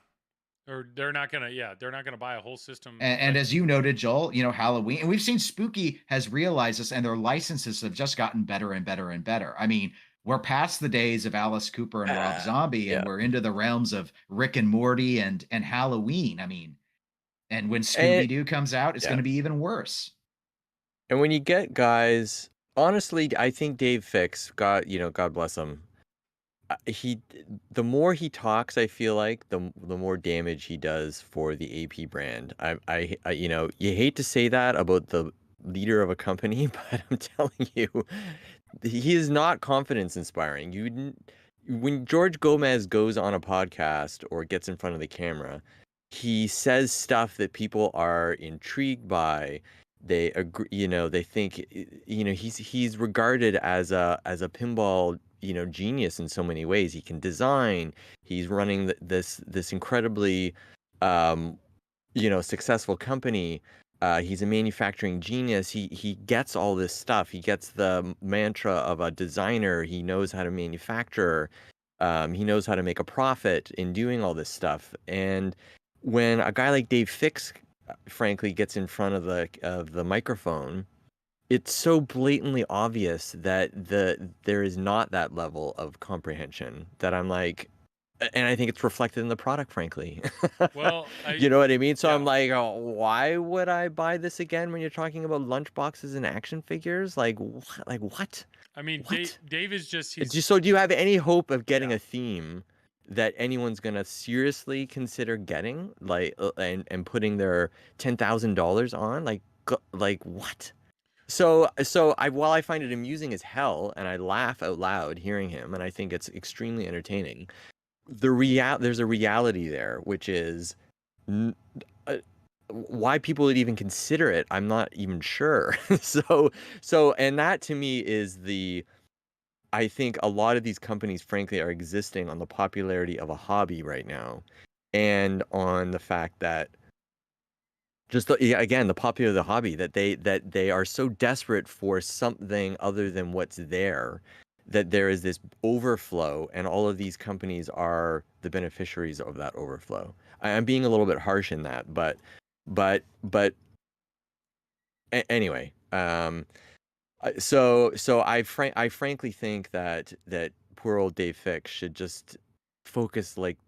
Or they're not gonna buy a whole system. And as you noted, Joel, Halloween, and we've seen Spooky has realized this, and their licenses have just gotten better and better and better. I mean, we're past the days of Alice Cooper and Rob Zombie, and Yeah. we're into the realms of Rick and Morty and Halloween. I mean, and when And Scooby-Doo comes out, it's yeah. going to be even worse. And when you get guys, honestly, I think Dave Fix, God, God bless him. He, the more he talks, I feel like the more damage he does for the AP brand. You hate to say that about the leader of a company, but I'm telling you, he is not confidence inspiring. When George Gomez goes on a podcast or gets in front of the camera, he says stuff that people are intrigued by. They agree, they think, he's regarded as a pinball, genius in so many ways. He can design. He's running this incredibly, successful company. He's a manufacturing genius. He gets all this stuff. He gets the mantra of a designer. He knows how to manufacture. He knows how to make a profit in doing all this stuff. And when a guy like Dave Fix, frankly, gets in front of the microphone, it's so blatantly obvious that there is not that level of comprehension that I'm like, and I think it's reflected in the product, frankly. Well, You know what I mean? So I'm yeah. like, oh, why would I buy this again when you're talking about lunchboxes and action figures? Like, what? I mean, What? Dave is he's So do you have any hope of getting Yeah. a theme that anyone's gonna seriously consider getting, like, and putting their $10,000 on? Like what? So while I find it amusing as hell, and I laugh out loud hearing him, and I think it's extremely entertaining, there's a reality there, which is why people would even consider it. I'm not even sure. And that to me is I think a lot of these companies, frankly, are existing on the popularity of a hobby right now, and on the fact that again, the popularity of the hobby, that they are so desperate for something other than what's there, that there is this overflow, and all of these companies are the beneficiaries of that overflow. I'm being a little bit harsh in that, but anyway, so I frankly think that poor old Dave Fix should just focus, like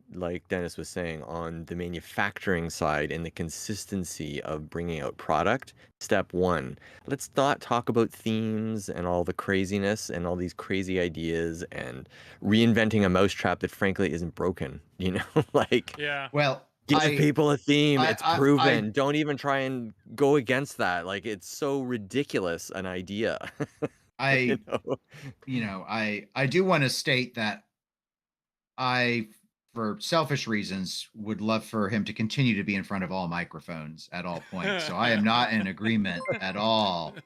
Dennis was saying, on the manufacturing side and the consistency of bringing out product. Step one. Let's not talk about themes and all the craziness and all these crazy ideas and reinventing a mousetrap that frankly isn't broken. Like, Yeah. Well, give people a theme. It's proven. I Don't even try and go against that. Like, it's so ridiculous an idea. I You know? I do want to state that I, for selfish reasons, would love for him to continue to be in front of all microphones at all points. So I am not in agreement at all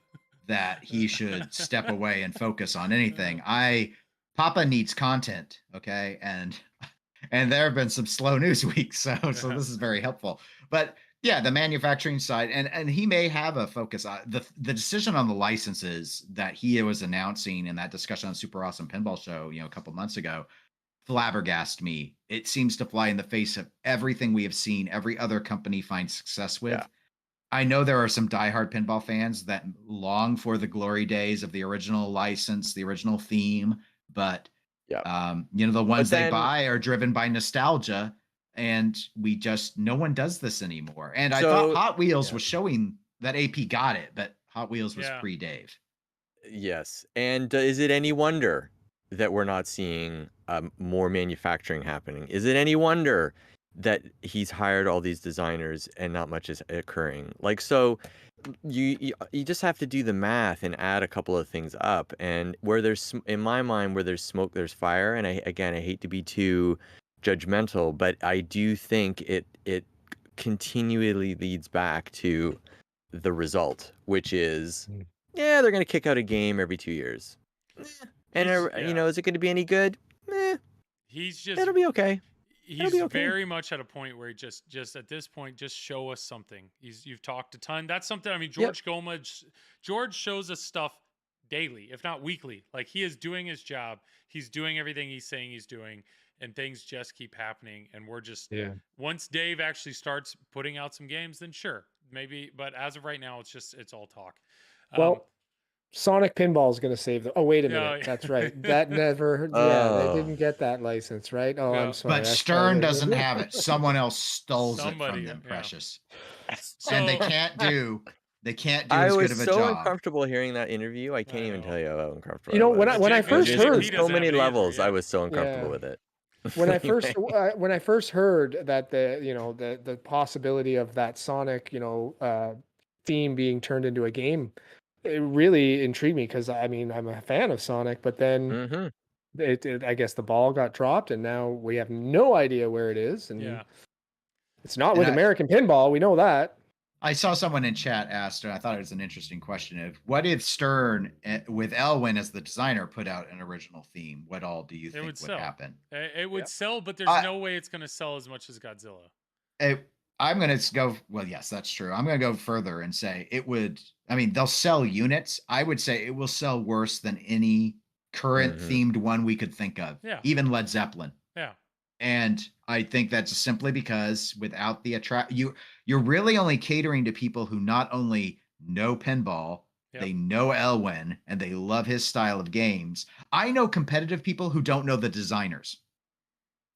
that he should step away and focus on anything. Papa needs content, okay? And there have been some slow news weeks, so this is very helpful. But yeah, the manufacturing side, and he may have a focus on the decision on the licenses that he was announcing in that discussion on Super Awesome Pinball Show, a couple months ago, flabbergasted me. It seems to fly in the face of everything we have seen every other company find success with. Yeah. I know there are some diehard pinball fans that long for the glory days of the original license, the original theme, but Yeah. the ones they then- buy are driven by nostalgia, and no one does this anymore. And I So- thought Hot Wheels yeah. was showing that AP got it, but Hot Wheels was Yeah. pre-Dave. Yes. And is it any wonder that we're not seeing more manufacturing happening? Is it any wonder that he's hired all these designers and not much is occurring? Like, so you just have to do the math and add a couple of things up. And in my mind, where there's smoke, there's fire. And I hate to be too judgmental, but I do think it continually leads back to the result, which is, they're going to kick out a game every 2 years. And, is it going to be any good? He's just It'll be okay. He's be okay. very much at a point where he just at this point, just show us something. You've talked a ton. That's something. I mean, George Gomez, George shows us stuff daily, if not weekly. Like, he is doing his job. He's doing everything he's saying he's doing, and things just keep happening. And we're just, once Dave actually starts putting out some games, then sure, maybe. But as of right now, it's all talk. Well, Sonic Pinball is going to save them. Oh, wait a No. minute. That's right. That never. Yeah, they didn't get that license, right? Oh, Yeah. I'm sorry. But I Stern thought doesn't have it. Someone else stole it Somebody, from them, yeah. Precious. So And they can't do I as good was of a so job. uncomfortable hearing that interview. I can't I even know. tell you how uncomfortable You know, I when was. I JP first Just heard, on doesn't so have many it either, levels, I yeah. was so uncomfortable Yeah. with it. when I Anyway. when I first heard that the possibility of that Sonic theme being turned into a game, it really intrigued me because I mean I'm a fan of Sonic, but then hmm I guess the ball got dropped and now we have no idea where it is, and Yeah. it's not And with I- American Pinball. We know that. I saw someone in chat asked, and I thought it was an interesting question: of what if Stern, with Elwin as the designer, put out an original theme? What all do you It think would would sell. happen? It would Yep. sell, but there's I- no way it's going to sell as much as Godzilla. I'm going to go. Well, yes, that's true. I'm going to go further and say it would. I mean, they'll sell units. I would say it will sell worse than any current Mhm. themed one we could think of. Yeah. Even Led Zeppelin. Yeah. And I think that's simply because without the you're really only catering to people who not only know pinball, Yep. they know Elwin, and they love his style of games. I know competitive people who don't know the designers.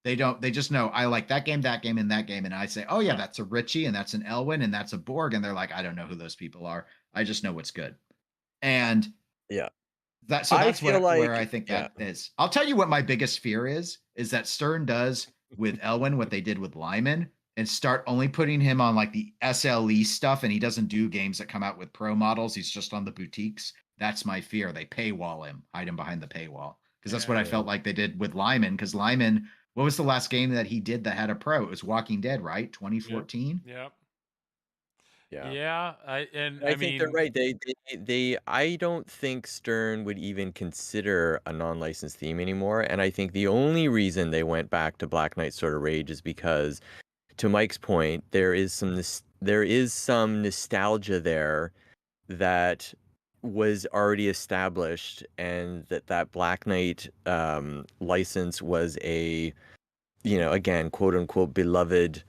They just know I like that game, and that game. And I say, oh yeah, Yeah. that's a Richie, and that's an Elwin, and that's a Borg. And they're like, I don't know who those people are. I just know what's good. And Yeah. that's I where feel like I think yeah. that is. I'll tell you what my biggest fear is that Stern does with Elwin what they did with Lyman, and start only putting him on like the SLE stuff, and he doesn't do games that come out with pro models. He's just on the boutiques. That's my fear. They paywall him, hide him behind the paywall, because that's what I Yeah. felt like they did with Lyman. Because Lyman, what was the last game that he did that had a pro? It was Walking Dead, right? 2014. Yep. Yeah. Yeah. I I think they're mean, right. They I don't think Stern would even consider a non-licensed theme anymore. And I think the only reason they went back to Black Knight Sort of Rage is because, to Mike's point, there is some nostalgia there that was already established, and that Black Knight license was a, again, quote unquote, beloved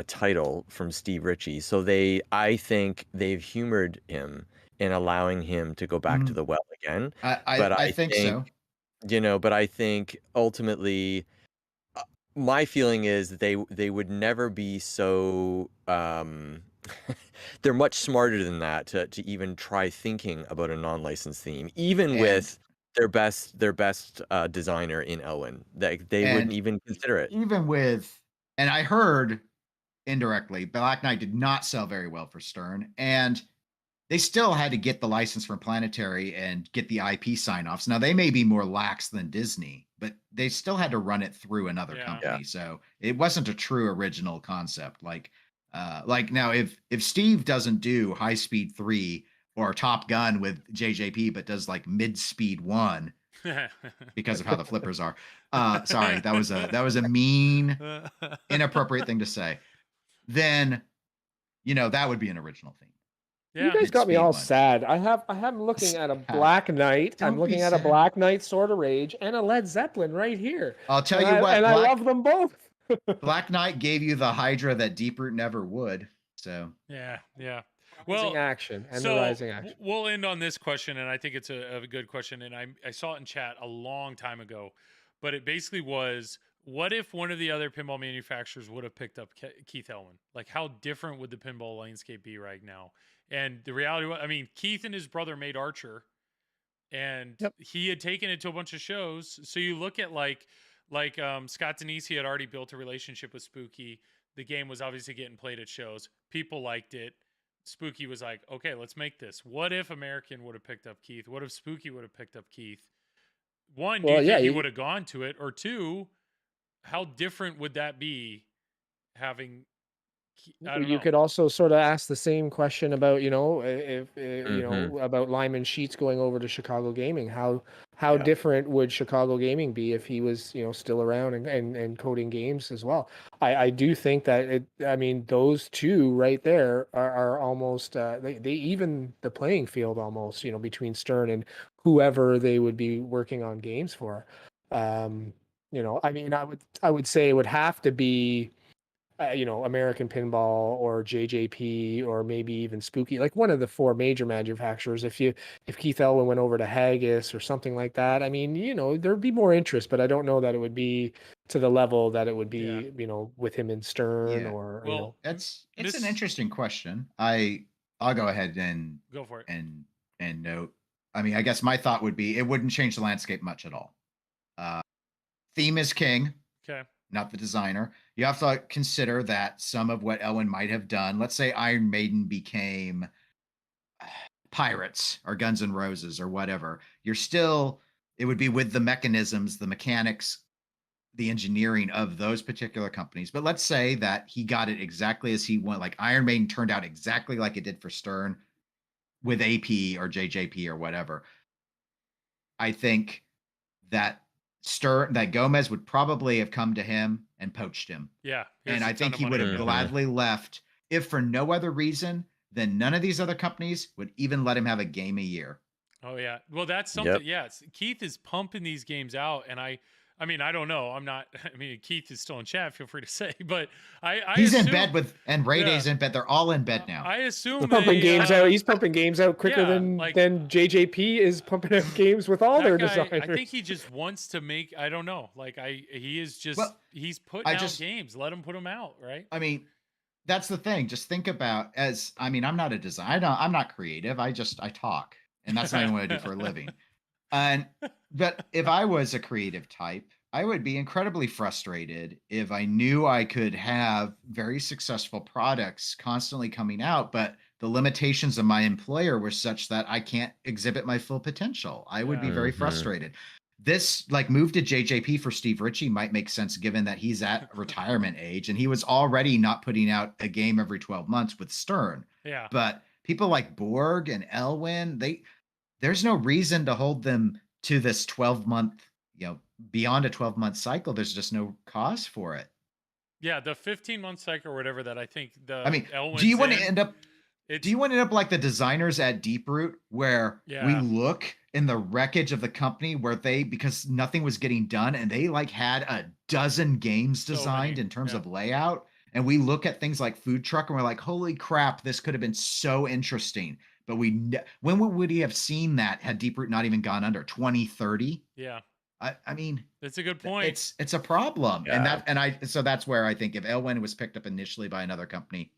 title from Steve Ritchie. So I think they've humored him in allowing him to go back to the well again. But I think so. But I think ultimately, my feeling is that they would never be so they're much smarter than that to even try thinking about a non-licensed theme, even And- with their best designer in Elwin. They And wouldn't even consider it. Even with, and I heard indirectly, Black Knight did not sell very well for Stern, and they still had to get the license from Planetary and get the IP sign-offs. Now they may be more lax than Disney, but they still had to run it through another Yeah. company. So it wasn't a true original concept. Like now, if Steve doesn't do High Speed 3 or Top Gun with JJP, but does like Mid Speed 1 because of how the flippers are. Sorry, that was a mean, inappropriate thing to say. Then, that would be an original theme. yeah. You guys got me Mid-speed all one. sad. I'm looking at a Sad. Black Knight. I'm Don't looking be at a sad. Black Knight Sword of Rage and a Led Zeppelin right here. I'll tell And you what, I love them both. Black Knight gave you the Hydra that Deeproot never would. So Yeah. Yeah. Rising Well, action and so the rising action. we'll end on this question, and I think it's a good question. And I saw it in chat a long time ago, but it basically was, what if one of the other pinball manufacturers would have picked up Keith Elwin? Like, how different would the pinball landscape be right now? And the reality was, I mean, Keith and his brother made Archer, and Yep. he had taken it to a bunch of shows. So you look at like Scott Denisi had already built a relationship with Spooky. The game was obviously getting played at shows. People liked it. Spooky was like, okay, let's make this. What if American would have picked up Keith? What if Spooky would have picked up Keith? One, do Well, you yeah, think he you- would have gone to it? Or two, how different would that be having, I don't You know. could also sort of ask the same question about, if Mhm. about Lyman Sheets going over to Chicago Gaming. How Yeah. different would Chicago Gaming be if he was, still around and coding games as well? I do think that those two right there are almost they even the playing field almost, between Stern and whoever they would be working on games for. I would say it would have to be American Pinball or JJP or maybe even Spooky, like one of the four major manufacturers. If Keith Elwin went over to Haggis or something like that, I mean, there'd be more interest, but I don't know that it would be to the level that it would be, with him in Stern Yeah. or, Well, It's this- an interesting question. I'll go ahead and go for it. and note. I mean, I guess my thought would be it wouldn't change the landscape much at all. Theme is king, Okay. not the designer. You have to consider that some of what Elwin might have done, let's say Iron Maiden became Pirates or Guns N' Roses or whatever, it would be with the mechanisms, the mechanics, the engineering of those particular companies. But let's say that he got it exactly as he wanted, like Iron Maiden turned out exactly like it did for Stern with AP or JJP or whatever. I think that Gomez would probably have come to him and poached him. Yeah. And I think he would have gladly left if for no other reason than none of these other companies would even let him have a game a year. Oh yeah. Well, that's something. Yeah. Keith is pumping these games out, and I mean, I don't know. Keith is still in chat. Feel free to say, but He's in bed and Ray Day's in bed. They're all in bed now. I assume he's pumping games out. He's pumping games out quicker than JJP is pumping out games with all their designers. I think he just wants to make. I don't know. He is just he's putting out games. Let him put them out, right? I mean, that's the thing. Just think about I'm not a designer. I'm not creative. I talk, and that's not even what I do for a living. But if I was a creative type, I would be incredibly frustrated if I knew I could have very successful products constantly coming out, but the limitations of my employer were such that I can't exhibit my full potential. I would be very frustrated. This move to JJP for Steve Ritchie might make sense given that he's at retirement age and he was already not putting out a game every 12 months with Stern. Yeah. But people like Borg and Elwin, there's no reason to hold them to this 12-month, beyond a 12-month cycle. There's just no cause for it. Yeah, the 15-month cycle or whatever that I think Elwin's do you want to end up like the designers at Deeproot where we look in the wreckage of the company where because nothing was getting done and they had a dozen games designed in terms of layout, and we look at things like Food Truck and we're like, holy crap, this could have been so interesting. But when would he have seen that had Deeproot not even gone under 2030? Yeah. I mean, that's a good point. It's a problem. Yeah. So that's where I think if Elwin was picked up initially by another company,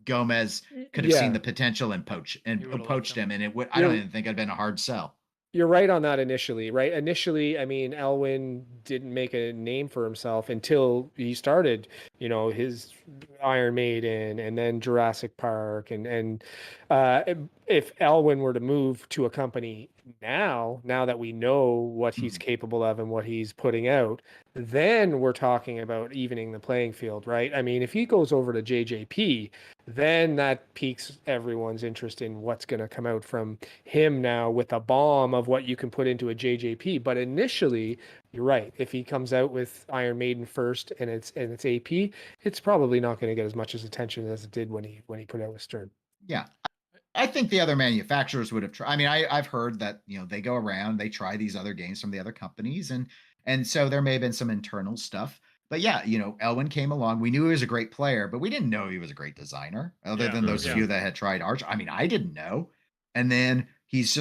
Gomez could have seen the potential and poached him. And I don't even think it'd been a hard sell. You're right on that initially, right? Initially, I mean, Elwin didn't make a name for himself until he started, his Iron Maiden and then Jurassic Park. And if Elwin were to move to a company now that we know what he's capable of and what he's putting out, then we're talking about evening the playing field, right? I mean, if he goes over to JJP, then that piques everyone's interest in what's going to come out from him now with a bomb of what you can put into a JJP. But initially, you're right. If he comes out with Iron Maiden first and it's AP, it's probably not going to get as much attention as it did when he put out with Stern. Yeah. I think the other manufacturers would have tried. I mean, I've heard that, they go around, they try these other games from the other companies. And so there may have been some internal stuff. But yeah, Elwin came along. We knew he was a great player, but we didn't know he was a great designer other than those few that had tried Arch. I mean, I didn't know. And then he's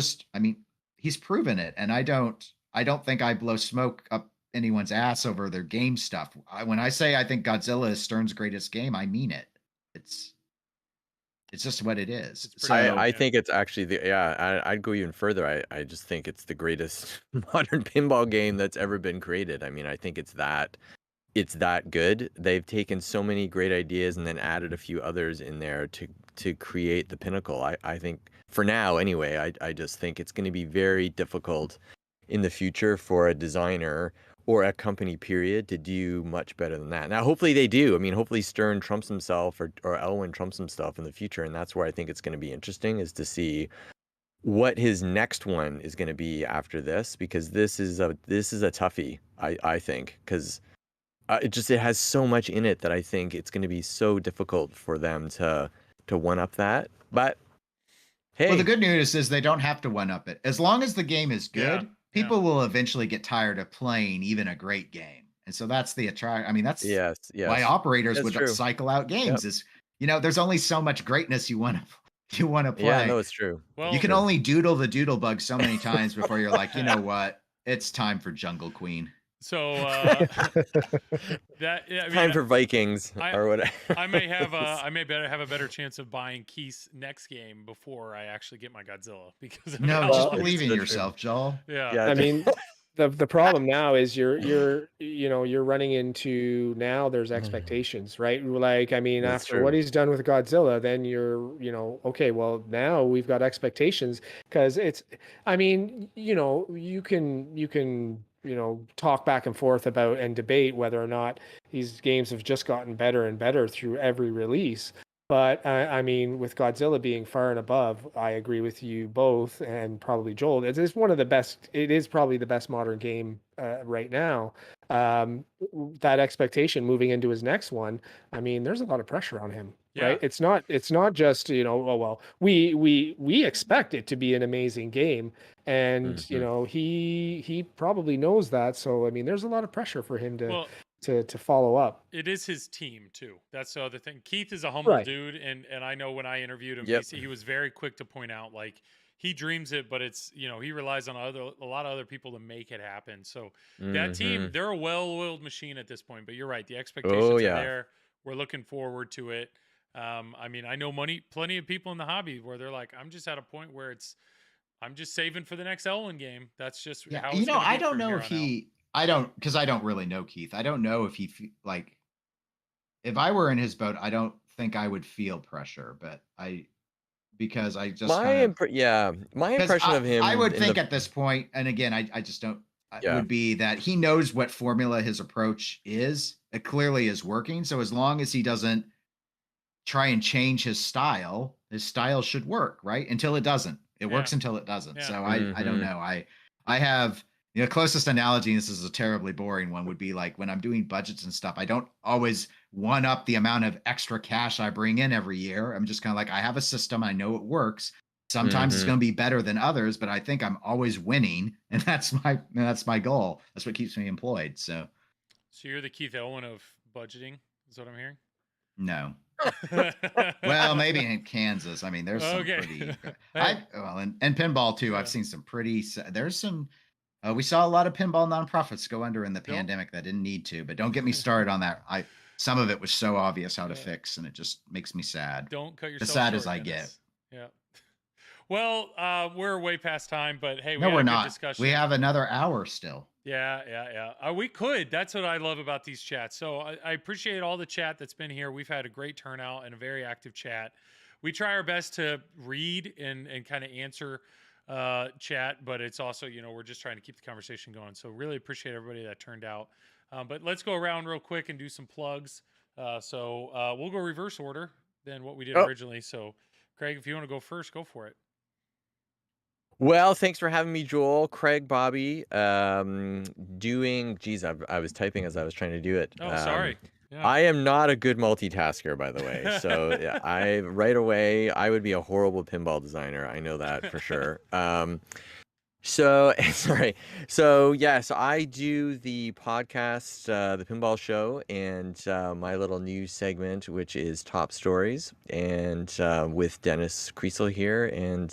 proven it. And I don't think I blow smoke up anyone's ass over their game stuff. When I say I think Godzilla is Stern's greatest game, I mean it. It's just what it is. So I think it's actually I'd go even further. I just think it's the greatest modern pinball game that's ever been created. I mean, I think it's that good. They've taken so many great ideas and then added a few others in there to create the pinnacle. I think for now anyway, I just think it's going to be very difficult in the future for a designer or a company period to do much better than that. Now, hopefully they do. I mean, hopefully Stern trumps himself or Elwin trumps himself in the future. And that's where I think it's going to be interesting, is to see what his next one is going to be after this, because this is a toughie, I think, because it has so much in it that I think it's going to be so difficult for them to one up that. But hey, well, the good news is they don't have to one up it. As long as the game is good, people will eventually get tired of playing even a great game. And so that's the attract. I mean, that's Yes, why yes. operators That's would true. cycle out Yep. games. Is there's only so much greatness you want to Yeah, play. no, it's true. Well, You can True. only doodle the doodle bug so many times before you're like, you know what? It's time for Jungle Queen. so that yeah, I Time mean, for Vikings I- or whatever. I may have have a better chance of buying Keith's next game before I actually get my Godzilla because of No, how just Well, long believe it's in so been. true. yourself, Joel. Yeah. Yeah. I mean, the problem now is you're running into now there's expectations, right? Like, I mean, That's after what true. he's done with Godzilla, then you're, okay, well, now we've got expectations because I mean, you can talk back and forth about and debate whether or not these games have just gotten better and better through every release. But I mean, with Godzilla being far and above, I agree with you both, and probably Joel. It is one of the best. It is probably the best modern game right now. That expectation moving into his next one. I mean, there's a lot of pressure on him, right? Yeah. It's not just oh well, we expect it to be an amazing game, and Mhm. he probably knows that. So I mean, there's a lot of pressure for him to Well, to follow up. it is his team too. That's the other thing. Keith is a humble Right. dude, and I know when I interviewed him, Yep. he was very quick to point out like he dreams it, but it's he relies on a lot of other people to make it happen. So that team, Mhm. they're a well-oiled machine at this point. But you're right, the Oh expectations are yeah. there. We're looking forward to it. I mean, I know plenty of people in the hobby where they're like, I'm just at a point where I'm just saving for the next Elwyn game. That's just Yeah, how it's going to I be don't from know here if on out. I don't, because I don't really know Keith. I don't know if like, if I were in his boat, I don't think I would feel pressure, but because I just kind of, My because impression of I him would in think the at this point, and again, I just don't, yeah. would be that he knows what formula his approach is. It clearly is working. So as long as he doesn't try and change his style should work, right? Until it doesn't. It works Yeah. until it doesn't. Yeah. So I don't Mhm. know. I have closest analogy, and this is a terribly boring one, would be like when I'm doing budgets and stuff, I don't always one up the amount of extra cash I bring in every year. I'm just kind of like, I have a system, I know it works. Sometimes it's Mhm. going to be better than others, but I think I'm always winning, and that's my goal. That's what keeps me employed. So So you're the Keith Elwyn of budgeting, is what I'm hearing. no. Well, maybe in Kansas. I mean, there's some Okay. pretty. Hey. And pinball too. Yeah. I've seen some pretty. There's some. We saw a lot of pinball nonprofits go under in the Don't- pandemic that didn't need to. But don't get me started on that. Some of it was so obvious how to Yeah. fix, and it just makes me sad. Don't cut yourself sad short, as I Dennis. Yeah. Well, we're way past time, but hey, we No, had we're a good not. discussion. We have another hour still. Yeah. We could. That's what I love about these chats. So I appreciate all the chat that's been here. We've had a great turnout and a very active chat. We try our best to read and kind of answer chat, but it's also, we're just trying to keep the conversation going. So really appreciate everybody that turned out. But let's go around real quick and do some plugs. So we'll go reverse order than what we did originally. So Craig, if you want to go first, go for it. Well, thanks for having me, Joel, Craig, Bobby. I was typing as I was trying to do it. Oh, sorry. Yeah. I am not a good multitasker, by the way. So yeah, right away, I would be a horrible pinball designer. I know that for sure. So sorry. So yes, I do the podcast, the Pinball Show, and my little news segment, which is Top Stories, and with Dennis Kriesel here and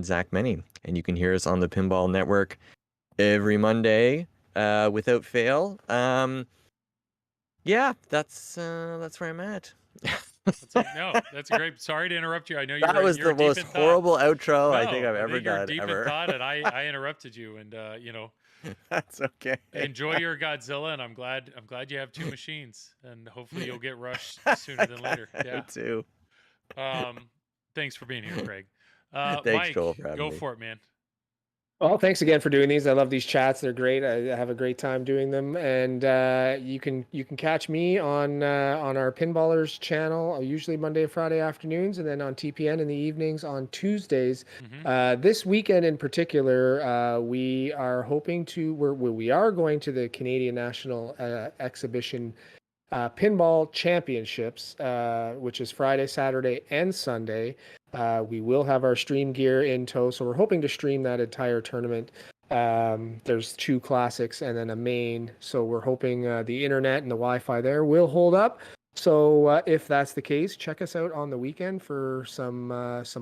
Zach Meny, and you can hear us on the Pinball Network every Monday without fail. Yeah, that's where I'm at. That's a great. Sorry to interrupt you. I know That was you're the most deep in horrible outro I No, think I've ever you're done. deep Ever. in thought, and I interrupted you, and That's okay. enjoy your Godzilla, and I'm glad you have two machines, and hopefully you'll get rushed sooner than later. Yeah. Too. Thanks for being here, Craig. Thanks, Mike, Joel, for having go me. for it, man. Well, thanks again for doing these. I love these chats; they're great. I have a great time doing them. And you can catch me on our Pinballers channel, usually Monday and Friday afternoons, and then on TPN in the evenings on Tuesdays. Mm-hmm. This weekend in particular, we are hoping to we are going to the Canadian National Exhibition Pinball Championships, which is Friday, Saturday, and Sunday. We will have our stream gear in tow, so we're hoping to stream that entire tournament There's 2 classics and then a main. So we're hoping the internet and the Wi-Fi there will hold up. So if that's the case, check us out on the weekend for some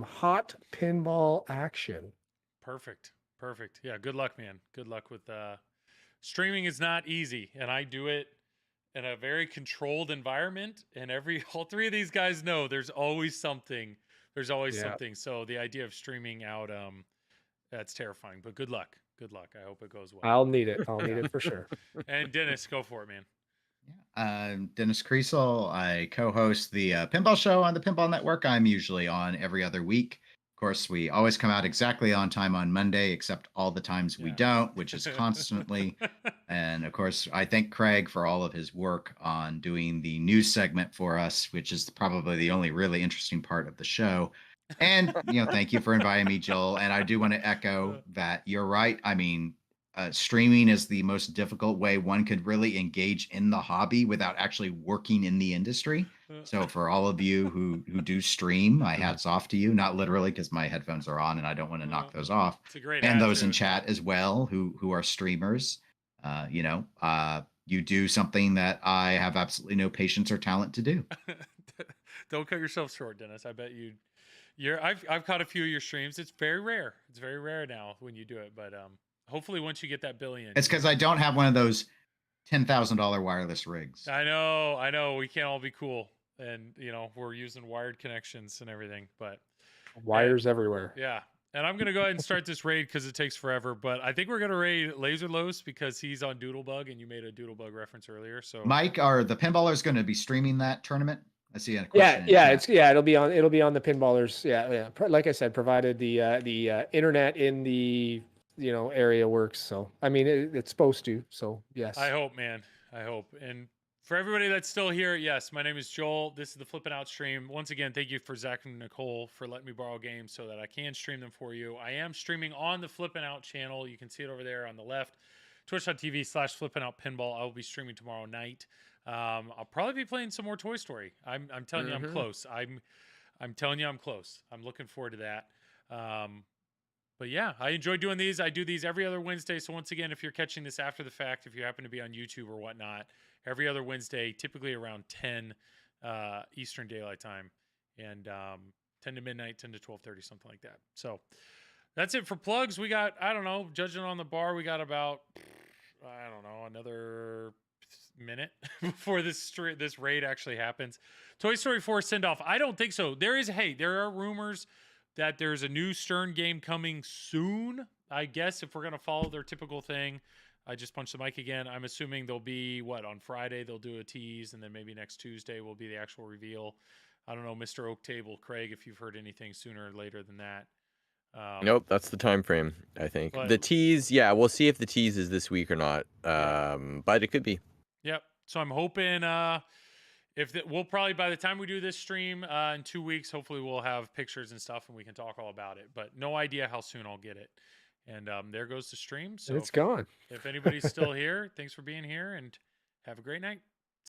hot pinball action. Perfect. Yeah, good luck, man. Good luck with streaming is not easy, and I do it in a very controlled environment, and all 3 of these guys know there's always something. So the idea of streaming out that's terrifying, but good luck. I hope it goes well. I'll need it for sure. And Dennis, go for it, man. I'm Dennis Kriesel. I co-host the Pinball Show on the Pinball Network. I'm usually on every other week. Of course, we always come out exactly on time on Monday, except all the times we don't, which is constantly. And of course, I thank Craig for all of his work on doing the news segment for us, which is probably the only really interesting part of the show. And, thank you for inviting me, Joel. And I do want to echo that you're right. I mean, streaming is the most difficult way one could really engage in the hobby without actually working in the industry. So for all of you who do stream, my hat's off to you. Not literally, because my headphones are on and I don't want to knock those off. It's a great and those attitude. in chat as well who are streamers. You do something that I have absolutely no patience or talent to do. Don't cut yourself short, Dennis. I bet I've caught a few of your streams. It's very rare. It's very rare now when you do it, but hopefully once you get that billion. It's because I don't have one of those $10,000 wireless rigs. I know. We can't all be cool, and we're using wired connections and everything, but wires everywhere. Yeah. And I'm gonna go ahead and start this raid because it takes forever. But I think we're gonna raid Laserlos because he's on Doodlebug, and you made a Doodlebug reference earlier. So Mike, are the pinballers going to be streaming that tournament? I see a question. It'll be on the pinballers. Yeah. Like I said, provided the internet in the area works. So I mean, it's supposed to. So yes. I hope, man. I hope. And for everybody that's still here, yes, my name is Joel. This is the Flippin' Out stream. Once again, thank you for Zach and Nicole for letting me borrow games so that I can stream them for you. I am streaming on the Flippin' Out channel. You can see it over there on the left. Twitch.tv/Flippin'OutPinball. I will be streaming tomorrow night. I'll probably be playing some more Toy Story. I'm telling you, I'm close. I'm telling you, I'm close. I'm looking forward to that. But yeah, I enjoy doing these. I do these every other Wednesday. So once again, if you're catching this after the fact, if you happen to be on YouTube or whatnot, every other Wednesday, typically around 10 Eastern Daylight Time, and 10 to midnight, 10 to 12:30, something like that. So that's it for plugs. We got, I don't know, judging on the bar, we got about, I don't know, another minute before this raid actually happens. Toy Story 4 send-off. I don't think so. There are rumors that there's a new Stern game coming soon. I guess if we're going to follow their typical thing. I just punched the mic again. I'm assuming they'll be, on Friday they'll do a tease, and then maybe next Tuesday will be the actual reveal. I don't know, Mr. Oak Table, Craig, if you've heard anything sooner or later than that. Nope, that's the time frame, I think. The tease, we'll see if the tease is this week or not. But it could be. Yep. So I'm hoping we'll probably, by the time we do this stream in 2 weeks, hopefully we'll have pictures and stuff and we can talk all about it. But no idea how soon I'll get it. And there goes the stream. So it's gone. If anybody's still here, thanks for being here and have a great night.